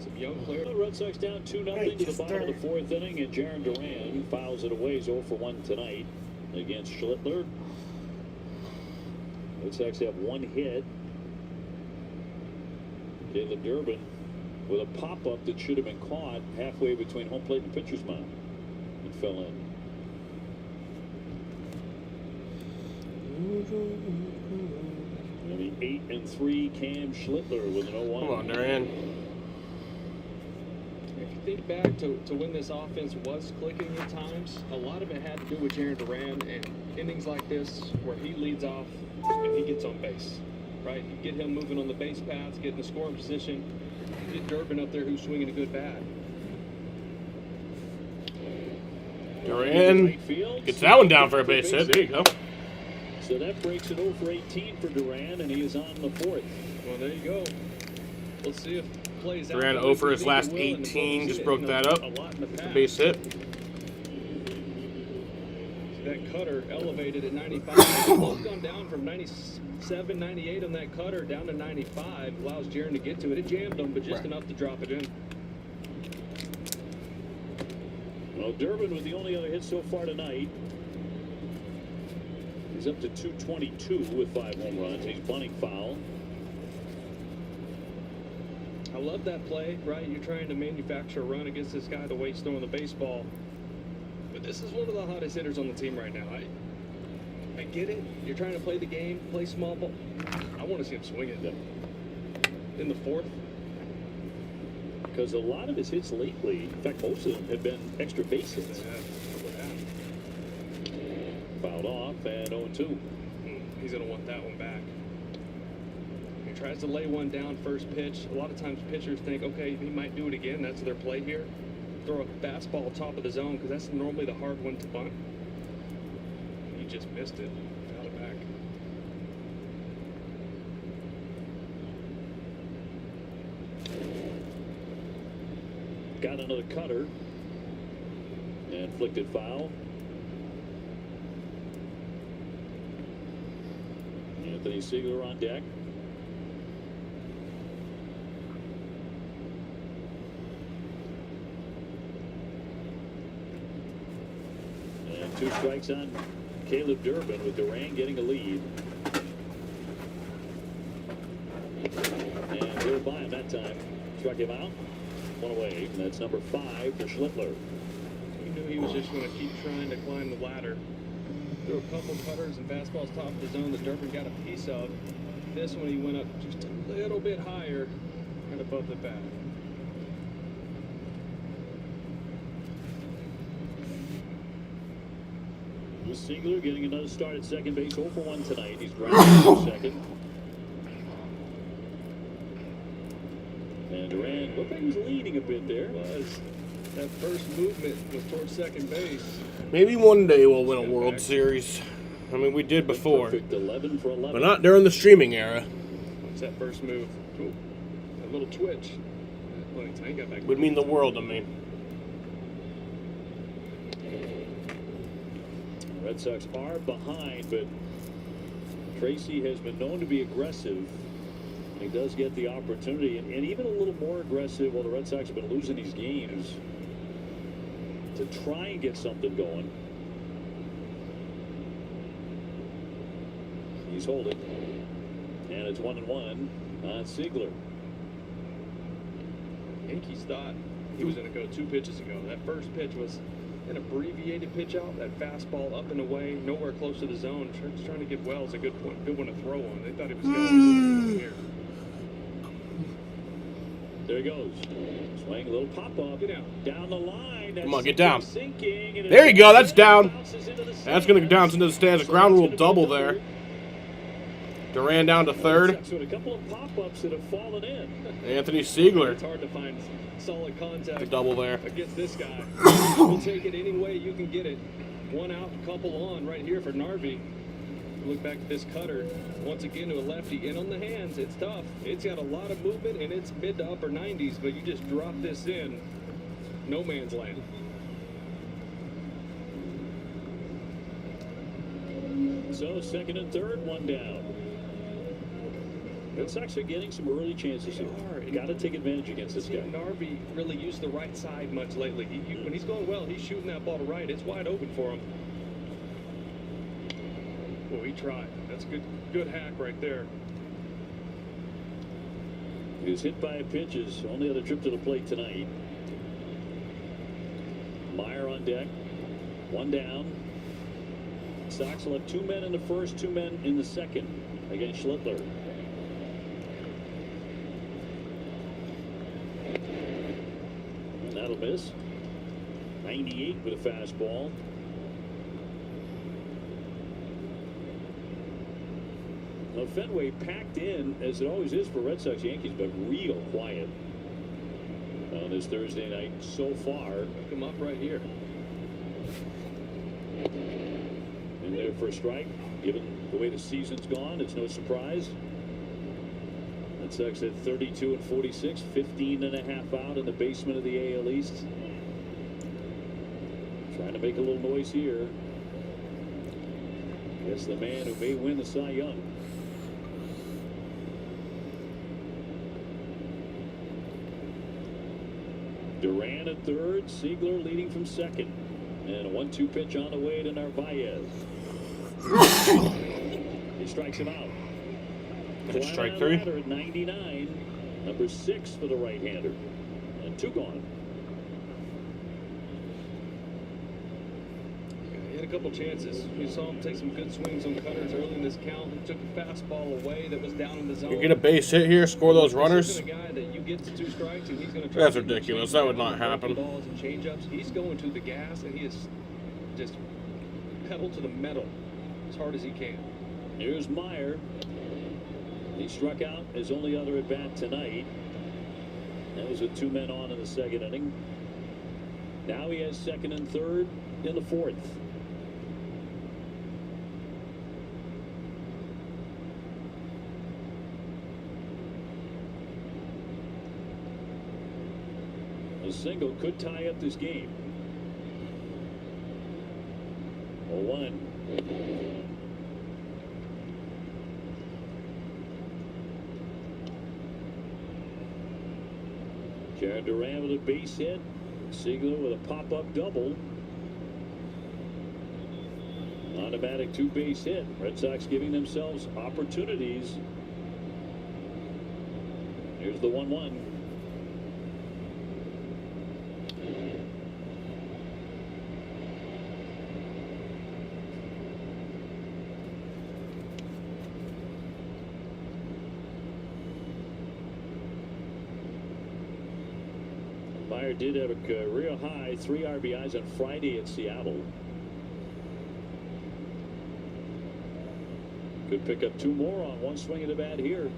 Some young players. The Red Sox down 2-0 to the bottom of the 4th inning, and Jaron Duran fouls it away. He's 0 for 1 tonight against Schlittler. Red Sox have 1 hit. Caleb Durbin with a pop-up that should have been caught halfway between home plate and pitcher's mound. It fell in. And the 8-3 Cam Schlittler with an 0-1. Come on, Duran. think back to when this offense was clicking at times, a lot of it had to do with Jarren Duran and innings like this where he leads off and he gets on base, right? You get him moving on the base paths, get in the scoring position, get Durbin up there who's swinging a good bat. Duran gets that one down for a base hit. There you go. So that breaks it 0 for 18 for Duran, and he is on the fourth. Well, there you go. Let's see if it plays out. Duran 0 for his last 18, just broke that up. A lot in the past. Base hit. That cutter elevated at 95. It's gone down from 97, 98 on that cutter down to 95. Allows Jarren to get to it. It jammed him, but just enough to drop it in. Well, Durbin with the only other hit so far tonight. He's up to 222 with 5 home runs. He's bunting foul. I love that play, right? You're trying to manufacture a run against this guy the way he's throwing the baseball. But this is one of the hottest hitters on the team right now. I get it. You're trying to play the game, play small ball. I want to see him swing it in the fourth. Because a lot of his hits lately, in fact, most of them have been extra base hits. Fouled off and 0-2. He's going to want that one back. He tries to lay one down first pitch. A lot of times pitchers think, okay, he might do it again. That's their play here. Throw a fastball top of the zone because that's normally the hard one to bunt. He just missed it. Got it back. Got another cutter. And flicked it foul. Anthony Siegler on deck. And 2 strikes on Caleb Durbin with Duran getting a lead. And they're by him that time. Struck him out. 1 away. And that's number 5 for Schlittler. He knew he was just going to keep trying to climb the ladder. Threw a couple cutters and fastballs top of the zone that Durbin got a piece of. This one he went up just a little bit higher and above the bat. Siegler getting another start at second base. 0 for 1 tonight. He's grounded for second. And Duran looked like he was leaning a bit there. That first movement was towards second base. Maybe one day we'll win a World Series. I mean, we did before. Perfect 11 for 11. But not during the streaming era. What's that first move? Ooh, a little twitch. He got back. Would mean the world to me. Red Sox are behind, but Tracy has been known to be aggressive. He does get the opportunity, and even a little more aggressive while the Red Sox have been losing these games to try and get something going. He's holding, and it's 1-1 on Siegler. Yankees thought he was going to go 2 pitches ago. That first pitch was an abbreviated pitch out, that fastball up and away, nowhere close to the zone. Just trying to get Wells a good one to throw on. They thought he was going here. There he goes. Swing, a little pop-up. Down the line. Come on, get down. Sinking, There you go, that's down. That's going to go down into the stands. A ground rule double there. Duran down to third. A couple of pop-ups that have fallen in. Anthony Siegler. It's hard to find solid contact. The double there. Against this guy. We'll take it any way you can get it. 1 out, couple on right here for Narvi. Look back at this cutter. Once again to a lefty. In on the hands. It's tough. It's got a lot of movement, and it's mid to upper 90s, but you just drop this in. No man's land. So second and third, 1 down. Red Sox are getting some early chances here. You got to take advantage against this guy. Narvi really used the right side much lately. When he's going well, he's shooting that ball to right. It's wide open for him. Oh, he tried. That's good hack right there. He was hit by a pitch. His only other trip to the plate tonight. Meyer on deck. 1 down. Sox will have 2 men in the first, 2 men in the second against Schlittler. That'll miss. 98 with a fastball. Now Fenway packed in, as it always is for Red Sox Yankees, but real quiet on this Thursday night so far. Come up right here. In there for a strike. Given the way the season's gone, it's no surprise. Red Sox at 32 and 46, 15 and a half out in the basement of the AL East. Trying to make a little noise here. Guess the man who may win the Cy Young. Duran at third, Siegler leading from second. And a 1-2 pitch on the way to Narvaez. He strikes him out. That's strike Flat 3. at 99. Number 6 for the right-hander. And 2 gone. He had a couple chances. We saw him take some good swings on cutters early in this count. He took a fastball away that was down in the zone. You get a base hit here, score those runners. This isn't a guy that you get to 2 strikes and he's going to try That's to ridiculous. change That would down not happen. Balls and changeups. He's going to the gas and he is just pedal to the metal as hard as he can. Here's Meyer. He struck out his only other at bat tonight. That was with 2 men on in the second inning. Now he has second and third in the fourth. A single could tie up this game. 0-1. Jared Duran with a base hit. Siegler with a pop-up double. Automatic 2-base hit. Red Sox giving themselves opportunities. Here's the 1-1. Meyer did have a career high 3 RBIs on Friday at Seattle. Could pick up 2 more on 1 swing of the bat here.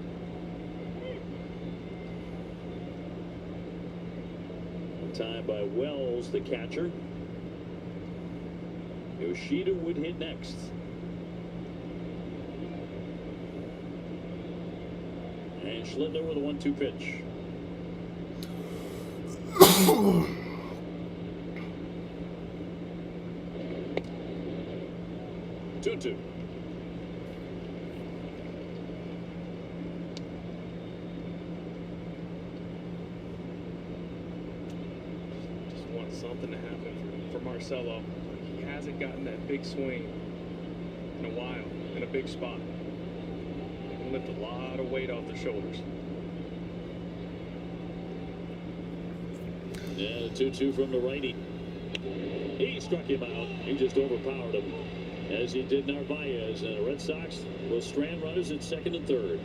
Time by Wells, the catcher. Yoshida would hit next. And Schindler with a 1-2 pitch. 2-2. Just want something to happen for Marcelo. He hasn't gotten that big swing in a while in a big spot. He can lift a lot of weight off the shoulders. Yeah, the 2-2 from the righty. He struck him out. He just overpowered him, as he did Narvaez. And the Red Sox will strand runners at second and third.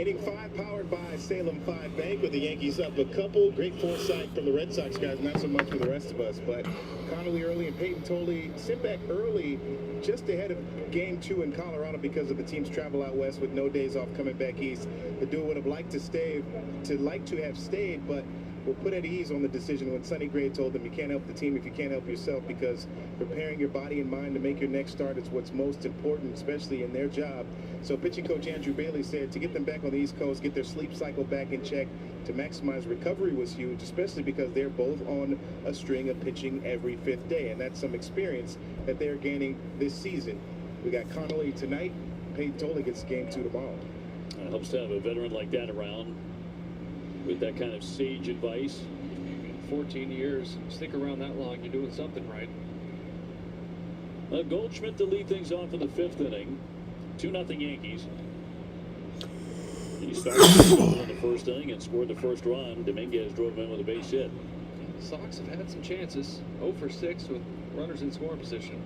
Inning 5 powered by Salem 5 Bank with the Yankees up a couple. Great foresight from the Red Sox guys, not so much for the rest of us. But Connolly early and Peyton Tolley sent back early just ahead of Game 2 in Colorado because of the team's travel out west with no days off coming back east. The duo would have liked to have stayed, but were put at ease on the decision when Sonny Gray told them you can't help the team if you can't help yourself, because preparing your body and mind to make your next start is what's most important, especially in their job. So pitching coach Andrew Bailey said to get them back on the East Coast, get their sleep cycle back in check, to maximize recovery was huge, especially because they're both on a string of pitching every 5th day, and that's some experience that they're gaining this season. We got Connolly tonight. Peyton Tolley gets Game 2 tomorrow. It helps to have a veteran like that around with that kind of sage advice. 14 years. Stick around that long, you're doing something right. Goldschmidt to lead things off in the 5th inning. 2-0 Yankees. He started in the 1st inning and scored the first run. Dominguez drove him in with a base hit. The Sox have had some chances. 0 for 6 with runners in scoring position.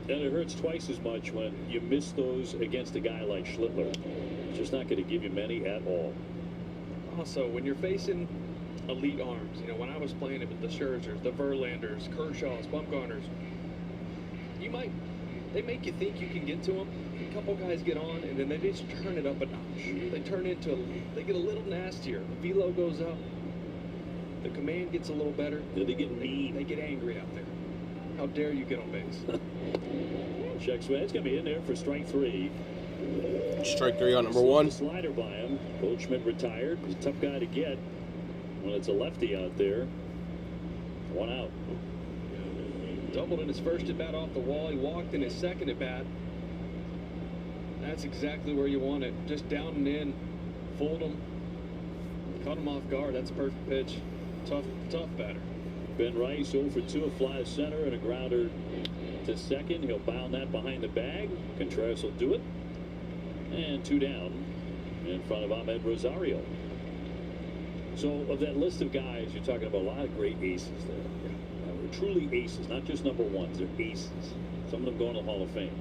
And it hurts twice as much when you miss those against a guy like Schlittler. It's just not going to give you many at all. Also, when you're facing elite arms, you know, when I was playing it with the Scherzers, the Verlanders, Kershaws, Bumgarners, they make you think you can get to them. A couple guys get on, and then they just turn it up a notch. They get a little nastier. The velo goes up. The command gets a little better. Then they get mean. They get angry out there. How dare you get on base? Check swing. It's going to be in there for strike 3. Strike 3 on number 1. Slider by him. Goldschmidt retired. He's a tough guy to get when it's a lefty out there. 1 out. Doubled in his first at bat off the wall. He walked in his second at bat. That's exactly where you want it. Just down and in. Fooled him. Caught him off guard. That's a perfect pitch. Tough batter. Ben Rice 0 for 2, a fly to center and a grounder to second. He'll bound that behind the bag. Contreras will do it. And 2 down in front of Ahmed Rosario. So of that list of guys, you're talking about a lot of great aces there. Truly aces, not just number 1s. They're aces. Some of them going to the Hall of Fame.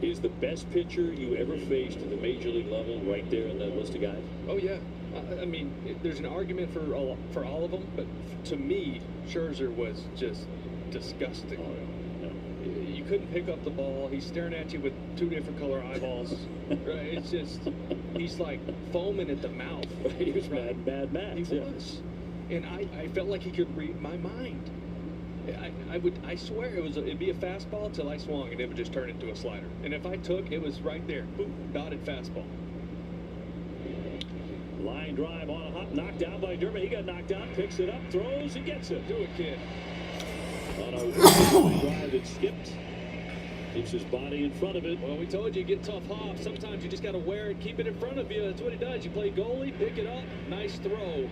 Is the best pitcher you ever faced at the major league level right there in that list of guys? Oh yeah. I mean, there's an argument for all of them, but to me, Scherzer was just disgusting. Oh, yeah. You couldn't pick up the ball. He's staring at you with 2 different color eyeballs. Right? It's just, he's like foaming at the mouth. He was mad. He was. And I felt like he could read my mind. I swear it'd be a fastball till I swung and it would just turn into a slider. And if I took, it was right there. Boom, dotted fastball. Line drive on a hop, knocked down by Dermott. He got knocked down, picks it up, throws, and gets it. Do it, kid. On a drive that skipped. Keeps his body in front of it. Well, we told you, get tough hops. Sometimes you just got to wear it, keep it in front of you. That's what he does. You play goalie, pick it up, nice throw.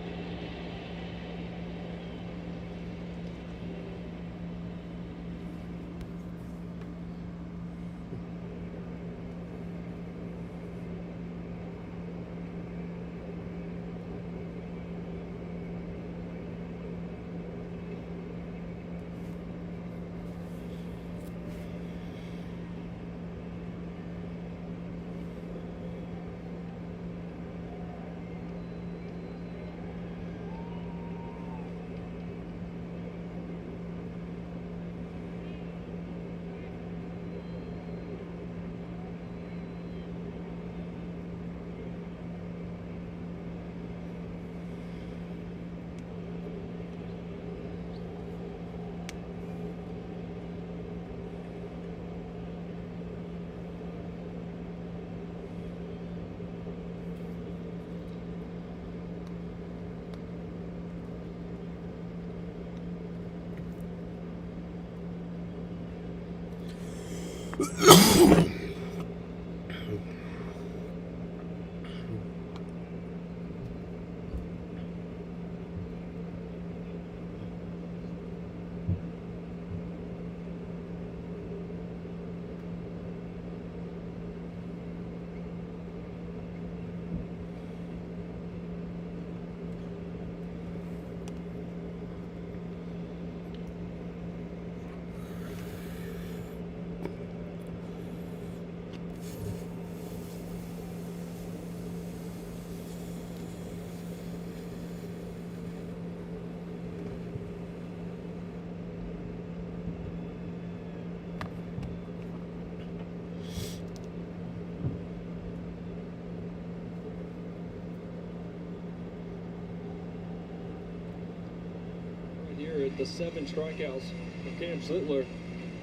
the 7 strikeouts for Cam Schlittler.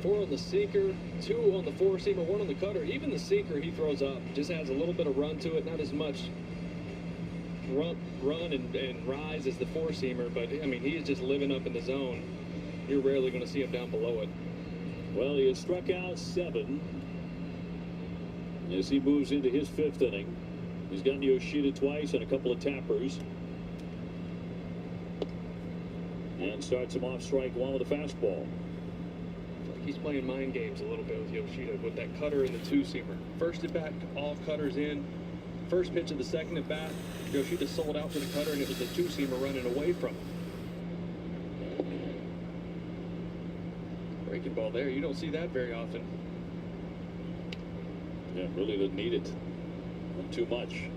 4 on the sinker, 2 on the 4-seamer, 1 on the cutter. Even the sinker he throws up just has a little bit of run to it, not as much run and rise as the 4-seamer, but I mean, he is just living up in the zone. You're rarely going to see him down below it. Well, he has struck out 7 as he moves into his 5th inning. He's gotten Yoshida twice and a couple of tappers. And starts him off strike 1 with a fastball. Like he's playing mind games a little bit with Yoshida with that cutter and the 2-seamer. First at bat, all cutters in. First pitch of the second at bat, Yoshida sold out to the cutter, and it was the 2-seamer running away from him. Breaking ball there. You don't see that very often. Yeah, really didn't need it. Not too much.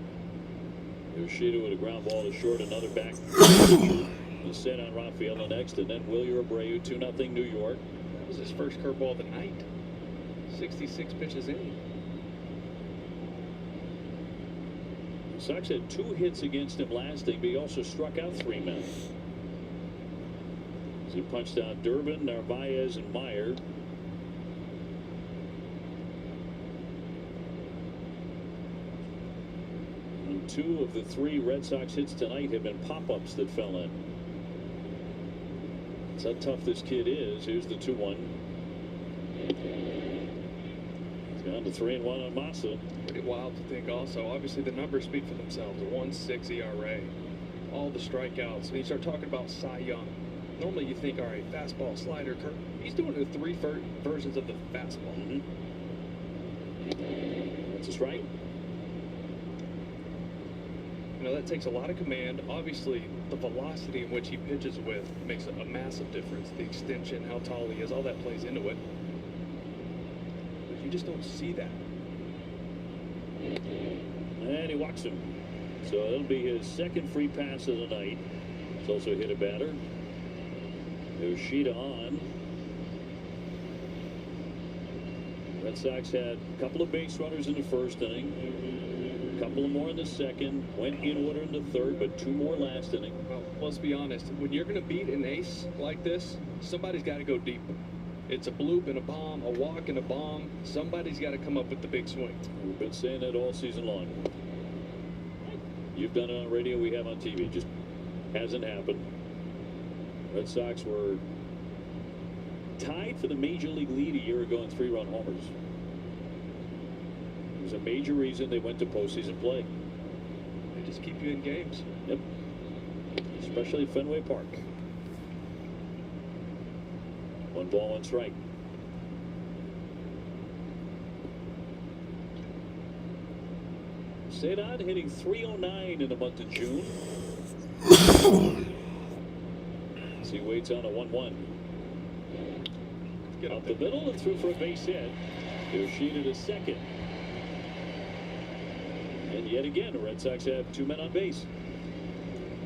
Yoshida with a ground ball to short, another back. The set on Rafael the next, and then Wilyer Abreu, 2-0 New York. That was his first curveball of the night. 66 pitches in. The Sox had 2 hits against him last inning, but he also struck out 3 men. As he punched out Durbin, Narvaez, and Meyer. And 2 of the 3 Red Sox hits tonight have been pop-ups that fell in. That's how tough this kid is. Here's the 2-1. He's gone to 3-1 on Massa. Pretty wild to think also. Obviously, the numbers speak for themselves. A 1.6 ERA. All the strikeouts. When you start talking about Cy Young, normally you think, all right, fastball, slider, curve. He's doing the 3 versions of the fastball. That's a strike. You know, that takes a lot of command. Obviously, the velocity in which he pitches with makes a massive difference. The extension, how tall he is, all that plays into it. But you just don't see that. And he walks him. So it'll be his 2nd free pass of the night. He's also hit a batter. Yoshida on. Red Sox had a couple of base runners in the 1st inning. A couple of more in the 2nd. Went in order in the 3rd, but 2 more last inning. Well, let's be honest. When you're going to beat an ace like this, somebody's got to go deep. It's a bloop and a bomb, a walk and a bomb. Somebody's got to come up with the big swing. We've been saying that all season long. You've done it on radio, we have on TV. Just hasn't happened. Red Sox were tied for the Major League lead a year ago in 3-run homers. It was a major reason they went to postseason play. They just keep you in games. Yep. Especially Fenway Park. 1 ball, 1 strike. Cedon hitting .309 in the month of June. As he waits on a 1-1. Get Up the middle and through for a base hit. Yoshida to 2nd. And yet again, the Red Sox have 2 men on base.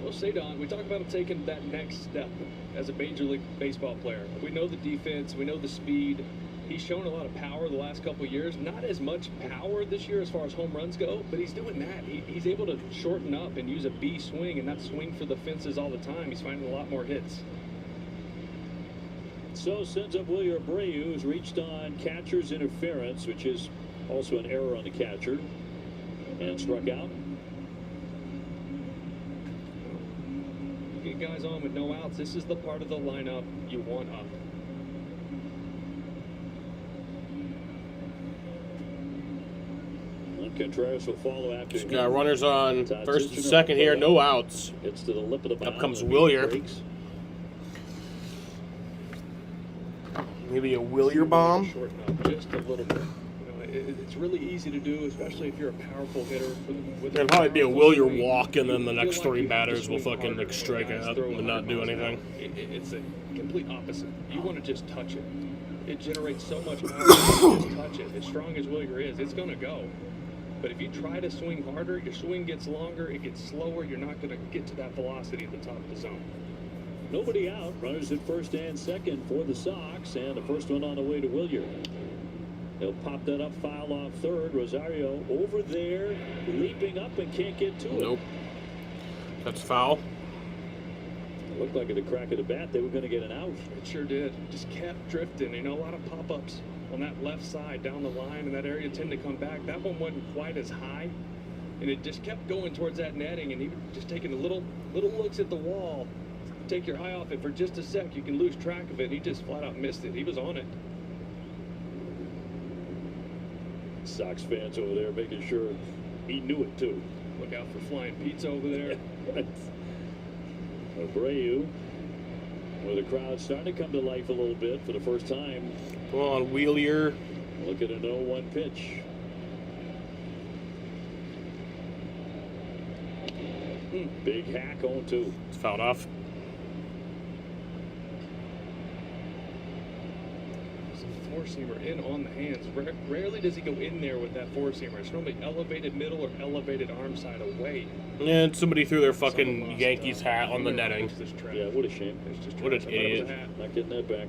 Well, Cedon, we talk about him taking that next step as a Major League Baseball player. We know the defense, we know the speed. He's shown a lot of power the last couple of years. Not as much power this year as far as home runs go, but he's doing that. He's able to shorten up and use a B swing and not swing for the fences all the time. He's finding a lot more hits. So sends up Wilyer Abreu, who's reached on catcher's interference, which is also an error on the catcher, and struck out. Get guys on with no outs. This is the part of the lineup you want up. Contreras will follow after. Got runners on 1st and 2nd here, no outs. Gets to the lip of the mound. Up comes and Wilyer. breaks. Maybe a Wilyer bomb. Shorten up just a little bit. You know, it's really easy to do, especially if you're a powerful hitter. There'll probably be a Wilyer walk, and then the next 3 batters will fucking like strike out and not do anything. It's a complete opposite. You want to just touch it. It generates so much power. You just touch it. As strong as Wilyer is, it's going to go. But if you try to swing harder, your swing gets longer, it gets slower, you're not going to get to that velocity at the top of the zone. Nobody out. Runners at 1st and 2nd for the Sox, and the first one on the way to Wilyer. They'll pop that up, foul off 3rd. Rosario over there, leaping up and can't get to it. Nope. That's foul. Looked like at the crack of the bat they were going to get an out. It sure did. Just kept drifting. You know, a lot of pop-ups on that left side down the line, and that area tend to come back. That one wasn't quite as high, and it just kept going towards that netting, and even just taking the little looks at the wall. Take your eye off it for just a sec, you can lose track of it. He just flat out missed it. He was on it. Sox fans over there making sure he knew it too. Look out for flying pizza over there. Abreu, where the crowd's starting to come to life a little bit for the first time. Come on, Wheelier. Look at an 0-1 pitch. Big hack on 2. It's fouled off. Four-seamer in on the hands. Rarely does he go in there with that four-seamer. It's normally elevated middle or elevated arm side away. And somebody threw their fucking Yankees hat on the netting. Yeah, what a shame. What an idiot. Not getting that back.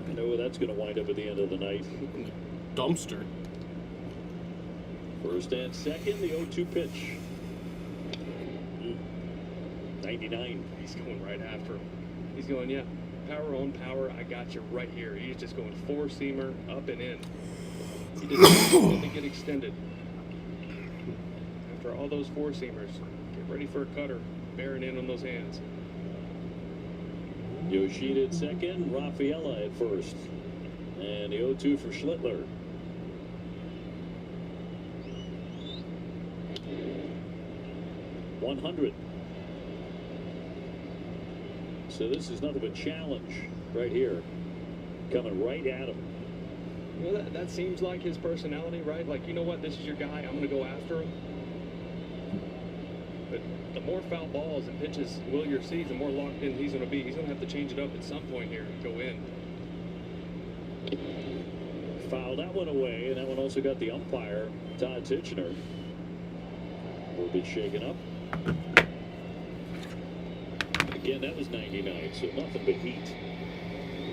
You know where that's going to wind up at the end of the night. Dumpster. First and second, the 0-2 pitch. 99. He's going right after him. He's going, yeah, power on power. I got you right here. He's just going four-seamer up and in. He didn't get extended. After all those four-seamers, get ready for a cutter. Bearing in on those hands. Yoshida at second, Rafaela at first. And the 0-2 for Schlittler. .100. So this is nothing but challenge right here. Coming right at him. You know, that seems like his personality, right? Like, you know what, this is your guy, I'm going to go after him. But the more foul balls and pitches Willier sees, the more locked in he's going to be. He's going to have to change it up at some point here and go in. Fouled that one away, and that one also got the umpire, Todd Tichenor, a little bit shaken up. Again, that was 99, so nothing but heat.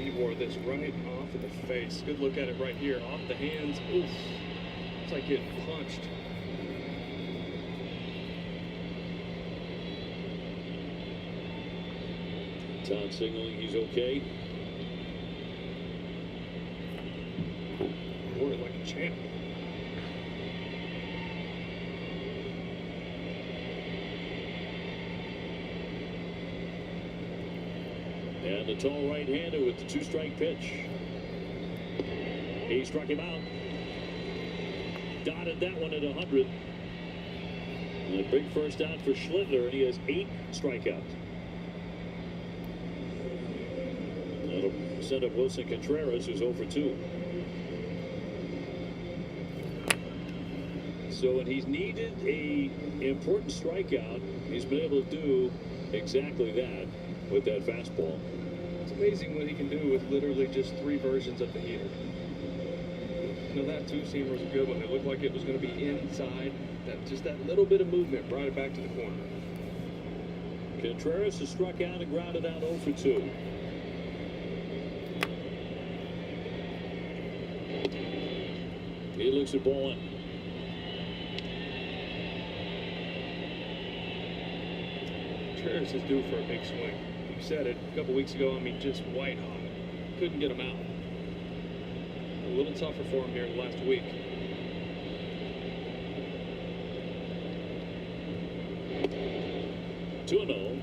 He wore this right off of the face. Good look at it right here. Off the hands. Oof. It's like getting punched. Todd signaling he's okay. Wore it like a champ. And the tall right-hander with the two-strike pitch. He struck him out. Dotted that one at 100. And a big first out for Schlittler, and he has 8 strikeouts. That'll send up Wilson Contreras, who's 0 for 2. So when he's needed a important strikeout, he's been able to do exactly that with that fastball. It's amazing what he can do with literally just 3 versions of the heater. You know, that two-seamer was a good one. It looked like it was going to be inside. Just that little bit of movement brought it back to the corner. Contreras has struck out and grounded out 0 for 2. He looks at ball in. Contreras is due for a big swing. You said it a couple weeks ago. I mean, just white hot. Couldn't get him out. A little tougher for him here in the last week. Two and 0.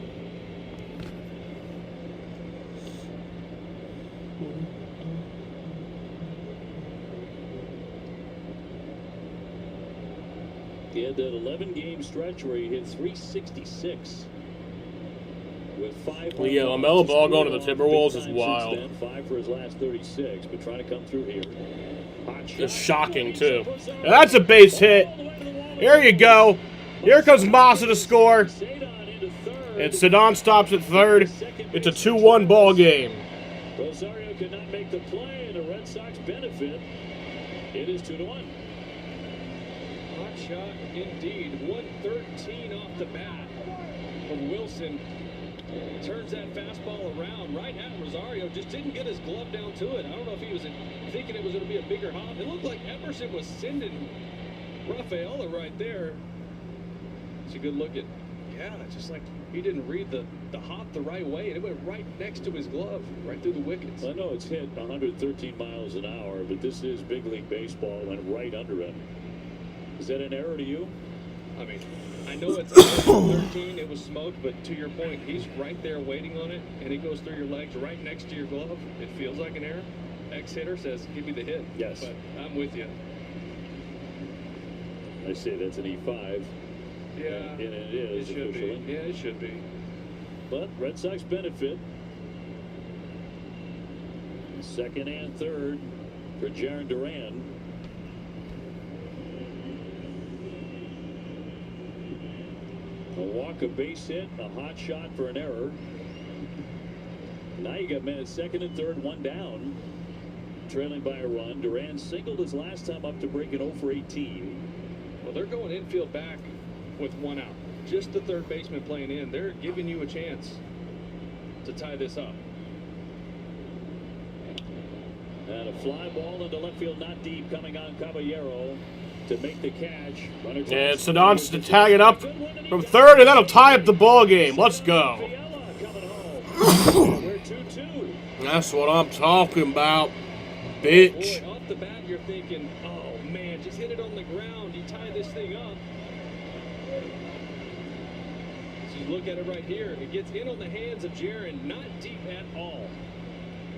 He had that 11-game stretch where he hit 366 with 5. Well, yeah, LaMelo Ball going to the Timberwolves is wild. Then, 5 for his last 36, but trying to come through here. Hot shot. It's shocking, too. And that's a base hit. Here you go. Here comes Massa to score. And Sedon stops at third. It's a 2-1 ball game. Rosario could not make the play, and the Red Sox benefit. It is 2-1. Hot shot indeed. 113 off the bat from Wilson. Turns that fastball around right at Rosario. Just didn't get his glove down to it. I don't know if he was thinking it was going to be a bigger hop. It looked like Emerson was sending Rafaela right there. It's a good look at Yeah, just like he didn't read the hop the right way, and it went right next to his glove, right through the wickets. I know it's hit 113 miles an hour, but this is big league baseball, went right under him. Is that an error to you? I mean, I know it's 13, it was smoked, but to your point, he's right there waiting on it, and it goes through your legs right next to your glove. It feels like an error. Ex-hitter says, give me the hit. Yes. But I'm with you. I say that's an E5. Yeah. And it is It should officially. be. Yeah, it should be. But Red Sox benefit. Second and third for Jarren Duran. A walk, a base hit, a hot shot for an error. Now you got men at second and third, one down. Trailing by a run. Duran singled his last time up to break an 0 for 18. Well, they're going infield back with one out. Just the third baseman playing in. They're giving you a chance to tie this up. And a fly ball into left field, not deep, coming on Caballero to make the catch. Runner And takes- Sedon's to tag it up from third, and that'll tie up the ball game. Let's go. Rafaela coming home. We're 2-2. That's what I'm talking about, bitch. Boy, off the bat, you're thinking, oh man, just hit it on the ground. You tie this thing up. So you look at it right here. It gets in on the hands of Jarren, not deep at all.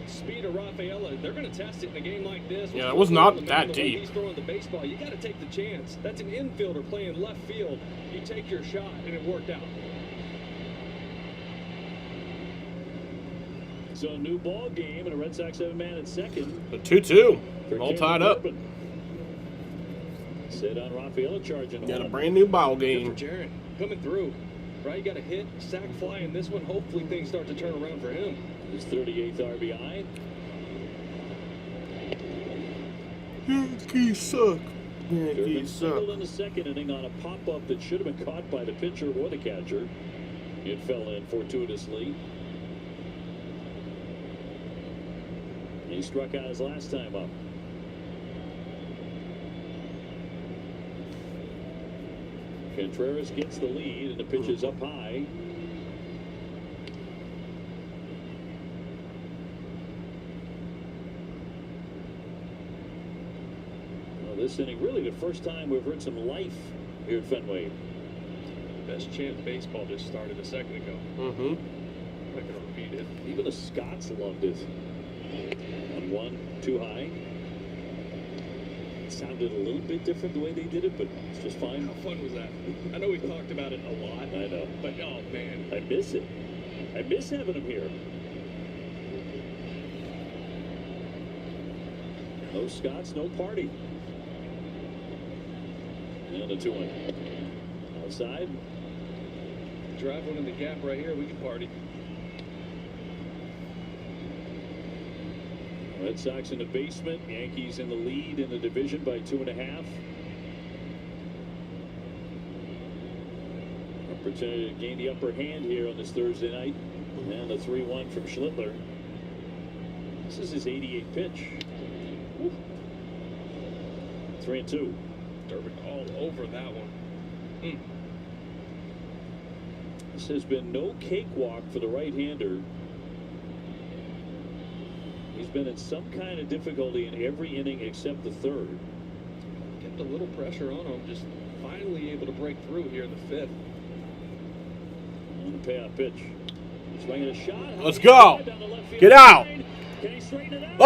Speed of Rafaela, they're going to test it in a game like this. Yeah, it was not The that way deep. He's throwing the baseball. You got to take the chance. That's an infielder playing left field. You take your shot, and it worked out. So a new ball game, and the Red Sox have a man at second. The 2-2. for All Caleb tied up. Durbin. Sit on Rafaela charging Got a home. brand new ball Good for game. Jarren coming through. Right, you got a hit, sack fly in this one. Hopefully things start to turn around for him. His 38th RBI. Yankees suck. Durbin Yankees suck. singled in the second inning on a pop-up that should have been caught by the pitcher or the catcher. It fell in fortuitously. He struck out his last time up. Contreras gets the lead, and the pitch is up high. Well, this inning, really the first time we've heard some life here at Fenway. Best chant baseball just started a second ago. Mm-hmm. I'm not gonna repeat it. Even the Scots loved it. On one, too high. It sounded a little bit different the way they did it, but it's just fine. How fun was that? I know we've talked about it a lot. I know. But oh man, I miss it. I miss having them here. No Scots, no party. And a 2-1. Outside. drive one in the gap right here. We can party. Red Sox in the basement. Yankees in the lead in the division by 2.5. Opportunity to gain the upper hand here on this Thursday night. And the 3-1 from Schlittler. This is his 88th pitch. Woo. 3-2. Durbin all over that one. This has been no cakewalk for the right-hander. He's been in some kind of difficulty in every inning except the third. Kept a little pressure on him. Just finally able to break through here in the fifth. On the payoff pitch. Swinging a shot. Let's go. Down the left field Get out. line. Can he straighten it out?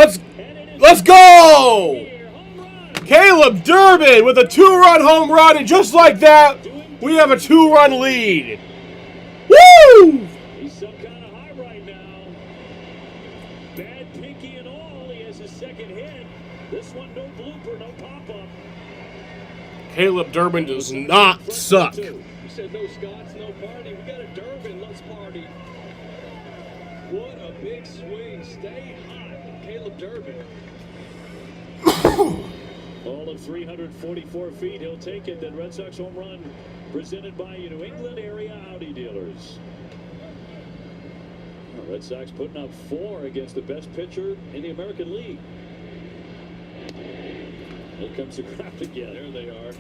Let's go! Here, home run. Caleb Durbin with a 2-run home run, and just like that, we have a 2-run lead. Woo! He's some kind of high right now. Bad pinky and all. He has his second hit. This one, no blooper, no pop-up. Caleb Durbin does not suck. You said no Scots, no party. We got a Durbin. Let's party. What a big swing. Stay hot. Caleb Durbin. All of 344 feet. He'll take it. That Red Sox home run presented by your New England area Audi dealers. The Red Sox putting up 4 against the best pitcher in the American League. Here comes the crowd again. There they are.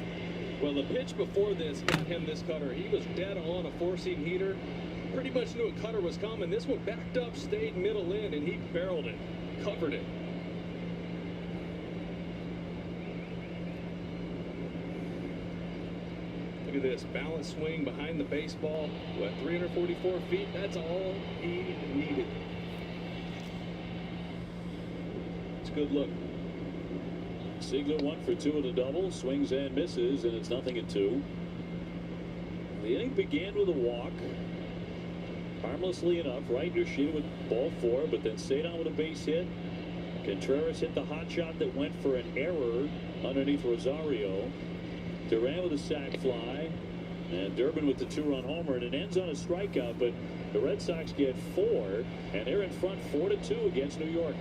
Well, the pitch before this got him this cutter. He was dead on a four-seam heater. Pretty much knew a cutter was coming. This one backed up, stayed middle in, and he barreled it, covered it. Look at this, balance swing behind the baseball. What, 344 feet? That's all he needed. It's a good look. Ziegler 1 for 2 at a double, swings and misses, and it's 0-2. The inning began with a walk. Harmlessly enough, right? Yoshida with ball 4, but then Cedon with a base hit. Contreras hit the hot shot that went for an error underneath Rosario. Duran with a sac fly, and Durbin with the 2-run homer, and it ends on a strikeout, but the Red Sox get 4, and they're in front 4-2 against New York.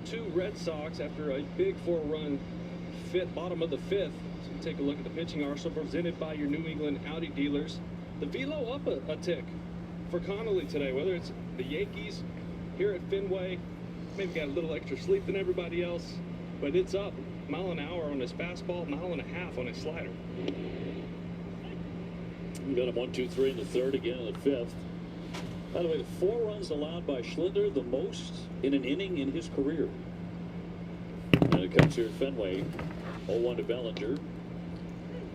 Two Red Sox after a big 4-run bottom of the 5th. So we take a look at the pitching arsenal presented by your New England Audi dealers. The velo up a tick for Connolly today, whether it's the Yankees here at Fenway, maybe got a little extra sleep than everybody else, but it's up mile an hour on his fastball, mile and a half on his slider. We got him 1-2-3 in the 3rd, again in the 5th. By the way, the 4 runs allowed by Schlitter, the most in an inning in his career. And it comes here at Fenway. 0-1 to Bellinger.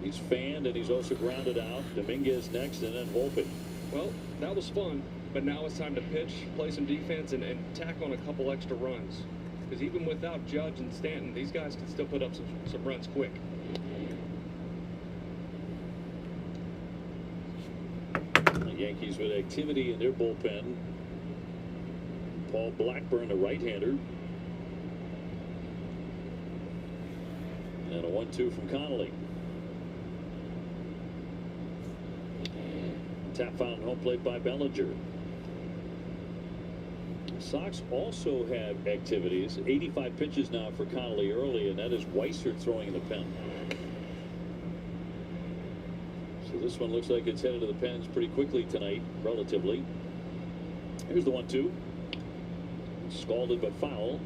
He's fanned and he's also grounded out. Dominguez next, and then Volpe. Well, that was fun, but now it's time to pitch, play some defense, and tack on a couple extra runs. Because even without Judge and Stanton, these guys can still put up some runs quick. Yankees with activity in their bullpen. Paul Blackburn, a right-hander. And a 1-2 from Connolly. Tap found at home plate by Bellinger. Sox also have activities. 85 pitches now for Connolly early, and that is Weissert throwing in the pen. So this one looks like it's headed to the pens pretty quickly tonight, relatively. Here's the 1-2. Scalded but foul.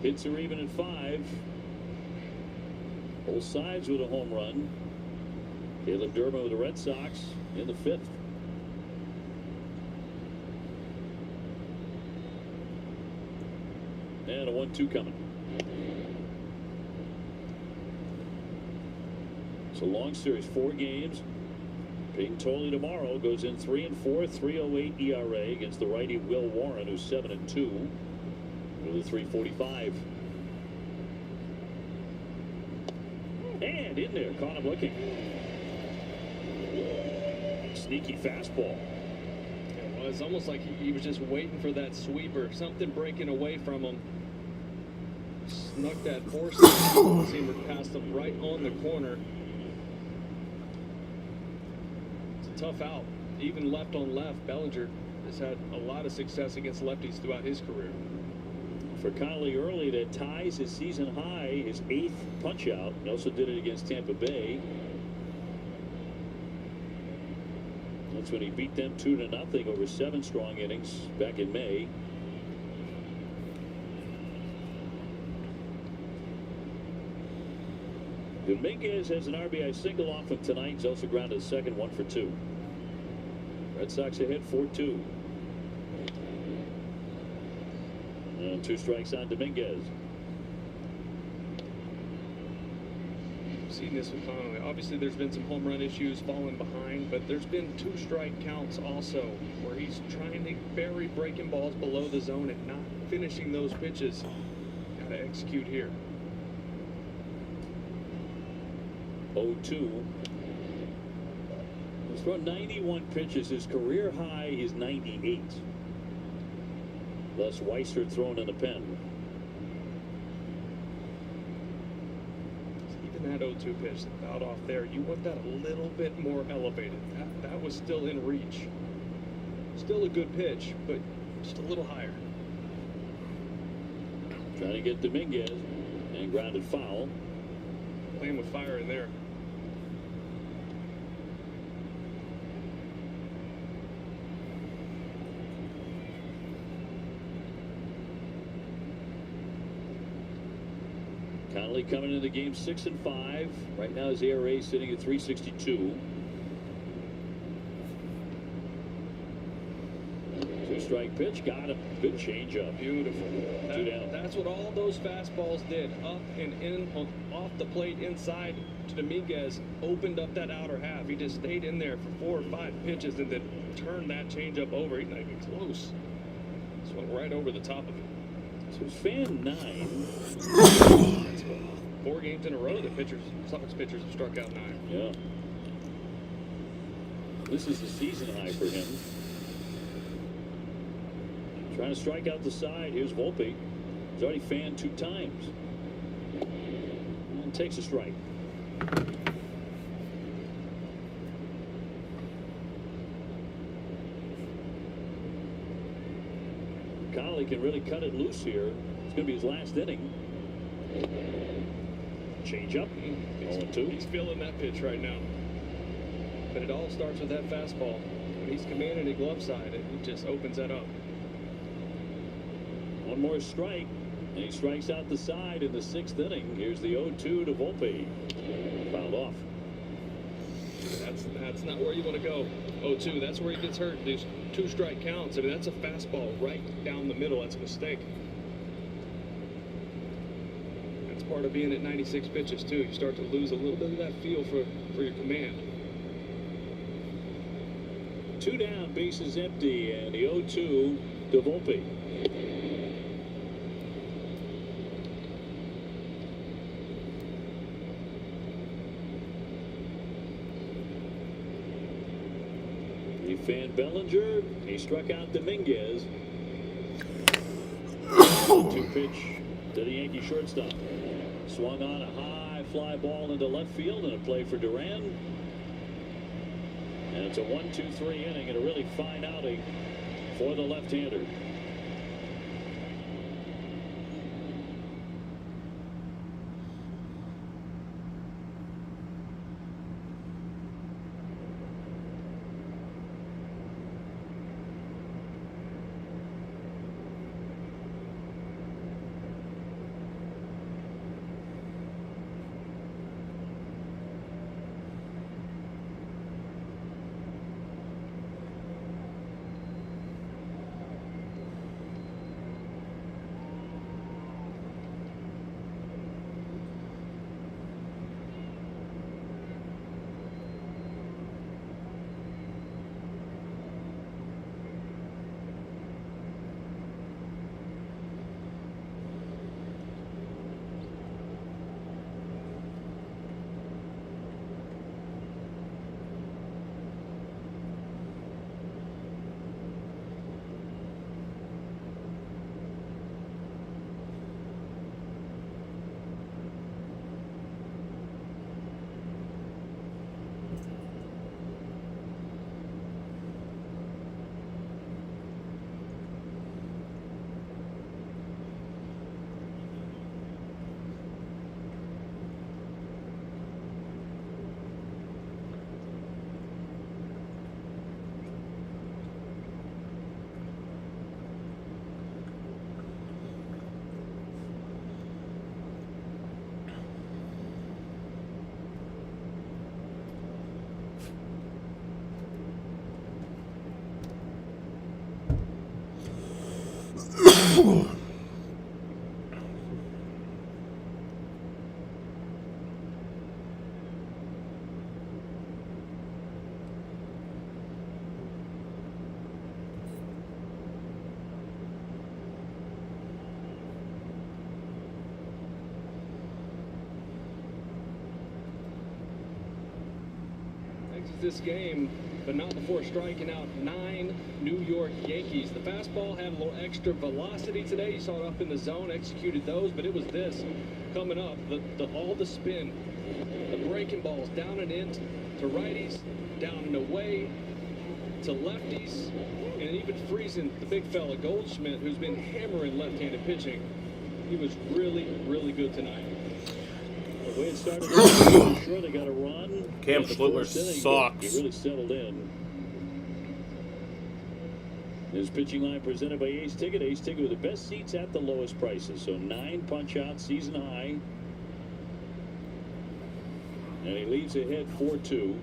Hits are even at 5. Both sides with a home run. Caleb Durbin with the Red Sox in the 5th. And a 1-2 coming. It's a long series, 4 games. Peyton Tolley tomorrow goes in 3-4, 3.08 ERA against the righty Will Warren, who's 7-2 with a 3.45. And in there, caught him looking. Sneaky fastball. It was almost like he was just waiting for that sweeper, something breaking away from him. Snuck that four-seamer past him right on the corner. It's a tough out. Even left on left, Bellinger has had a lot of success against lefties throughout his career. For Connolly early, that ties his season high, his 8th punch out. He also did it against Tampa Bay. That's when he beat them 2-0 over 7 strong innings back in May. Dominguez has an RBI single off him tonight. He's also grounded second, 1 for 2. Red Sox ahead 4-2. And 2 strikes on Dominguez. Seen this with Connolly. Obviously, there's been some home run issues, falling behind, but there's been 2 strike counts also where he's trying to bury breaking balls below the zone and not finishing those pitches. Got to execute here. 0-2. He's thrown 91 pitches. His career high is 98. Thus Weiser thrown in the pen. Even that 0-2 pitch out off there, you want that a little bit more elevated. That was still in reach. Still a good pitch, but just a little higher. Trying to get Dominguez and grounded foul. Playing with fire in there. Connolly coming into the game 6-5. Right now his ERA sitting at 3.62. 2-strike pitch, got him. Good changeup. Beautiful. 2 down. That's what all those fastballs did. Up and in, off the plate, inside to Dominguez. Opened up that outer half. He just stayed in there for 4 or 5 pitches and then turned that changeup over. He's not even close. Just went right over the top of it. So it's fan 9. 4 games in a row that Sox pitchers have struck out 9. Yeah. This is the season high for him. Trying to strike out the side. Here's Volpe. He's already fanned 2 times. And takes a strike. Connolly can really cut it loose here. It's going to be his last inning. Change up. 0-2. He's feeling that pitch right now. But it all starts with that fastball. When he's commanding the glove side, it just opens that up. One more strike, and he strikes out the side in the 6th inning. Here's the 0-2 to Volpe. Fouled off. That's not where you want to go. 0-2, that's where he gets hurt. These 2 strike counts. I mean, that's a fastball right down the middle. That's a mistake. That's part of being at 96 pitches, too. You start to lose a little bit of that feel for your command. 2 down, bases empty, and the 0-2 to Volpe. He fanned Bellinger. He struck out Dominguez. 2 pitch to the Yankee shortstop. Swung on a high fly ball into left field and a play for Duran. And it's a 1-2-3 inning and a really fine outing for the left-hander. Exits this game, but not before striking out 9 New York Yankees. The fastball had a little extra velocity today. You saw it up in the zone, executed those, but it was this coming up, all the spin, the breaking balls down and in to righties, down and away to lefties, and even freezing the big fella Goldschmidt, who's been hammering left-handed pitching. He was really, really good tonight. The way it started, I'm sure they got a run. Cam In the Schlittler first inning, sucks. He really settled in. His pitching line presented by Ace Ticket. Ace Ticket with the best seats at the lowest prices. So 9 punch-outs, season high. And he leaves ahead 4-2.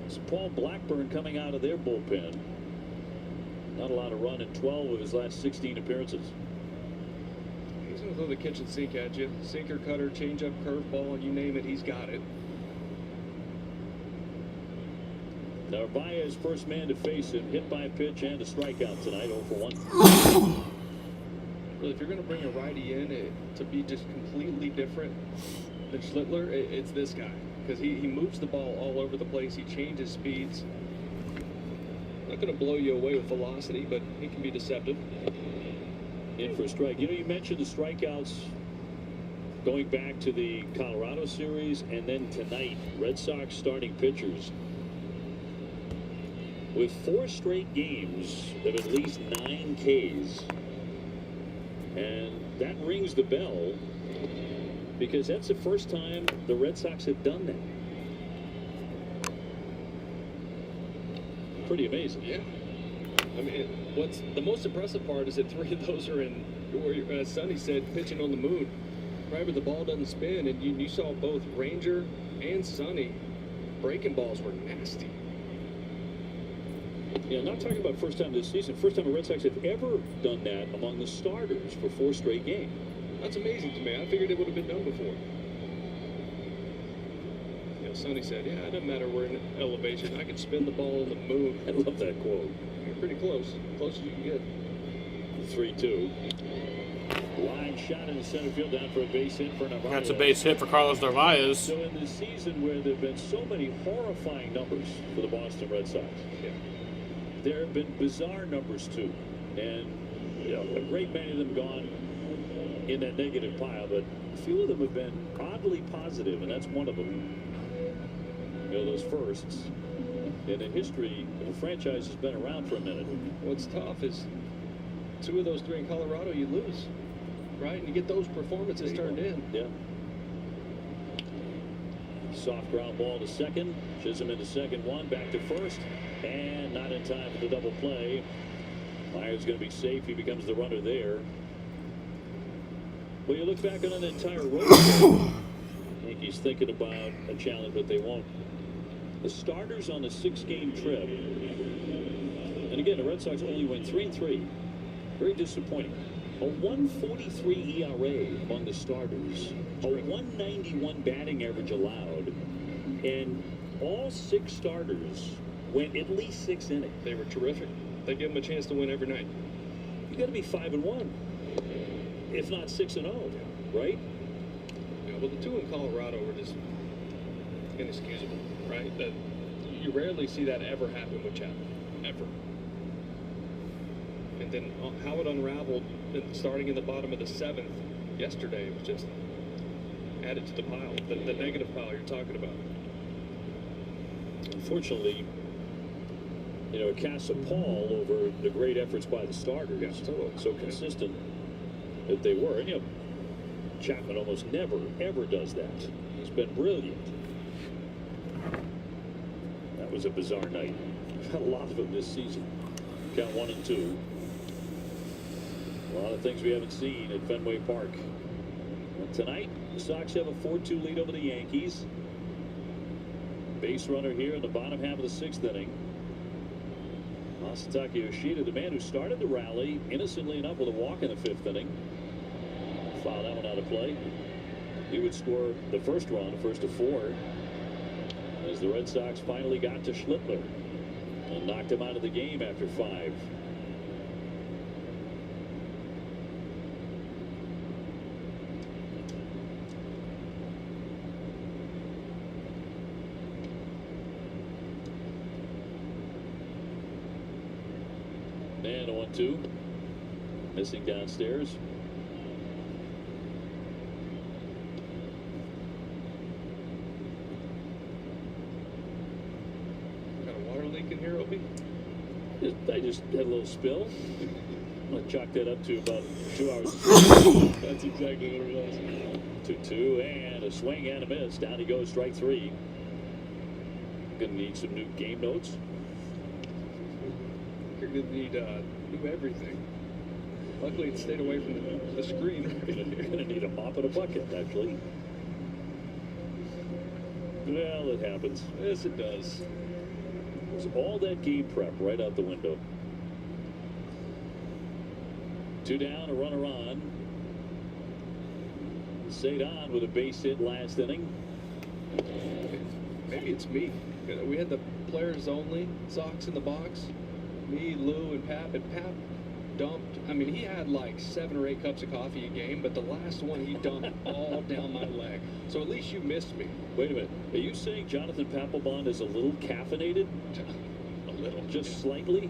It's Paul Blackburn coming out of their bullpen. Not a lot of run in 12 of his last 16 appearances. He's going to throw the kitchen sink at you. Sinker, cutter, changeup, curveball, you name it, he's got it. Narvaez first man to face him. Hit by a pitch and a strikeout tonight. 0 for 1. Really, if you're going to bring a righty in to be just completely different than Schlittler, it's this guy. Because he moves the ball all over the place. He changes speeds. Not going to blow you away with velocity, but he can be deceptive. In for a strike. You know, you mentioned the strikeouts going back to the Colorado series, and then tonight, Red Sox starting pitchers with 4 straight games of at least 9 Ks. And that rings the bell because that's the first time the Red Sox have done that. Pretty amazing. Yeah. I mean, what's the most impressive part is that 3 of those are in, as Sonny said, pitching on the moon, right where the ball doesn't spin. And you saw both Ranger and Sonny breaking balls were nasty. Yeah, not talking about first time this season. First time the Red Sox have ever done that among the starters for 4 straight games. That's amazing to me. I figured it would have been done before. You know, Sonny said, yeah, it doesn't matter we're in elevation. I can spin the ball on the moon. I love that quote. You're pretty close. Close as you can get. 3-2. Line shot in the center field down for a base hit for Narvaez. That's a base hit for Carlos Narvaez. So in the season where there have been so many horrifying numbers for the Boston Red Sox, there have been bizarre numbers too. And you know, a great many of them gone in that negative pile, but a few of them have been oddly positive, and that's one of them. You know, those firsts in the history of the franchise has been around for a minute. What's tough is 2 of those 3 in Colorado you lose, right? And you get those performances turned in. Yeah. Soft ground ball to second. Chisholm into second, 1 back to first, and not in time for the double play. Myers going to be safe. He becomes the runner there. Well, you look back on an entire road trip, Yankees thinking about a challenge, but they won't. The starters on the 6-game trip, and again, the Red Sox only went 3-3. Very disappointing. A 1.43 ERA among the starters, a 191 batting average allowed, and all 6 starters went at least 6 innings. They were terrific. They give them a chance to win every night. You got to be 5-1, if not 6-0, right? Yeah, well, the 2 in Colorado were just inexcusable, right? That you rarely see that ever happen with Chapman, ever. And then how it unraveled, starting in the bottom of the 7th yesterday, was just added to the pile, the negative pile you're talking about. Unfortunately, you know, it casts a pall over the great efforts by the starters. Yeah, totally. So consistent that they were. And, you know, Chapman almost never, ever does that. He's been brilliant. That was a bizarre night. We've had a lot of them this season. Count 1 and 2. A lot of things we haven't seen at Fenway Park. And tonight, the Sox have a 4-2 lead over the Yankees. Base runner here in the bottom half of the 6th inning. Masataka Yoshida, the man who started the rally, innocently enough with a walk in the 5th inning. Fouled that one out of play. He would score the first run, first of 4, as the Red Sox finally got to Schlittler and knocked him out of the game after 5. And a 1-2. Missing downstairs. Got a water leak in here, Obi? I just had a little spill. I'm going to chalk that up to about 2 hours. That's exactly what it was. 2-2 and a swing and a miss. Down he goes, strike 3. Gonna need some new game notes. You're gonna need new everything. Luckily, it stayed away from the screen. You're gonna need a mop and a bucket, actually. Well, it happens. Yes, it does. It's all that game prep right out the window. 2 down, a runner on. Cedon with a base hit last inning. Maybe it's me. We had the players only Sox in the box. Me, Lou, and Pap. And Pap dumped. I mean, he had like 7 or 8 cups of coffee a game, but the last one he dumped all down my leg. So at least you missed me. Wait a minute. Are you saying Jonathan Papelbon is a little caffeinated? A little. Just slightly?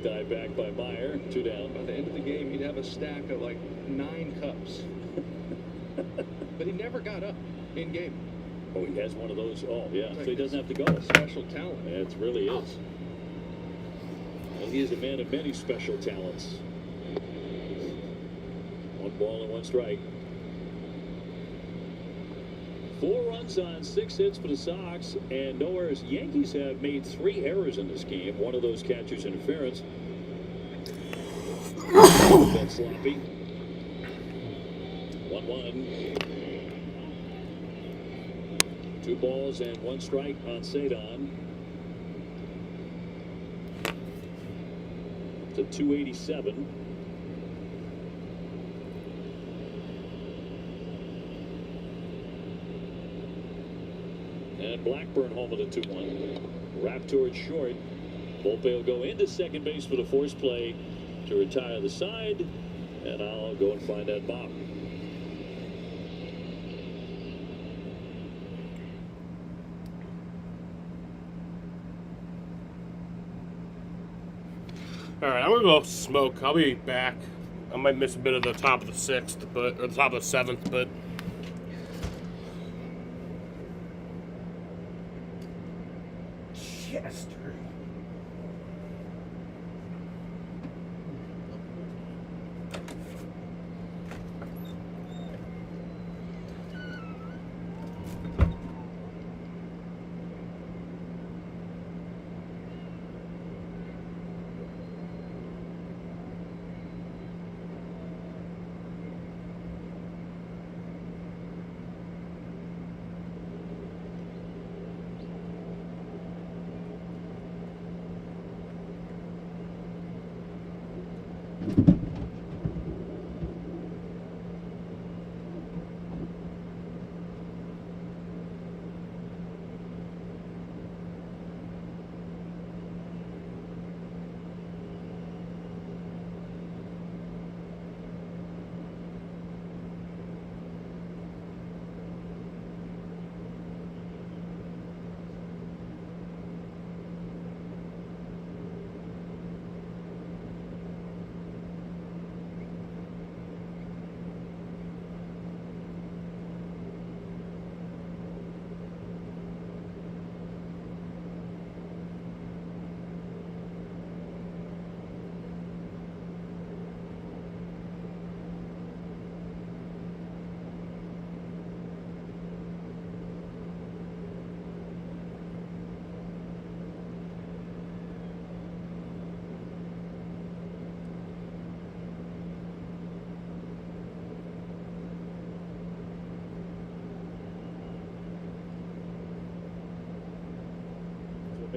Dive back by Meyer. 2 down. By the end of the game, he'd have a stack of like 9 cups. But he never got up in game. Oh, he has one of those. Oh, yeah. So he doesn't have to go. Special talent. It really is. And he is a man of many special talents. 1 ball and 1 strike. 4 runs on 6 hits for the Sox, and no errors. Yankees have made 3 errors in this game. One of those catcher's interference. Been sloppy. 1-1. 2 balls and 1 strike on Cedon. To 287. And Blackburn home with a 2-1. Wrap towards short. Volpe will go into second base for the force play to retire the side. And I'll go and find that Bob. All right, I'm gonna go smoke. I'll be back. I might miss a bit of the top of the 6th, or the top of the 7th, but Chester.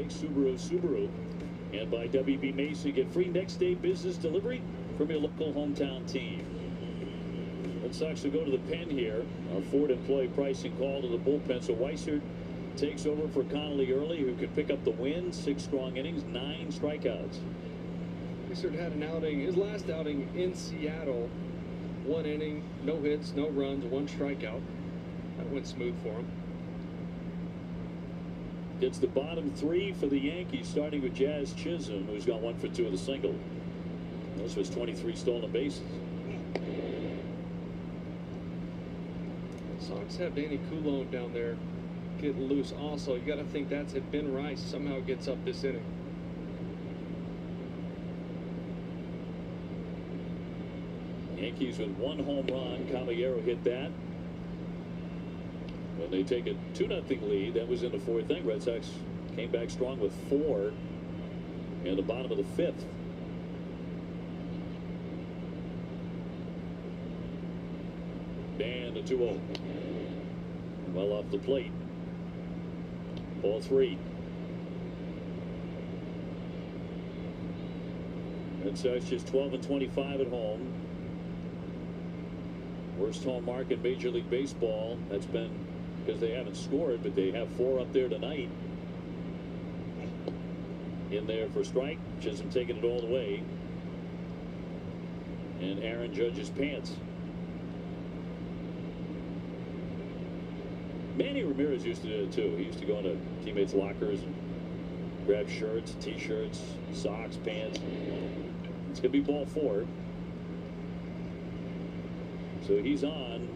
Make Subaru. And by WB Mason, get free next day business delivery from your local hometown team. Red Sox will go to the pen here. Our Ford employee pricing call to the bullpen. So Weissert takes over for Connolly Early, who could pick up the win. 6 strong innings, 9 strikeouts. Weissert had an outing, his last outing in Seattle. 1 inning, no hits, no runs, 1 strikeout. That went smooth for him. Gets the bottom 3 for the Yankees, starting with Jazz Chisholm, who's gone 1 for 2 with a single. This was 23 stolen bases. Sox have Danny Coulomb down there getting loose also. You got to think that's if Ben Rice somehow gets up this inning. Yankees with 1 home run. Caballero hit that. When they take a 2-0 lead, that was in the 4th inning. Red Sox came back strong with 4 in the bottom of the 5th. And a 2-0. Well off the plate. Ball 3. Red Sox just 12-25 at home. Worst home mark in Major League Baseball. That's been because they haven't scored, but they have 4 up there tonight. In there for strike. Chisholm taking it all the way. And Aaron Judge's pants. Manny Ramirez used to do it too. He used to go into teammates' lockers and grab shirts, t-shirts, socks, pants. It's going to be ball 4. So he's on,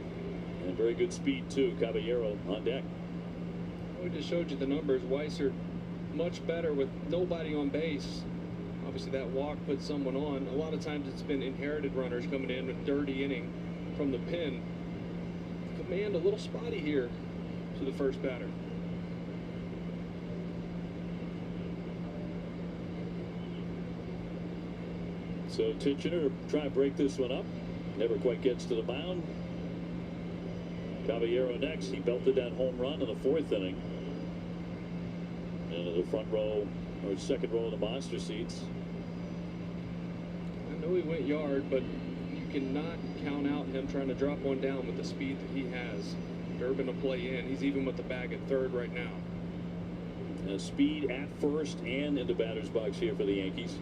and very good speed too. Caballero on deck. We just showed you the numbers. Weissert much better with nobody on base. Obviously that walk put someone on. A lot of times it's been inherited runners coming in with dirty inning from the pen. Command a little spotty here to the first batter. So Tichenor try to break this one up. Never quite gets to the mound. Caballero next. He belted that home run in the 4th inning. Into the front row or second row of the monster seats. I know he went yard, but you cannot count out him trying to drop one down with the speed that he has. Durbin to play in. He's even with the bag at 3rd right now. And speed at first and in the batter's box here for the Yankees.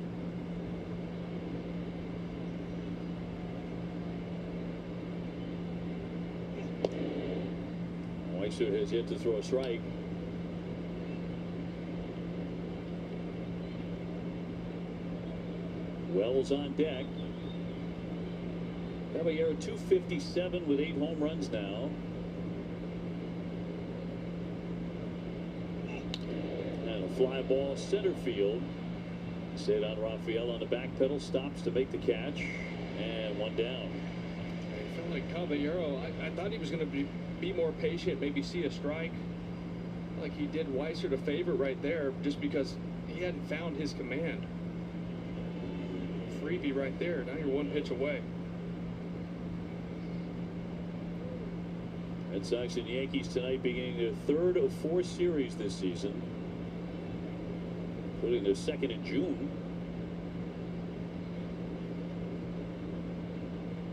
Weissert has yet to throw a strike. Wells on deck. Caballero 257 with 8 home runs now. And a fly ball center field. Stayed on Rafael on the back pedal. Stops to make the catch. And 1 down. I felt like Caballero, I thought he was going to be more patient, maybe see a strike. Like he did Weissert a favor right there just because he hadn't found his command. Freebie right there. Now you're 1 pitch away. Red Sox and Yankees tonight beginning their 3rd of 4 series this season, including their 2nd in June.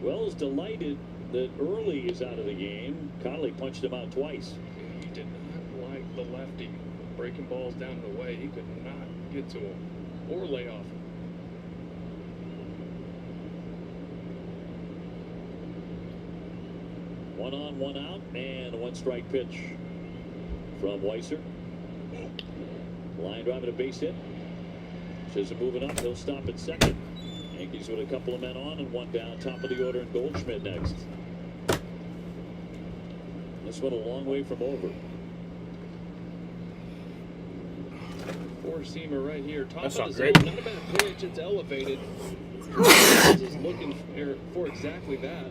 Wells delighted that Early is out of the game. Connolly punched him out twice. He did not like the lefty breaking balls down the way. He could not get to him or lay off him. One on, 1 out, and a 1-strike pitch from Weissert. Line drive and a base hit. Chisholm moving up. He'll stop at 2nd. Yankees with a couple of men on and 1 down. Top of the order, and Goldschmidt next. This one a long way from over. 4-seamer right here. Top That's of not the great. zone. Not a bad pitch. It's elevated. Is looking for exactly that.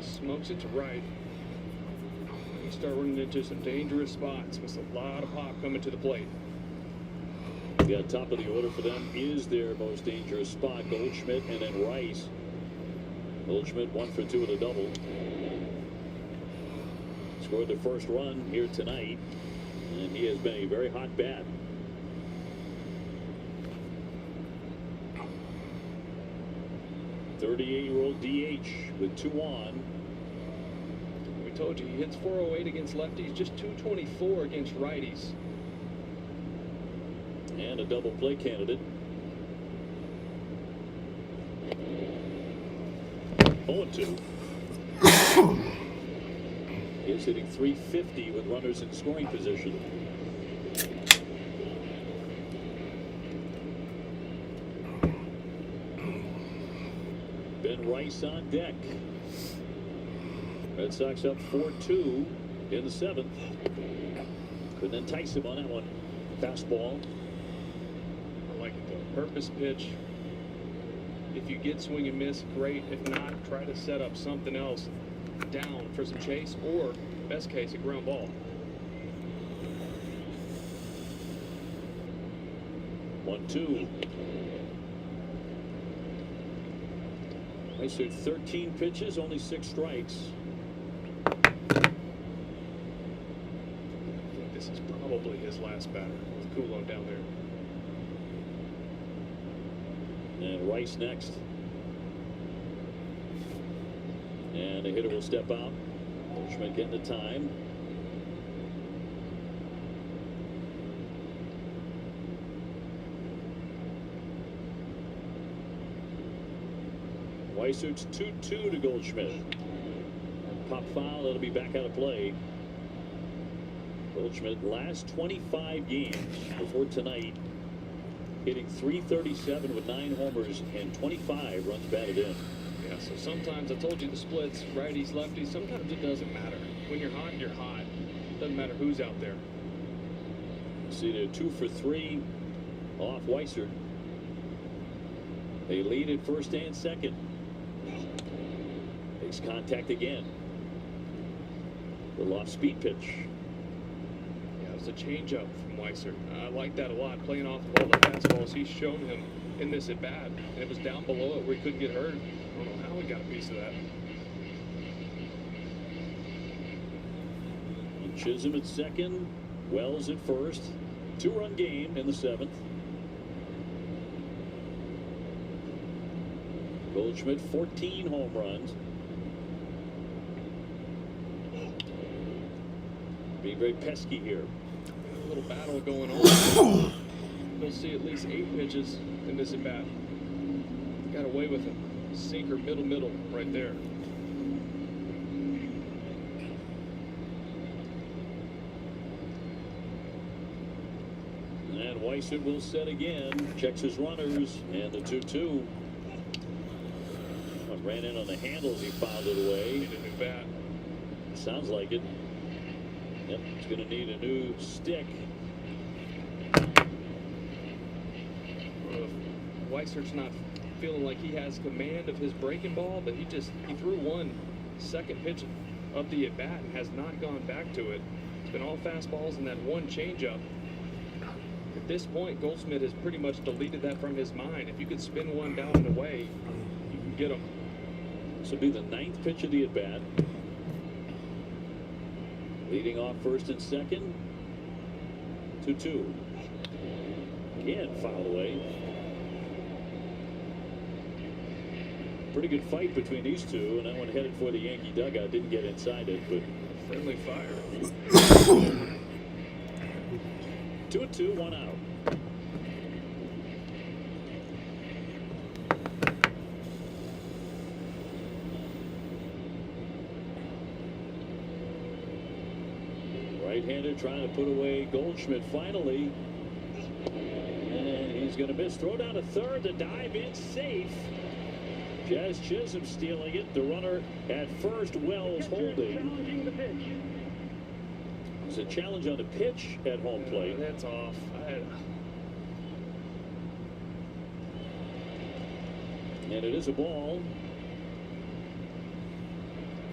Smokes it to right. You start running into some dangerous spots with a lot of pop coming to the plate. Yeah, top of the order for them is their most dangerous spot. Goldschmidt and then Rice. Goldschmidt 1 for 2 with a double. Scored the first run here tonight, and he has been a very hot bat. 38-year-old DH with 2 on. We told you he hits .408 against lefties, just .224 against righties. And a double play candidate. 0-2. He's hitting .350 with runners in scoring position. Ben Rice on deck. Red Sox up 4-2 in the 7th. Couldn't entice him on that one. Fastball. I like the purpose pitch. If you get swing and miss, great. If not, try to set up something else down for some chase, or best case, a ground ball. 1-2. Rice threw 13 pitches, only 6 strikes. I think this is probably his last batter with Coulomb down there. And Rice next. And the hitter will step out. Goldschmidt getting the time. Weisert's 2-2 to Goldschmidt. Pop foul, that'll be back out of play. Goldschmidt last 25 games before tonight, hitting .337 with 9 homers and 25 runs batted in. Yeah, so sometimes, I told you the splits, righties, lefties, sometimes it doesn't matter. When you're hot, you're hot. Doesn't matter who's out there. See, they're 2 for 3 off Weissert. They lead at first and second. Makes contact again. The off speed pitch. Yeah, it was a changeup from Weissert. I like that a lot, playing off of all the fastballs he's shown him in this at bat. And it was down below it where he couldn't get hurt. I don't know how he got a piece of that. And Chisholm at second. Wells at first. 2-run game in the 7th. Goldschmidt 14 home runs. Being very pesky here. A little battle going on. We'll see at least 8 pitches in this at bat. Got away with him. Sinker, middle, right there. And Weissert will set again. Checks his runners. And the 2-2. Ran in on the handles. He fouled it away. Need a new bat. Sounds like it. Yep, he's going to need a new stick. Weissert's not feeling like he has command of his breaking ball, but he threw one second pitch of the at bat and has not gone back to it. It's been all fastballs and that one changeup. At this point, Goldschmidt has pretty much deleted that from his mind. If you could spin one down and away, you can get him. This will be the 9th pitch of the at bat. Leading off first and second. 2-2. Again, foul away. Pretty good fight between these two, and that one headed for the Yankee dugout. Didn't get inside it, but Friendly fire. 2-2, 1 out. Right-hander trying to put away Goldschmidt finally. And he's going to miss. Throw down to third. The dive in safe. Jazz Chisholm stealing it. The runner at first, Wells holding. Challenging the pitch. It's a challenge on the pitch at home plate. That's off. And it is a ball.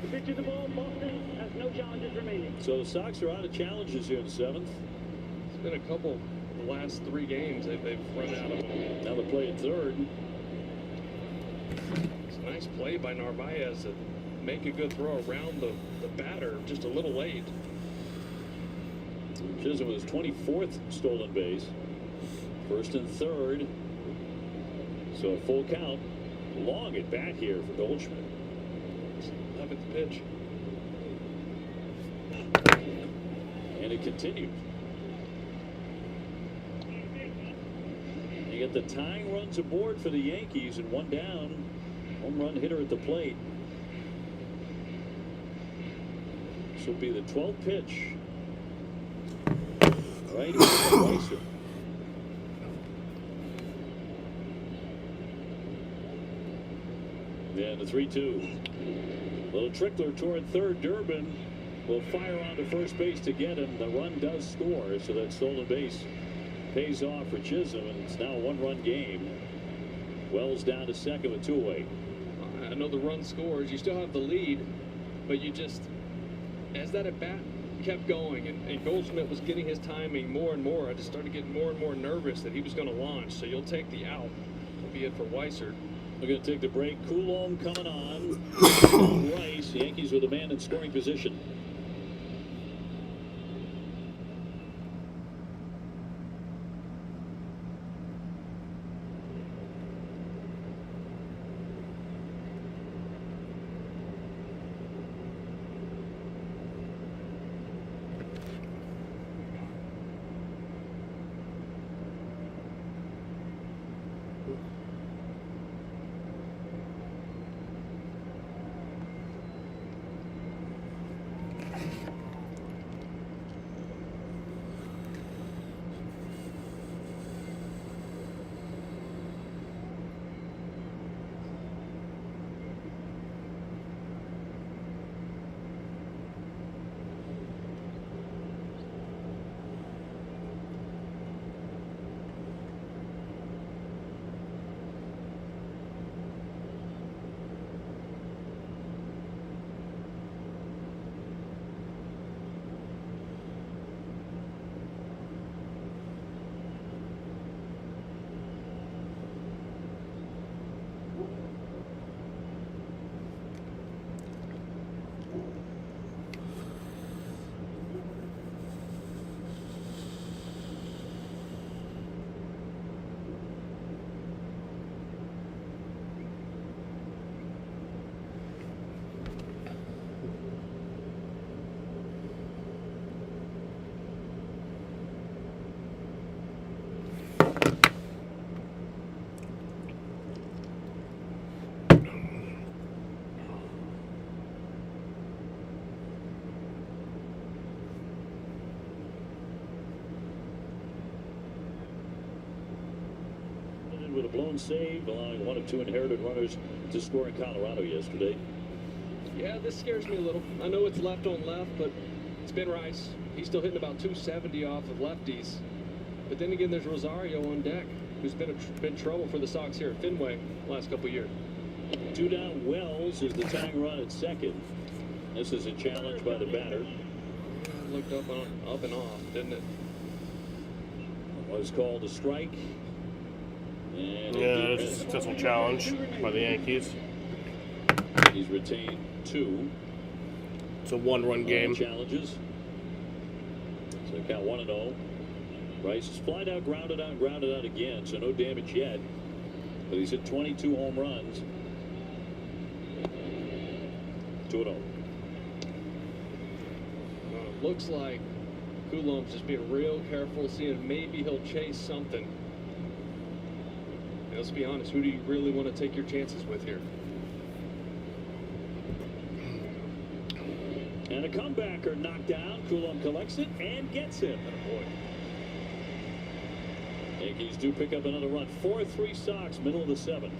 The pitch is the ball. Boston has no challenges remaining. So the Sox are out of challenges here in the 7th. It's been a couple the last 3 games they've run out of them. Now they play at third. It's a nice play by Narvaez to make a good throw around the batter, just a little late. Chisholm with his 24th stolen base. First and third. So a full count. Long at bat here for Goldschmidt. 11th pitch. And it continued. You get the tying runs aboard for the Yankees and one down. Home run hitter at the plate. This will be the 12th pitch. Right, Weiser. Yeah, the 3-2. Little trickler toward third. Durbin will fire on to first base to get him. The run does score, so that stolen base pays off for Chisholm, and it's now a one-run game. Wells down to second with 2 away. I know the run scores. You still have the lead, but you just, as that at bat kept going, and Goldschmidt was getting his timing more and more, I just started getting more and more nervous that he was going to launch. So you'll take the out, albeit for Weiser. We're going to take the break. Coulomb coming on. Rice, Yankees with a man in scoring position. With a blown save, allowing 1 of 2 inherited runners to score in Colorado yesterday. Yeah, this scares me a little. I know it's left on left, but it's Ben Rice. He's still hitting about 270 off of lefties. But then again, there's Rosario on deck, who's been trouble for the Sox here at Fenway the last couple of years. 2 down. Wells is the tying run at second. This is a challenge by the batter. It looked up and off, didn't it? Was called a strike. And Yeah, it's a successful challenge by the Yankees. he's retained 2. It's a one-run game. Challenges. So count 1-0. Rice is flied out, grounded out again. So no damage yet. But he's hit 22 home runs. 2-0. Looks like Coulomb's just being real careful, seeing maybe he'll chase something. And let's be honest, who do you really want to take your chances with here? And a comebacker knocked down. Coulomb collects it and gets him. Boy. Yankees do pick up another run. 4-3 Sox, middle of the 7th.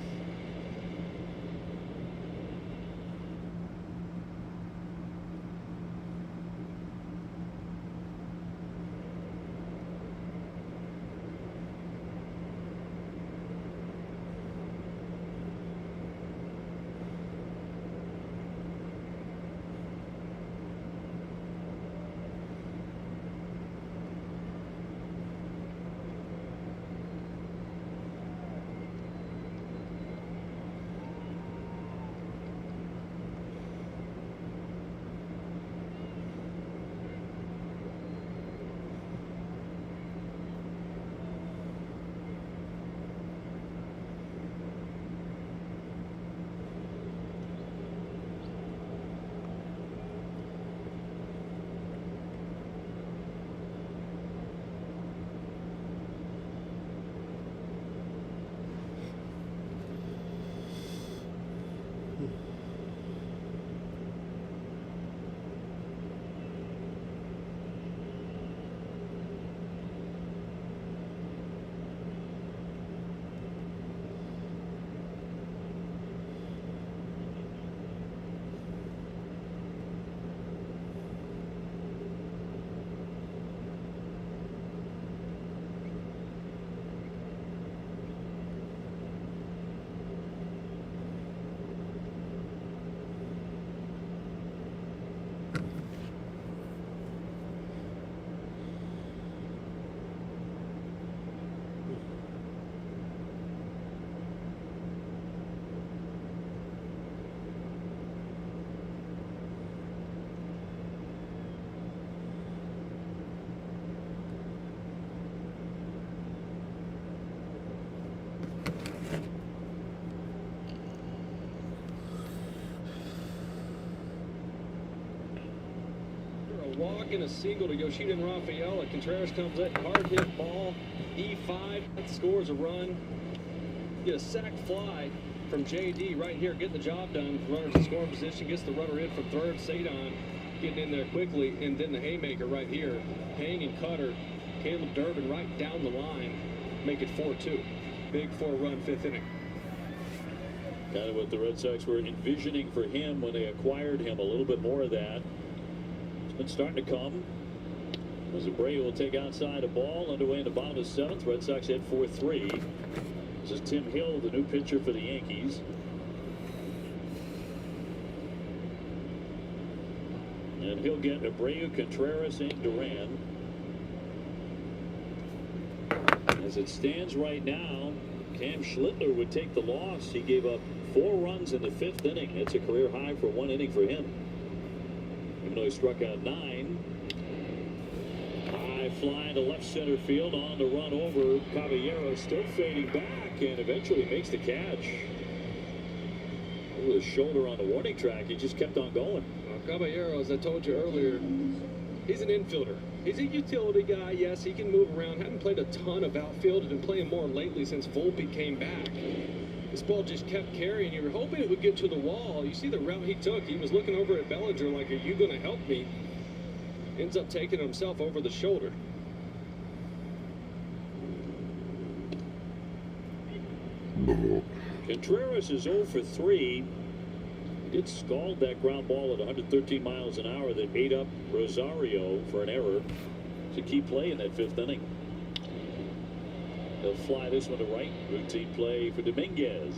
walk and a single to Yoshida and Rafaela. Contreras comes in, hard hit ball, E5, that scores a run. Get a sac fly from JD right here, getting the job done. Runner's in scoring position, gets the runner in from third. Sadon getting in there quickly, and then the haymaker right here. Hang and cutter, Caleb Durbin right down the line, make it 4-2. Big 4-run fifth inning. Kind of what the Red Sox were envisioning for him when they acquired him, a little bit more of that. It's been starting to come. As Abreu will take outside a ball, underway in the bottom of the seventh. Red Sox head 4-3. This is Tim Hill, the new pitcher for the Yankees. And he'll get Abreu, Contreras, and Duran. As it stands right now, Cam Schlittler would take the loss. He gave up 4 runs in the 5th inning. That's a career high for 1 inning for him. Even though he struck out 9. High fly to left center field on the run over. Caballero still fading back and eventually makes the catch. Over the shoulder on the warning track, he just kept on going. Caballero, as I told you earlier, he's an infielder. He's a utility guy. Yes, he can move around. Haven't played a ton of outfield. Been playing more lately since Volpe came back. This ball just kept carrying. You were hoping it would get to the wall. You see the route he took. He was looking over at Bellinger like, are you going to help me? Ends up taking it himself over the shoulder. Contreras is 0 for 3. Did scald that ground ball at 113 miles an hour that ate up Rosario for an error. It's a key play in that 5th inning. They'll fly this one to right. Routine play for Dominguez.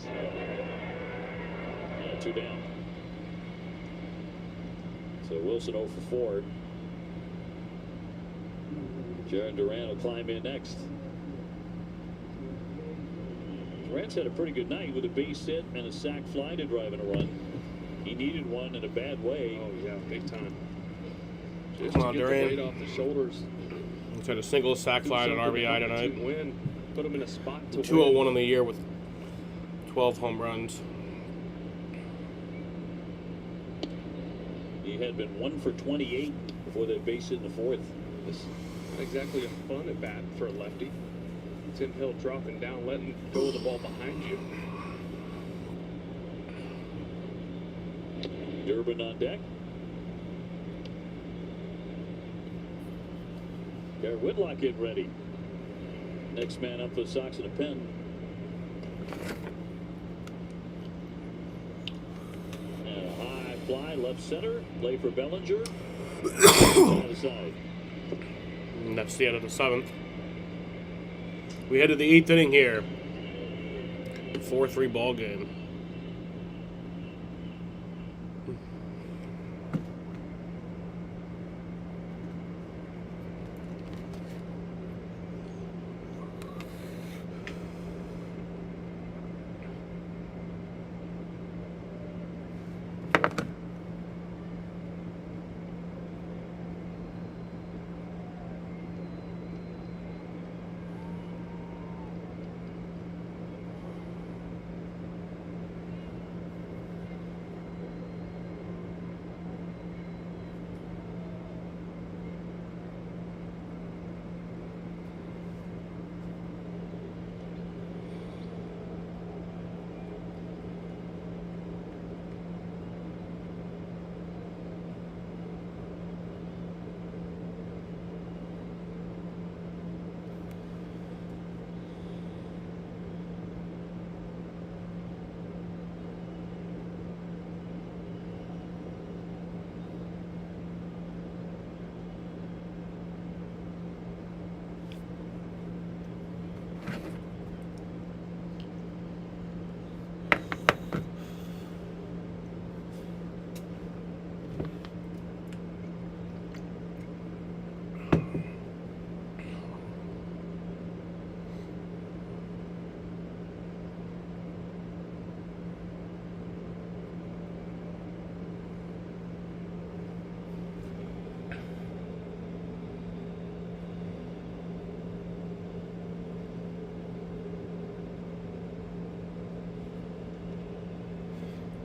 2 down. So Wilson 0 for 4. Jarren Duran will climb in next. Duran's had a pretty good night with a base hit and a sac fly to drive in a run. He needed one in a bad way. Oh, yeah, big time. Just Come to on, get the Duran. weight off the shoulders. He's had a single sac fly and an RBI tonight. Win. Put him in a spot to 201 in the year with 12 home runs. He had been 1 for 28 before that base hit in the 4th. This not exactly a fun at bat for a lefty. Tim Hill dropping down, letting go of the ball behind you. Durbin on deck. Garrett Whitlock getting ready. Next man up for the Sox in a pen. And a high fly left center. Play for Bellinger. On the side. And that's the end of the 7th. We head to the 8th inning here. 4-3 ball game.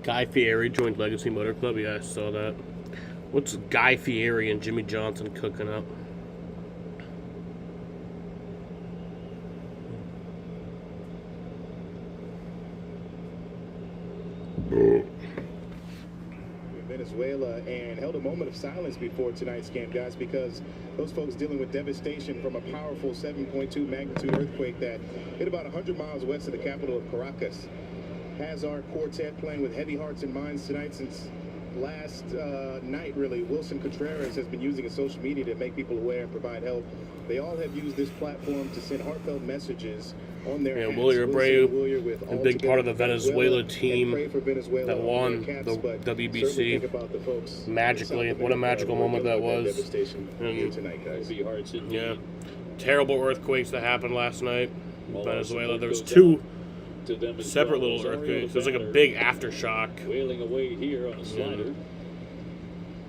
Guy Fieri joined Legacy Motor Club. Yeah, I saw that. What's Guy Fieri and Jimmy Johnson cooking up? Venezuela, and held a moment of silence before tonight's game, guys, because those folks dealing with devastation from a powerful 7.2 magnitude earthquake that hit about 100 miles west of the capital of Caracas. Has our quartet playing with heavy hearts and minds tonight since last night, really. Wilson Contreras has been using his social media to make people aware and provide help. They all have used this platform to send heartfelt messages on their Yeah, hats. Willier Wilson Abreu, with a All big part of the Together Venezuela and team pray for Venezuela that on won their caps, the but WBC. certainly think about the folks Magically, in South what a America magical who are moment that dealing with was. devastation here And tonight, guys. Heavy hearts indeed. Yeah, terrible earthquakes that happened last night in All our Venezuela. support There was goes two out to them as separate well. little Rosario earthquakes. There's like a Banner big aftershock. wailing away here on a slider.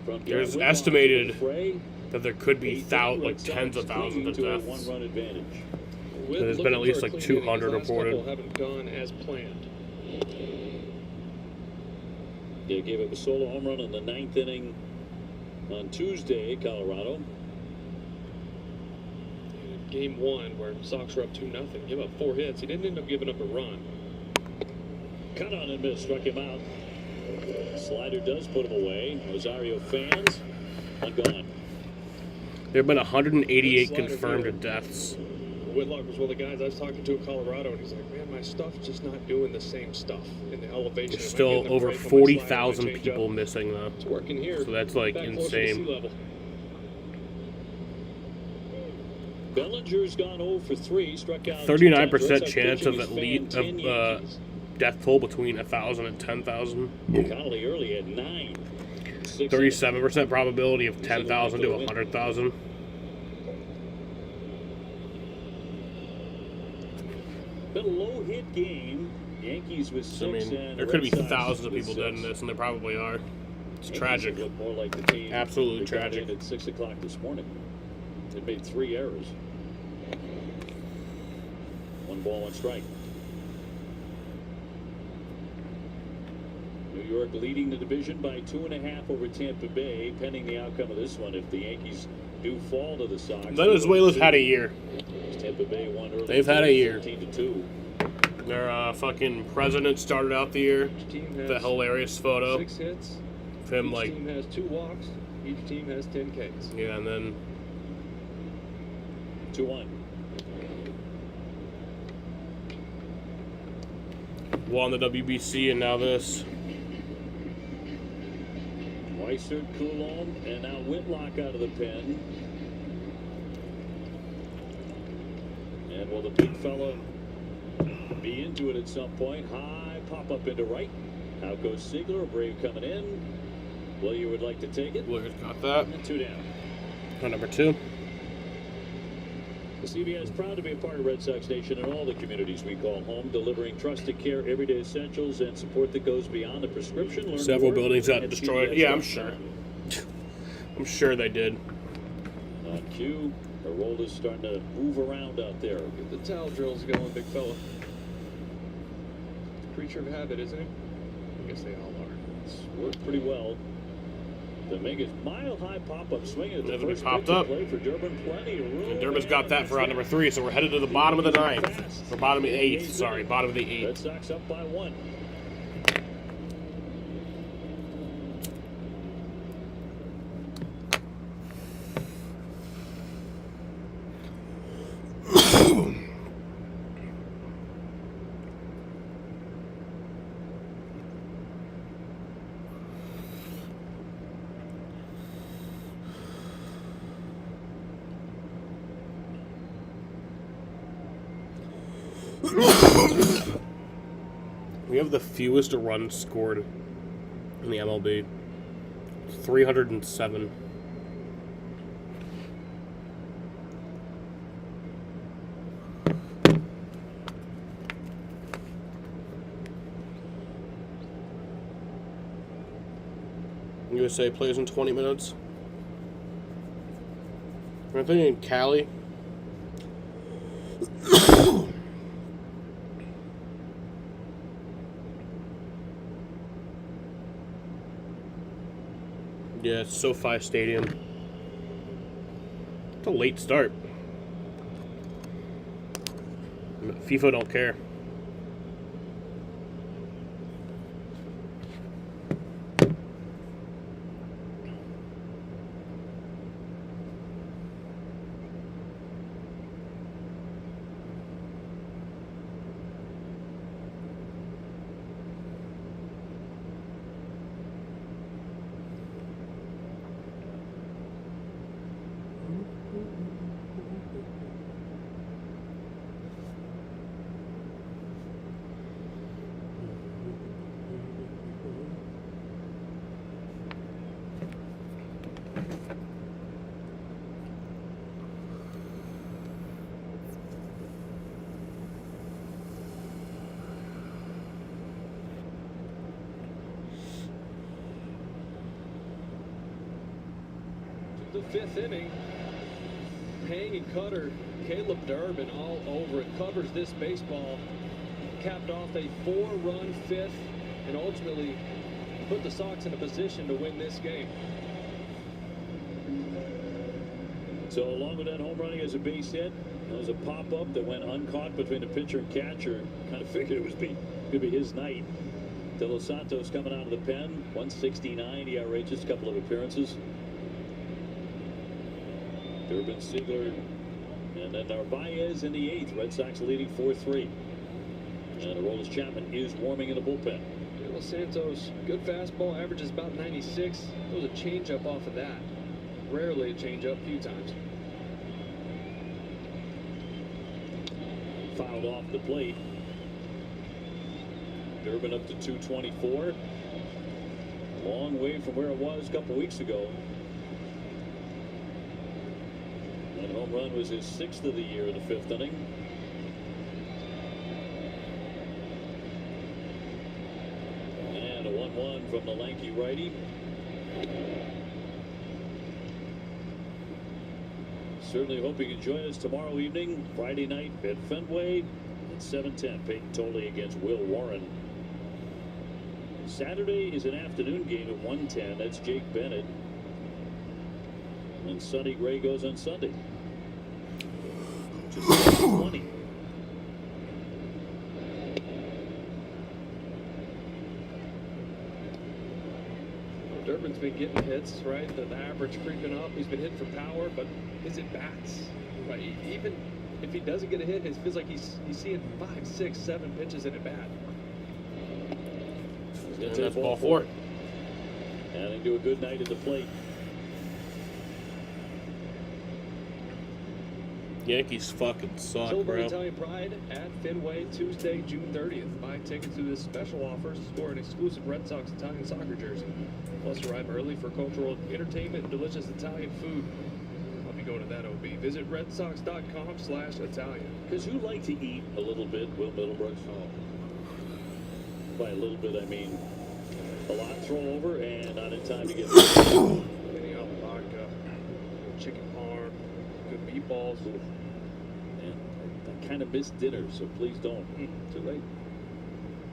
From There's Garrett estimated Whitlock to the fray. that there could be Red tens of Sox thousands clinging of to a deaths. one-run advantage. There's been at least like 200 reported. Haven't gone as planned. They gave up a solo home run in the 9th inning on Tuesday, Colorado. Game 1, where Sox were up 2-0, gave up 4 hits. He didn't end up giving up a run. Cut on and miss, struck him out. Slider does put him away. Rosario fans, one gone. There have been 188 Slider confirmed here. deaths. Whitlock was one of the guys I was talking to in Colorado, and he's like, man, my stuff's just not doing the same stuff in the elevation. There's Am I still getting a over break on my 40,000 slider and my people changeup? missing though. It's working here. So that's like Back closer to insane. sea level. Bellinger's gone 0 for 3, struck out 39% chance of death toll between 1,000 and 10,000. Connolly early at 9. 37% probability of 10,000 to 100,000. Been a low hit game. Yankees with 6 I mean, and there the could Red be Sox thousands of with people dead in 6. this, and there probably are. It's Yankees tragic. look more like the team Absolutely that got tragic. in at 6 o'clock this morning. They made 3 errors. 1 ball, 1 strike. New York leading the division by 2.5 over Tampa Bay, pending the outcome of this one. If the Yankees do fall to the Sox, Venezuela's had a year. Tampa Bay won early. They've had a year. 13-2. Their fucking president started out the year. Each team has The hilarious photo 6 hits. of him, Each like, team has 2 walks. Each team has 10 Ks. yeah, and then 2-1. won the WBC, and now this. Weissert, Coulomb, and now Whitlock out of the pen. And will the big fella be into it at some point? High pop up into right. Out goes Ziegler. Abreu coming in. Willier would like to take it. Williers got that. And 2 down. On number 2. The CBS is proud to be a part of Red Sox Nation and all the communities we call home, delivering trusted care, everyday essentials, and support that goes beyond the prescription. Learn Several more buildings got at destroyed. CBS.com. Yeah, I'm sure. I'm sure they did. On cue, Arolda's starting to move around out there. Get the towel drills going, big fella. Creature of habit, isn't it? I guess they all are. It's worked pretty well. Dominguez, mile-high pop-up swing at the Definitely first popped pitch up. play for Durbin. Plenty of room. And Durbin's got that for out number 3, so we're headed to the bottom of the 9th. Or bottom of the 8th, sorry. Bottom of the Red 8th. Sox up by 1. We have the fewest runs scored in the MLB. 307. USA plays in 20 minutes. I'm thinking Cali. Yeah, it's SoFi Stadium. It's a late start. FIFA don't care. The fifth inning, hanging cutter, Caleb Durbin all over it, covers this baseball, capped off a 4-run fifth, and ultimately put the Sox in a position to win this game. So along with that home run, he has a base hit. There was a pop-up that went uncaught between the pitcher and catcher. Kind of figured it was could be his night. De Los Santos coming out of the pen, 169 ERA, just a couple of appearances. Durbin, Seigler, and then Narvaez in the 8th. Red Sox leading 4-3. And Aroldis Chapman is warming in the bullpen. De Los Santos, good fastball, averages about 96. There was a changeup off of that. Rarely a changeup, a few times. Fouled off the plate. Durbin up to 224. Long way from where it was a couple weeks ago. That home run was his 6th of the year in the 5th inning. And a 1-1 from the lanky righty. Certainly hope you can join us tomorrow evening, Friday night at Fenway at 7:10. Peyton Tolley against Will Warren. Saturday is an afternoon game at 1:10. That's Jake Bennett. And Sonny Gray goes on Sunday. Just 20. Durbin's been getting hits, right? The average creeping up. He's been hit for power, but his at bats, right? Even if he doesn't get a hit, it feels like he's seeing 5, 6, 7 pitches in at bat. And that's ball 4. Adding to a good night at the plate. Yankees fucking suck, Silver bro. Italian Pride at Fenway Tuesday, June 30th. Buy tickets through this special offer. Score an exclusive Red Sox Italian soccer jersey. Plus, arrive early for cultural entertainment and delicious Italian food. I'll be going to that, OB. Visit redsox.com/Italian. Because you like to eat a little bit, Will Middlebrooks. By a little bit, I mean a lot throw over and not in time to get Any vodka, chicken parm, good meatballs. Man, I kind of miss dinner, so please don't. Too late.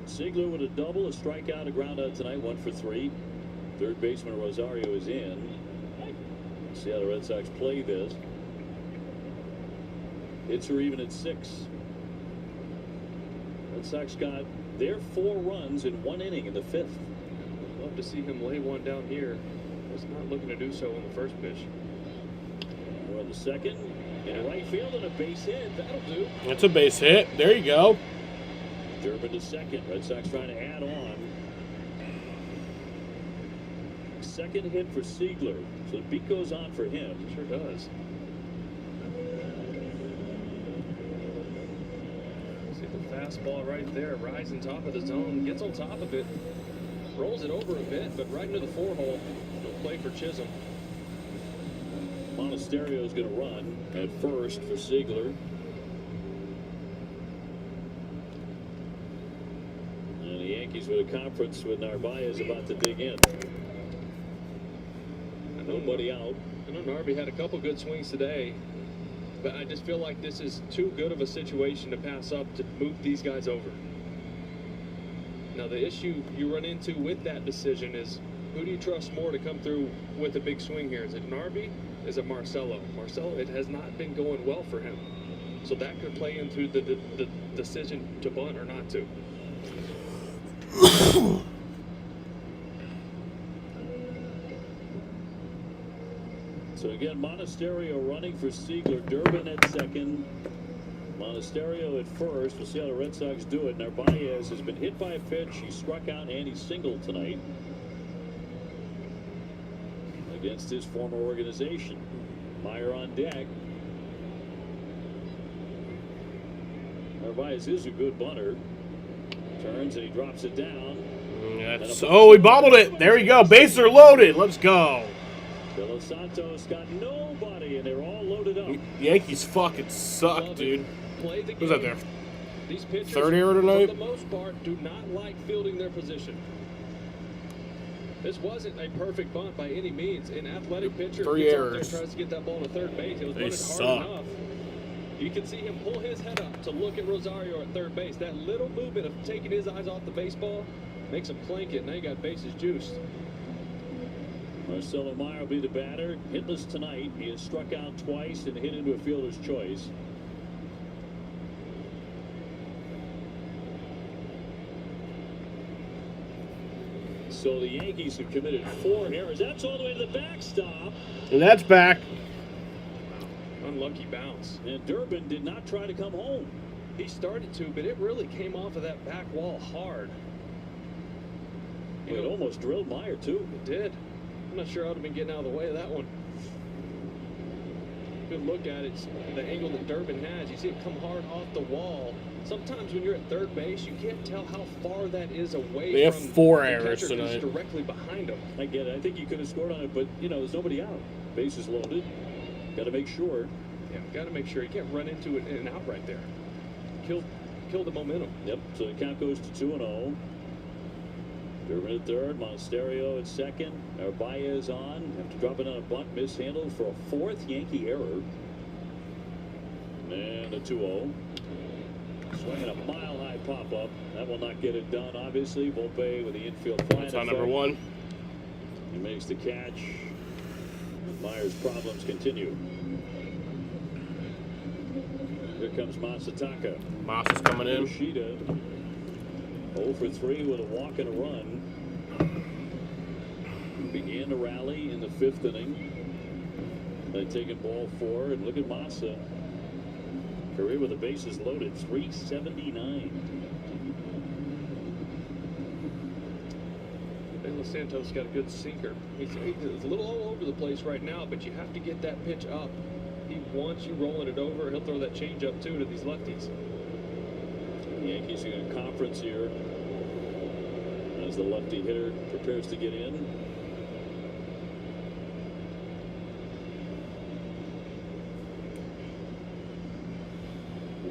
Seigler with a double, a strikeout, a ground out tonight, 1 for 3. Third baseman Rosario is in. See how the Red Sox play this. Hits are even at 6. Red Sox got their 4 runs in 1 inning in the 5th. Love to see him lay one down here. Was not looking to do so on the first pitch. We're on the 2nd. In right field and a base hit. That'll do. That's a base hit. There you go. Durbin to 2nd. Red Sox trying to add on. 2nd hit for Seigler. So the beat goes on for him. Sure does. See the fastball right there. Rising top of the zone. Gets on top of it. Rolls it over a bit, but right into the 4-hole. No play for Chisholm. Monasterio is going to run at first for Seigler. And the Yankees with a conference with Narvaez about to dig in. Nobody out. I know Narby had a couple good swings today, but I just feel like this is too good of a situation to pass up to move these guys over. Now the issue you run into with that decision is Who do you trust more to come through with a big swing here? Is it Narby? Is it Marcelo? Marcelo, it has not been going well for him. So that could play into the decision to bunt or not to. So again, Monasterio running for Siegler. Durbin at second. Monasterio at first. We'll see how the Red Sox do it. Narvaez has been hit by a pitch. He struck out and he singled tonight against his former organization. Meyer on deck. Narvaez is a good bunter. Turns and he drops it down. Oh, we bobbled it. There you go. Bases are loaded. Let's go. De Los Santos got nobody, and they're all loaded up. Yankees fucking suck, dude. Play the game. Who's that there? These pitchers, Third error tonight? for the most part, do not like fielding their position. This wasn't a perfect bunt by any means. An athletic pitcher Three gets out errors. there, tries to get that ball to third base. It was They running suck. hard enough. You can see him pull his head up to look at Rosario at third base. That little movement of taking his eyes off the baseball makes him plank it. Now you got bases juiced. Marcelo Meyer will be the batter. Hitless tonight. He has struck out twice and hit into a fielder's choice. So the Yankees have committed 4 errors. That's all the way to the backstop. And that's back. Unlucky bounce. And Durbin did not try to come home. He started to, but it really came off of that back wall hard. It almost drilled Meyer, too. It did. I'm not sure I would have been getting out of the way of that one. Good look at it. The angle that Durbin has, you see it come hard off the wall. Sometimes when you're at third base, you can't tell how far that is away They have from 4 the errors catcher who's tonight. directly behind him. I get it. I think he could have scored on it, but, you know, there's nobody out. Bases loaded. Got to make sure. Yeah, got to make sure you can't run into it in and out right there. Kill the momentum. Yep, so the count goes to 2-0. Durbin at third, Monasterio at second. Narvaez on. After dropping on a bunt, mishandled for a 4th Yankee error. And a 2-0. Swinging a mile-high pop-up. That will not get it done, obviously. Volpe with the infield fly. That's on number 1. He makes the catch. Meyer's problems continue. Here comes Masataka. Moss is coming in. Yoshida 0 for 3 with a walk and a run. Began to rally in the 5th inning. They taking ball 4, and look at Massa. Career with the bases loaded, 379. De Los Santos got a good sinker. He's a little all over the place right now, but you have to get that pitch up. He wants you rolling it over. He'll throw that change up too to these lefties. The Yankees are in a conference here as the lefty hitter prepares to get in.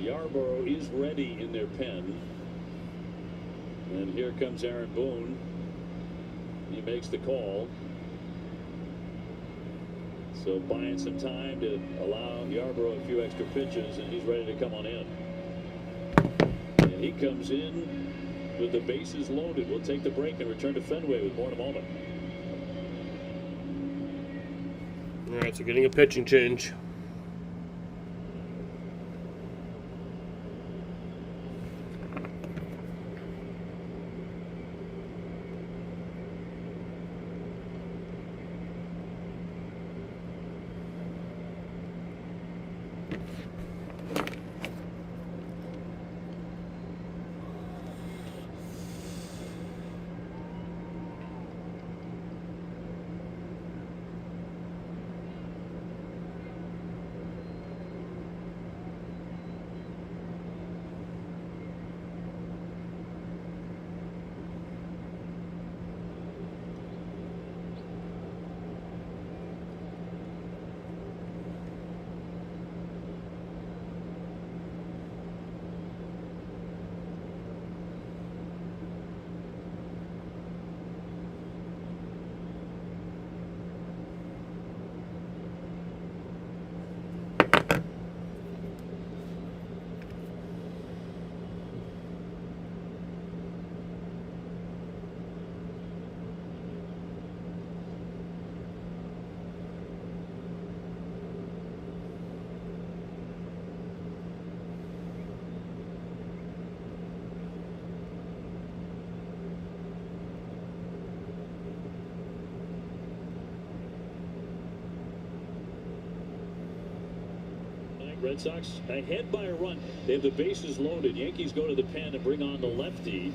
Yarborough is ready in their pen. And here comes Aaron Boone. He makes the call. So buying some time to allow Yarborough a few extra pitches, and he's ready to come on in. And he comes in with the bases loaded. We'll take the break and return to Fenway with more in a moment. All right, so getting a pitching change. right, Red Sox ahead by a run. They have the bases loaded. Yankees go to the pen and bring on the lefty.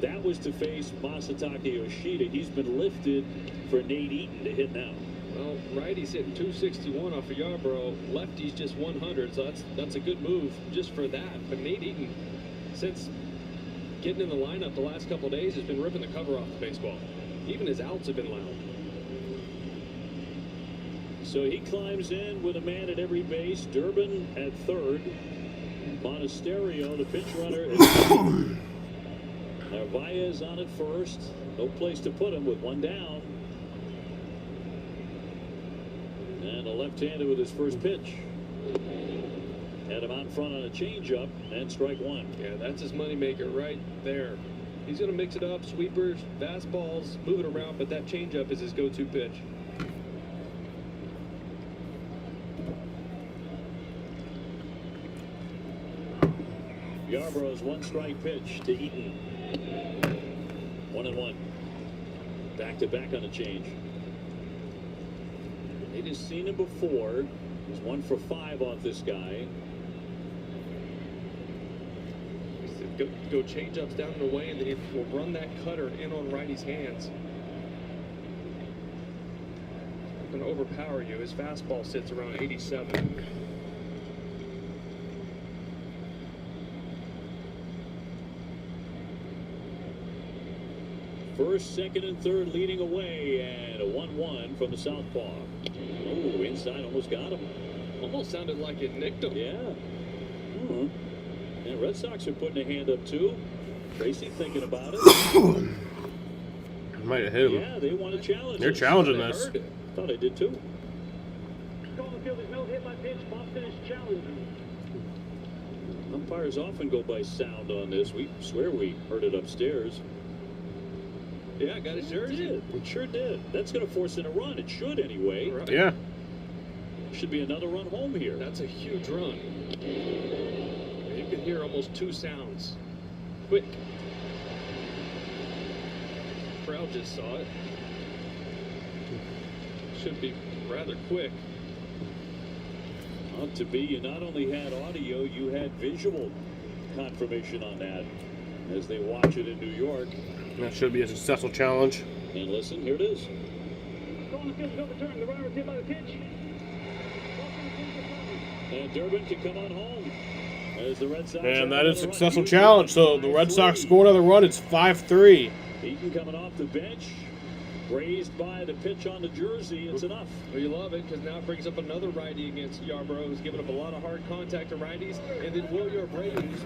That was to face Masataka Yoshida. He's been lifted for Nate Eaton to hit now. Well, righty's hitting 261 off of Yarbrough. Lefty's just 100, so that's a good move just for that. But Nate Eaton, since getting in the lineup the last couple of days, has been ripping the cover off the baseball. Even his outs have been loud. So he climbs in with a man at every base. Durbin at third. Monasterio, the pinch runner. Narvaez on at first. No place to put him with one down. And a left-hander with his first pitch. Had him out in front on a changeup and strike one. Yeah, that's his moneymaker right there. He's going to mix it up, sweepers, fastballs, move it around, but that changeup is his go-to pitch. Yarbrough's one-strike pitch to Eaton. 1-1. Back-to-back on a change. They've just seen him before. He's 1 for 5 off this guy. Go change-ups down and away, and then he will run that cutter in on righty's hands. Going to overpower you. His fastball sits around 87. First, second, and third leading away, and a 1-1 from the southpaw. Oh, inside, almost got him. Almost sounded like it nicked him. Yeah. And Red Sox are putting a hand up too. Tracy thinking about it. Might have hit him. Yeah, they want to challenge. They're it. challenging I this. heard it. Thought I did too. Golden Field is no hit by pitch. Boston is challenging. Umpires often go by sound on this. We swear we heard it upstairs. Yeah, got his jersey. It sure did. That's going to force in a run. It should anyway. Right. Yeah. Should be another run home here. That's a huge run. You can hear almost 2 sounds. Quick. Crowd just saw it. Should be rather quick. Ought to be. You not only had audio, you had visual confirmation on that as they watch it in New York. That should be a successful challenge. And listen, here it is. Golden Field is overturned. The runner is hit by the pitch. And Durbin can come on home as the Red Sox. And have that is a another successful run. challenge. So the Red Sox score another run. It's 5-3. Eaton coming off the bench, grazed by the pitch on the jersey. It's enough. Well, you love it because now it brings up another righty against Yarbrough, who's given up a lot of hard contact to righties. And then William Abreu, who's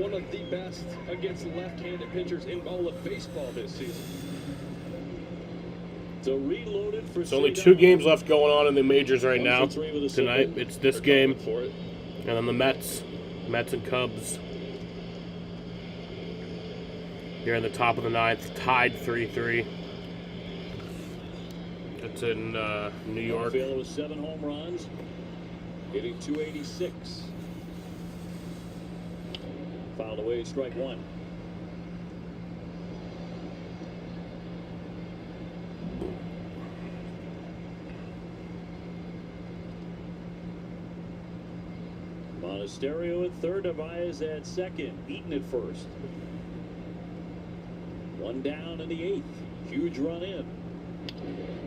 one of the best against left-handed pitchers in all of baseball this season. So reloaded for. There's only 2 games left going on in the majors right now. 1 for 3 with a Tonight, single. it's this They're game, going for it. and then the Mets and Cubs. Here in the top of the 9th, tied 3-3. It's in New York. Field with 7 home runs, hitting .286. Fouled away, strike one. Monasterio at third, Narvaez at second, Eaton at first. 1 down in the 8th. Huge run in.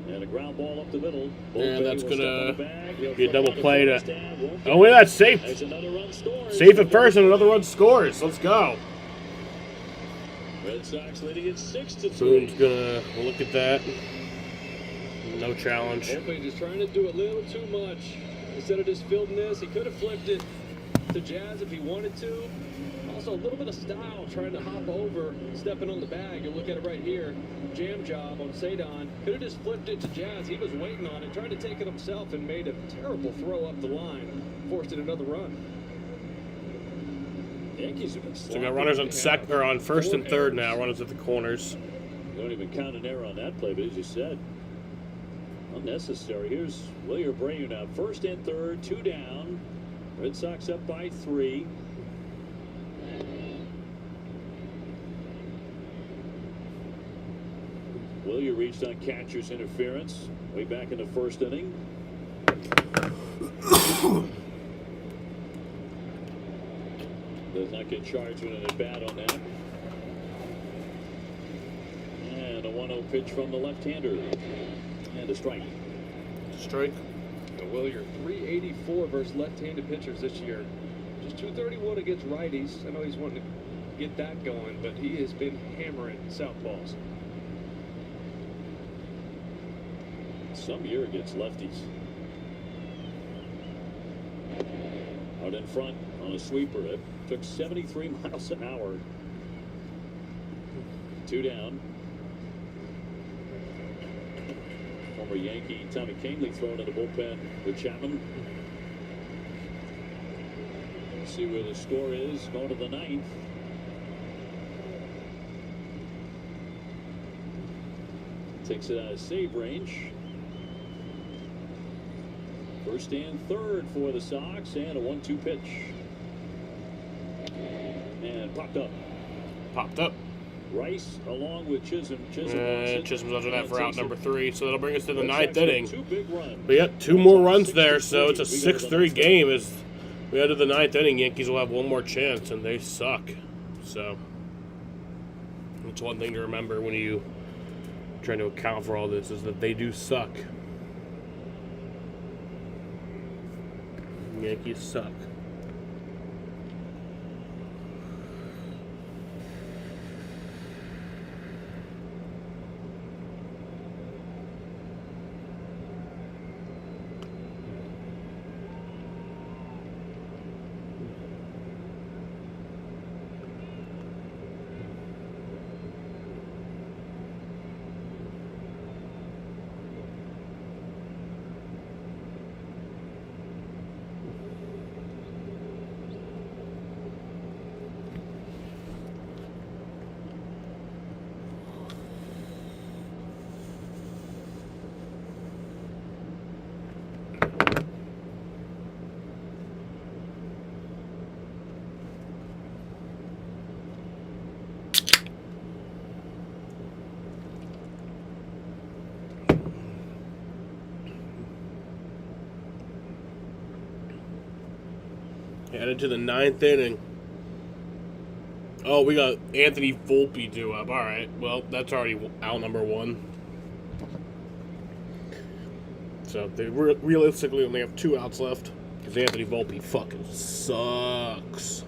And a ground ball up the middle. And that's Bullpen will gonna step on the bag. He'll be a flip double on the play to- first and won't Oh, wait, that's safe. There's another run scored. Safe at first, and another run scores. Let's go. Red Sox leading it 6-3. Boone's gonna look at that. No challenge. Volpe just trying to do a little too much. Instead of just fielding this, he could have flipped it to Jazz if he wanted to. Also, a little bit of style trying to hop over, stepping on the bag. You'll look at it right here. Jam job on Sadon. Could have just flipped it to Jazz. He was waiting on it, trying to take it himself, and made a terrible throw up the line. Forced it another run. Yankees have been So we got runners on on first and third now. Runners at the corners. Don't even count an error on that play, but as you said, unnecessary. Here's William Abreu now. First and third, 2 down. Red Sox up by 3. William reached on catcher's interference way back in the first inning. does not get charged with an at-bat on that. And a 1-0 pitch from the left-hander. And a strike. Strike. Will, you're 384 versus left-handed pitchers this year. Just 231 against righties. I know he's wanting to get that going, but he has been hammering southpaws. Some year against lefties. Out in front on a sweeper. It took 73 miles an hour. 2 down. Former Yankee Tommy Kahnle thrown in the bullpen with Chapman. Let's see where the score is going to the 9th. Takes it out of save range. First and third for the Sox, and a 1-2 pitch. And popped up. Popped up. Rice along with Chisholm. Chisholm's under that for out number 3, so that'll bring us to the 9th Red Sox with inning. 2 big runs. But yep, 2 more runs there, 6-3. so it's a We go to the 6-3 next game. As we head to the 9th inning, Yankees will have one more chance, and they suck. So it's one thing to remember when you trying to account for all this is that they do suck. Yankees suck. Headed to the 9th inning. Oh, we got Anthony Volpe due up. All right. Well, that's already out number 1. So they realistically only have 2 outs left because Anthony Volpe fucking sucks.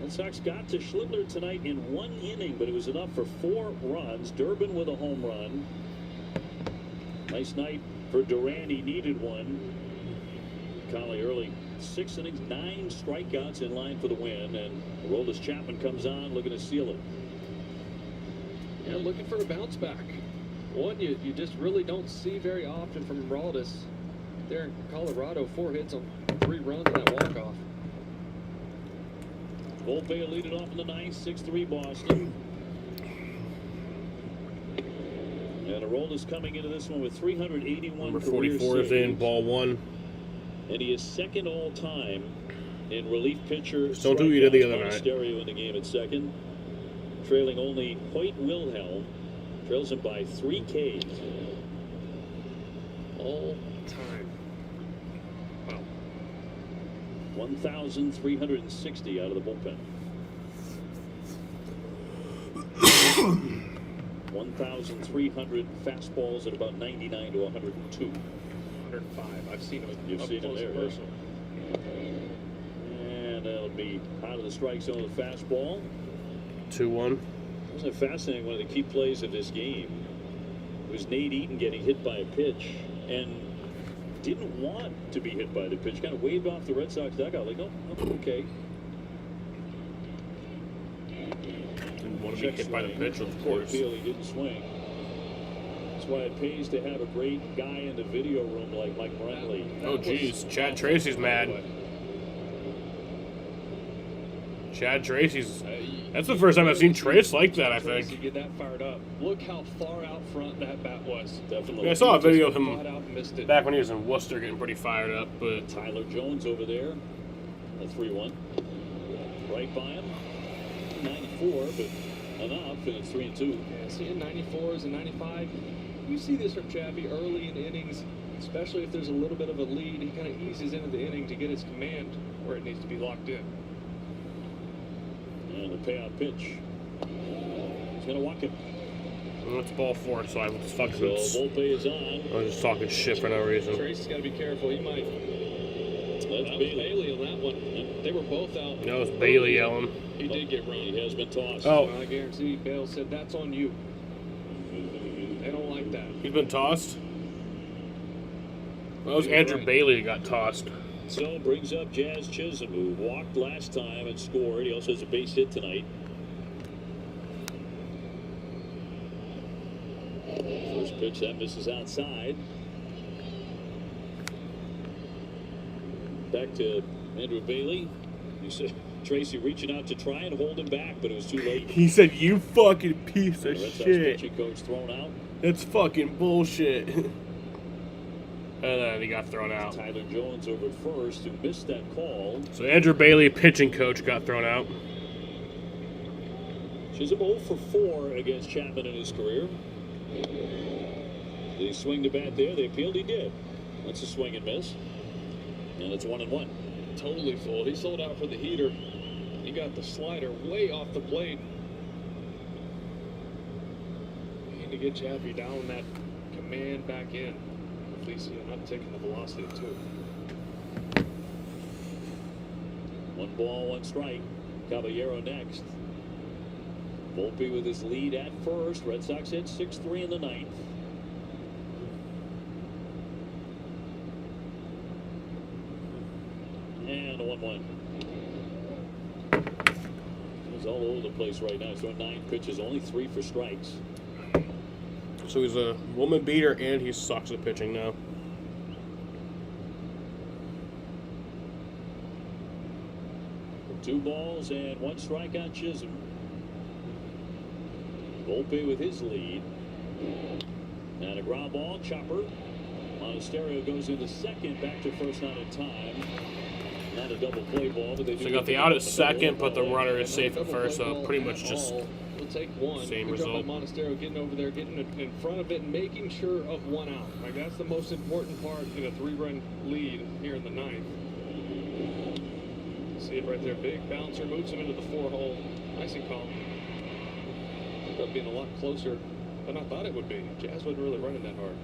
The Sox got to Schlittler tonight in 1 inning, but it was enough for 4 runs. Durbin with a home run. Nice night for Duran. He needed one. Conley early, 6 innings, 9 strikeouts in line for the win, and Aroldis Chapman comes on looking to seal it. Yeah, looking for a bounce back. One you just really don't see very often from Aroldis. There in Colorado, 4 hits on 3 runs in that walk-off. Volpe will lead it off in the 9th, 6-3 Boston. And Aroldis coming into this one with 381 Number career 44 is in, saves. ball 1. And he is second all-time in relief pitcher. Just don't do what you did the other strikeouts. night. Monasterio in the game at second, trailing only Hoyt Wilhelm. Trails him by 3 Ks. All time. Wow. 1,360 out of the bullpen. 1,300 fastballs at about 99 to 102. 105. I've seen him. You've up seen him close there, and yeah. personal. And that'll be out of the strike zone with a fastball. 2-1. Wasn't it fascinating? One of the key plays of this game was Nate Eaton getting hit by a pitch and didn't want to be hit by the pitch. Kind of waved off the Red Sox dugout like, oh, okay. Didn't want to be hit by the pitch, of course. Appeal, he didn't swing. why it pays to have a great guy in the video room like Mike Brentley. Oh, geez. Chad Tracy's mad. Chad Tracy's... That's the first time I've seen Trace like that, I Tracy think. get that fired up. Look how far out front that bat was. Definitely. Yeah, I saw a video of Flat him out missed it. back when he was in Worcester getting pretty fired up, but... Tyler Jones over there. A 3-1. Right by him. 94, but enough, and it's 3-2. Yeah, seeing 94s and 95. You see this from Chappie early in innings, especially if there's a little bit of a lead. He kind of eases into the inning to get his command where it needs to be locked in. And the payoff pitch. He's going to walk it. It's ball 4, so I was fucking... So Volpe is on. I was just talking shit for no reason. Tracy's got to be careful. He might. That's That was Bailey on that one. They were both out. That was Bailey yelling. He did get run. He has been tossed. Oh. I guarantee Bale said that's on you. They don't like that. He's been tossed? That was Andrew Bailey who got tossed. So brings up Jazz Chisholm, who walked last time and scored. He also has a base hit tonight. First pitch that misses outside. Back to Andrew Bailey. You said Tracy reaching out to try and hold him back, but it was too late. He said, "You fucking piece The of Red Sox shit. pitching coach thrown out. That's fucking bullshit." And then he got thrown out. Tyler Jones over at first, who missed that call. So Andrew Bailey, pitching coach, got thrown out. Chisholm 0 for 4 against Chapman in his career. Did he swing the bat there? They appealed. He did. That's a swing and miss. And it's 1-1. Totally full. He sold out for the heater. He got the slider way off the plate. Need to get Chappie down that command back in. At least you're not taking the velocity too. 1 ball, 1 strike. Caballero next. Volpe with his lead at first. Red Sox hit 6-3 in the 9th. And a 1-1. He's all over the place right now. He's throwing 9 pitches, only 3 for strikes. So he's a woman beater and he sucks at pitching now. Two balls and 1 strike on Chisholm. Volpe with his lead. And a ground ball, chopper. Monasterio goes into second, back to first, not in time. Not a double play ball, but they do. So he got the out at second, but the runner is safe at first, so pretty much just We'll take one. same Good job result. by Monasterio getting over there, getting in front of it, and making sure of 1 out. Like that's the most important part in a 3-run lead here in the 9th. See it right there, big bouncer moves him into the 4-hole. Nice and calm. Ended up being a lot closer than I thought it would be. Jazz wasn't really running that hard.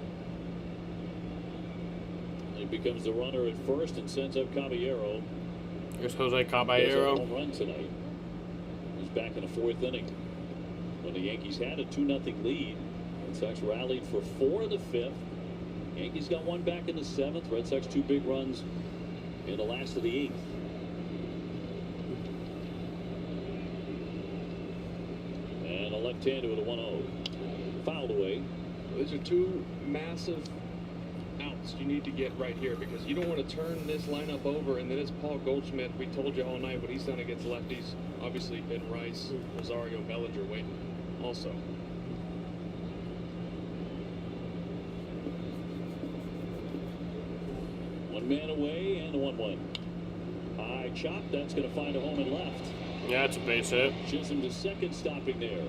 He becomes the runner at first and sends up Caballero. Here's Jose He has a Caballero. home run tonight. He's back in the 4th inning. When the Yankees had a 2-0 lead, Red Sox rallied for 4 in the 5th. Yankees got 1 back in the 7th. Red Sox 2 big runs in the last of the 8th. And a left-hander with a 1-0. Fouled away. These are 2 massive outs you need to get right here because you don't want to turn this lineup over and then it's Paul Goldschmidt. We told you all night what he's done against lefties. Obviously Ben Rice, Rosario, Bellinger waiting also. One man away and a 1-1. High chop. That's going to find a home and left. Yeah, it's a base hit. Chisholm to second, stopping there.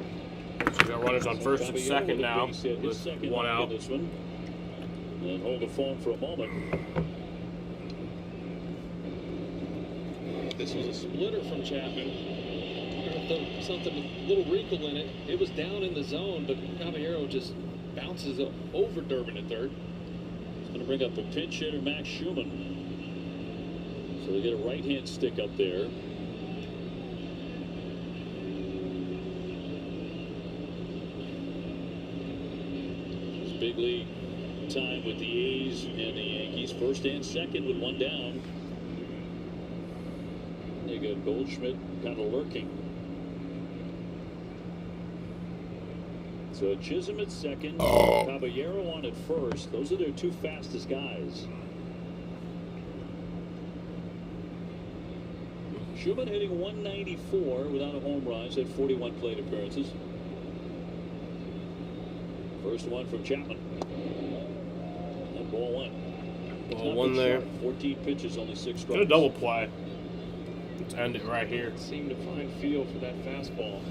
So we got runners on first and Caballero second with a now base hit, his with second 1 in out. this one. And hold the phone for a moment. This was a splitter from Chapman. Something with a little wrinkle in it. It was down in the zone, but Caballero just bounces over Durbin at third. It's going to bring up a pinch hitter, Max Schumann. So they get a right-hand stick up there. It's big league time with the A's and the Yankees. First and second with 1 down. They got Goldschmidt kind of lurking. So Chisholm at second, Caballero on at first. Those are their two fastest guys. Schumann hitting 194 without a home run. He's had 41 plate appearances. First one from Chapman. And ball one. Ball one there. 14 pitches, only 6 strikes. Get a double play. Let's end it right here. Seem to find feel for that fastball.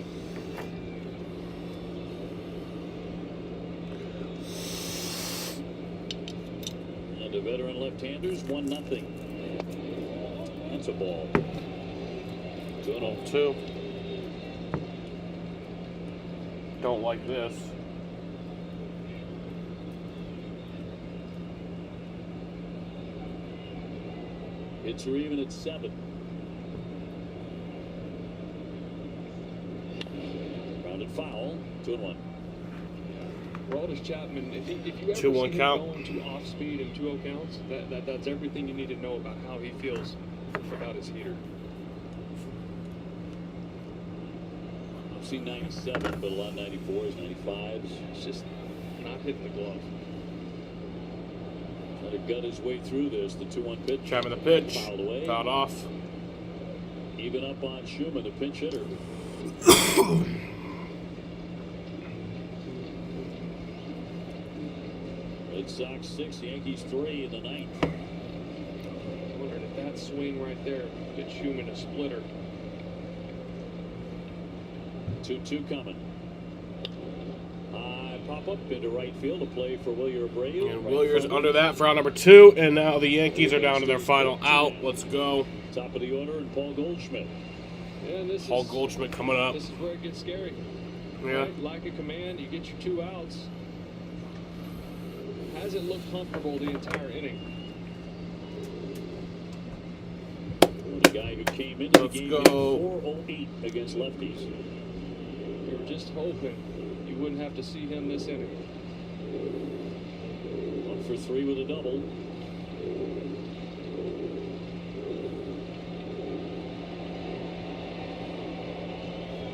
And the veteran left-handers, 1-0. That's a ball. 2-0. Don't like this. Hits are even at 7. Rounded foul, 2-1. Aroldis Chapman, if you ever 2-1 see him count. going to off speed and 2-0 counts, that's everything you need to know about how he feels about his heater. I've seen 97, but a lot of 94s, 95s. It's just not hitting the glove. Trying to gut his way through this. The 2-1 pitch. Chapman the pitch. Fouled away. Fouled off. Even up on Schumann, the pinch hitter. Red Sox 6, Yankees 3 in the 9th. I wondered if that swing right there did Schumann a splitter. 2-2 coming. Pop up into right field to play for Wilyer Abreu. And Right Williers fielder. under that for out number 2. And now the Yankees are down to their final out. Let's go. Top of the order, and Paul Goldschmidt. Yeah, and this Paul is Goldschmidt coming up. this is where it gets scary. Yeah. Right? Like a command, you get your 2 outs. Hasn't looked comfortable the entire inning. The guy who came into Let's the game go. 408 against lefties. You were just hoping you wouldn't have to see him this inning. 1 for 3 with a double.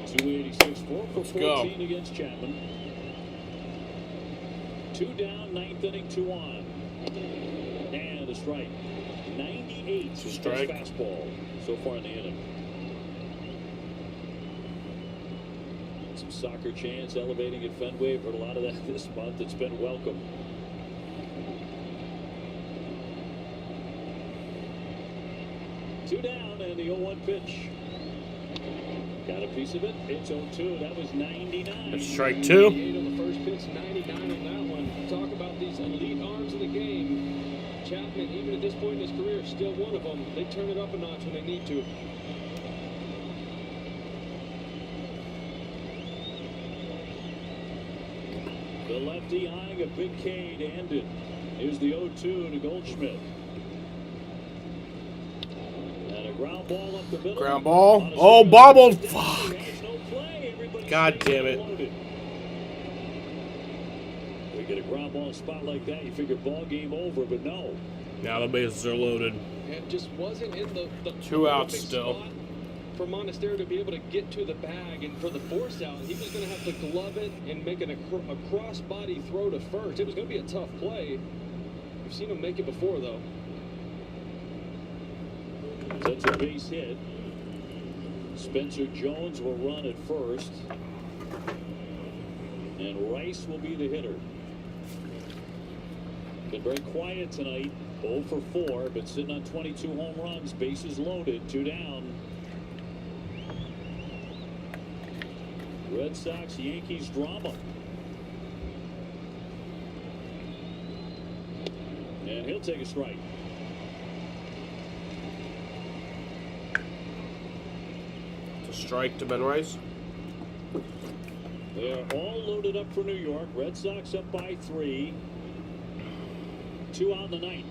.286, 4 for Let's 14 go. against Chapman. 2 down, 9th inning, 2 on. And a strike. 98 is his Strike. fastball so far in the inning. Some soccer chants elevating at Fenway. I've heard a lot of that this month. It's been welcome. Two down and the 0-1 pitch. Got a piece of it. It's 0-2. That was 99. It's strike 2. 88 on the first pitch, 99 on that one. Talk about these elite arms of the game. Chapman, even at this point in his career, still one of them. They turn it up a notch when they need to. The lefty eyeing a big K to end it. Here's the 0-2 to Goldschmidt. And a ground ball up the middle. Ground ball. On a Oh, strike. bobbled. There's Fuck. no play. Everybody's God staying damn it. loaded. We get a ground ball spot like that, you figure ball game over, but no. Now the bases are loaded. It just wasn't in the 2 outs perfect still. spot for Monasterio to be able to get to the bag, and for the force out, he was going to have to glove it and make a cross-body throw to first. It was going to be a tough play. We've seen him make it before, though. That's a base hit. Spencer Jones will run at first. And Rice will be the hitter. Been very quiet tonight. 0 for 4, but sitting on 22 home runs. Bases loaded. 2 down. Red Sox, Yankees drama. And he'll take a strike. It's a strike to Ben Rice. They are all loaded up for New York. Red Sox up by 3. 2 out in the 9th.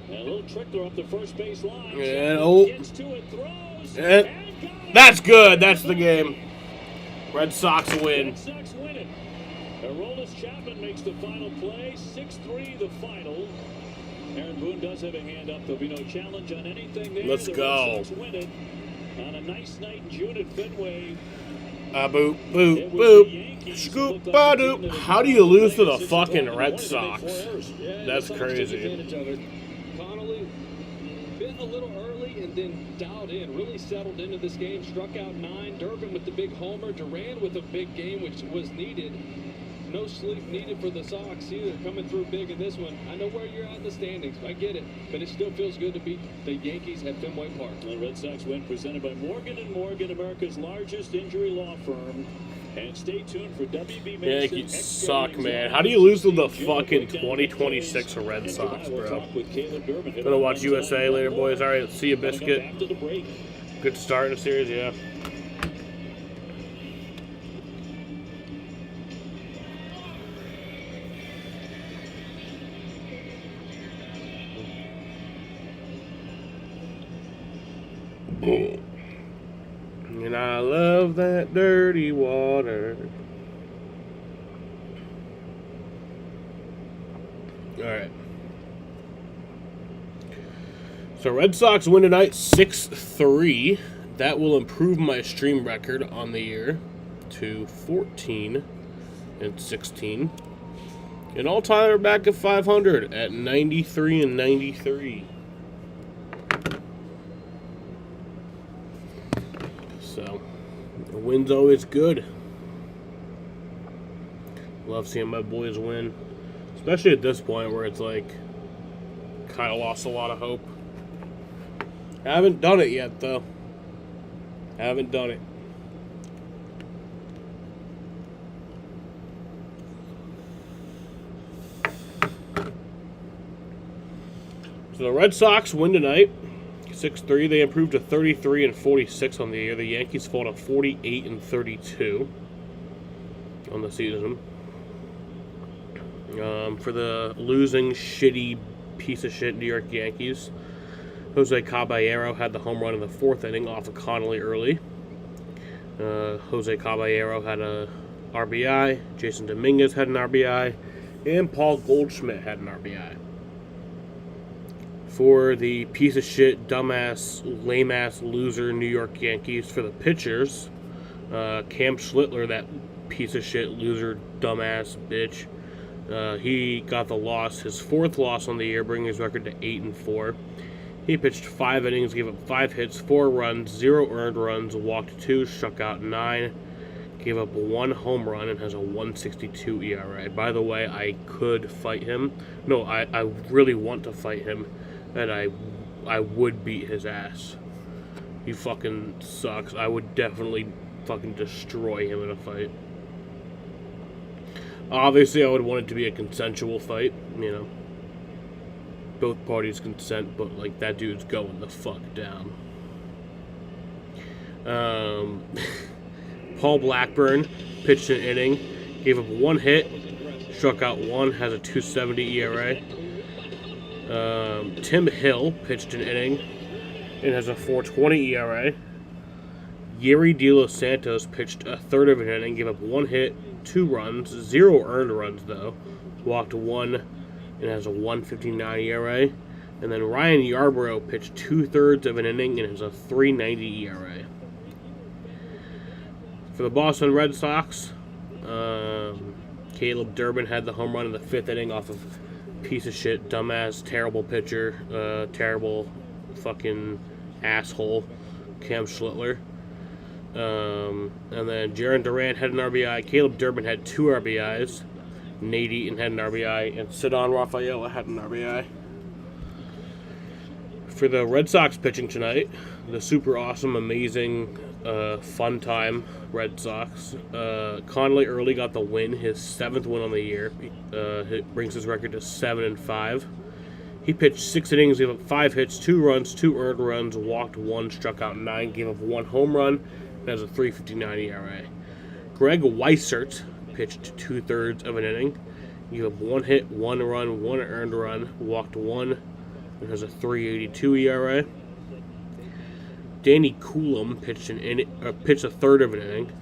And a little trickler up the first base line. And oh. Gets to it, throws, And got it. that's good. That's the game. Red Sox win. Red Sox win it. Aroldis Chapman makes the final play. 6-3 the final. Aaron Boone does have a hand up. There'll be no challenge on anything there. Let's The go. Red Sox win it. On a nice night in June at Fenway, Boop, boop, boop. Scoop, ba doop. How do you lose to the fucking Red Sox? Yeah, That's the Sox took crazy. advantage of it. Connolly bit a little early and then dialed in, really settled into this game, struck out 9. Durbin with the big homer, Duran with a big game, which was needed. No sleep needed for the Sox either, coming through big in this one. I know where you're at in the standings, I get it, but it still feels good to beat the Yankees at Fenway Park. the Red Sox win presented by Morgan & Morgan, America's largest injury law firm. And stay tuned for WB Mason. Yankees extra suck, innings man. on How do you lose to the Jim fucking Breakdown 2026 Wednesdays. Red And Sox, tonight we'll bro? talk with Caleb Durbin. Gonna watch USA later, boys. All right, see you, Coming up Biscuit. after the break. Good start in the series, yeah. And I love that dirty water. All right. So Red Sox win tonight 6-3. That will improve my stream record on the year to 14-16. And all time are back at 500 at 93-93. So, a win's always good. Love seeing my boys win. Especially at this point where it's like, kind of lost a lot of hope. I haven't done it yet, though. Haven't done it. So the Red Sox win tonight, 6-3. They improved to 33-46 on the year. The Yankees fall to 48-32 on the season. For the losing, shitty piece of shit New York Yankees, Jose Caballero had the home run in the 4th inning off of Connolly early. Jose Caballero had a RBI. Jason Dominguez had an RBI. And Paul Goldschmidt had an RBI. For the piece of shit, dumbass, lame-ass, loser New York Yankees, for the pitchers, Cam Schlittler, that piece of shit, loser, dumbass, bitch, he got the loss, his 4th loss on the year, bringing his record to 8-4. He pitched 5 innings, gave up 5 hits, 4 runs, 0 earned runs, walked 2, struck out 9, gave up 1 home run, and has a 1.62 ERA. By the way, I could fight him. No, I really want to fight him, and I would beat his ass. He fucking sucks. I would definitely fucking destroy him in a fight. Obviously, I would want it to be a consensual fight, you know. Both parties consent, but, like, that dude's going the fuck down. Paul Blackburn pitched an inning, gave up 1 hit, struck out 1, has a 2.70 ERA. Tim Hill pitched an inning and has a 4.20 ERA. Yuri De Los Santos pitched a third of an inning, gave up 1 hit, 2 runs, 0 earned runs though, walked 1, and has a 1.59 ERA. And then Ryan Yarbrough pitched 2/3 of an inning and has a 3.90 ERA. For the Boston Red Sox, Caleb Durbin had the home run in the 5th inning off of piece of shit, dumbass, terrible pitcher, terrible fucking asshole, Cam Schlittler. And then Jarren Duran had an RBI. Caleb Durbin had 2 RBIs. Nate Eaton had an RBI. And Ceddanne Rafaela had an RBI. For the Red Sox pitching tonight, the super awesome, amazing, fun time Red Sox. Connolly early got the win, his 7th win on the year. It brings his record to 7-5. He pitched 6 innings, gave up 5 hits, 2 runs, 2 earned runs, walked 1, struck out 9, gave up 1 home run, and has a 3.59 ERA. Greg Weissert pitched 2/3 of an inning, gave up 1 hit, 1 run, 1 earned run, walked 1, and has a 3.82 ERA. Danny Coulomb pitched a third of an inning,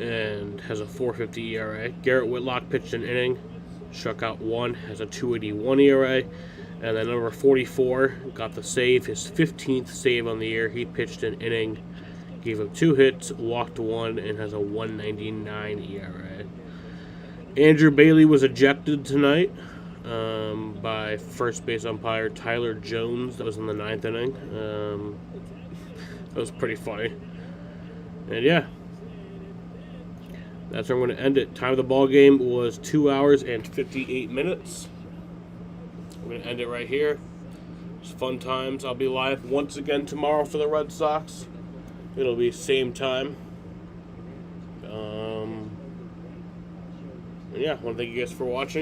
and has a 4.50 ERA. Garrett Whitlock pitched an inning, struck out 1, has a 2.81 ERA, And then number 44 got the save, his 15th save on the year. He pitched an inning, gave up 2 hits, walked 1, and has a 1.99 ERA. Andrew Bailey was ejected tonight by first base umpire Tyler Jones. That was in the 9th inning. That was pretty funny. And yeah, that's where I'm going to end it. Time of the ball game was 2 hours and 58 minutes. I'm going to end it right here. It's fun times. I'll be live once again tomorrow for the Red Sox. It'll be same time. Yeah, I want to thank you guys for watching.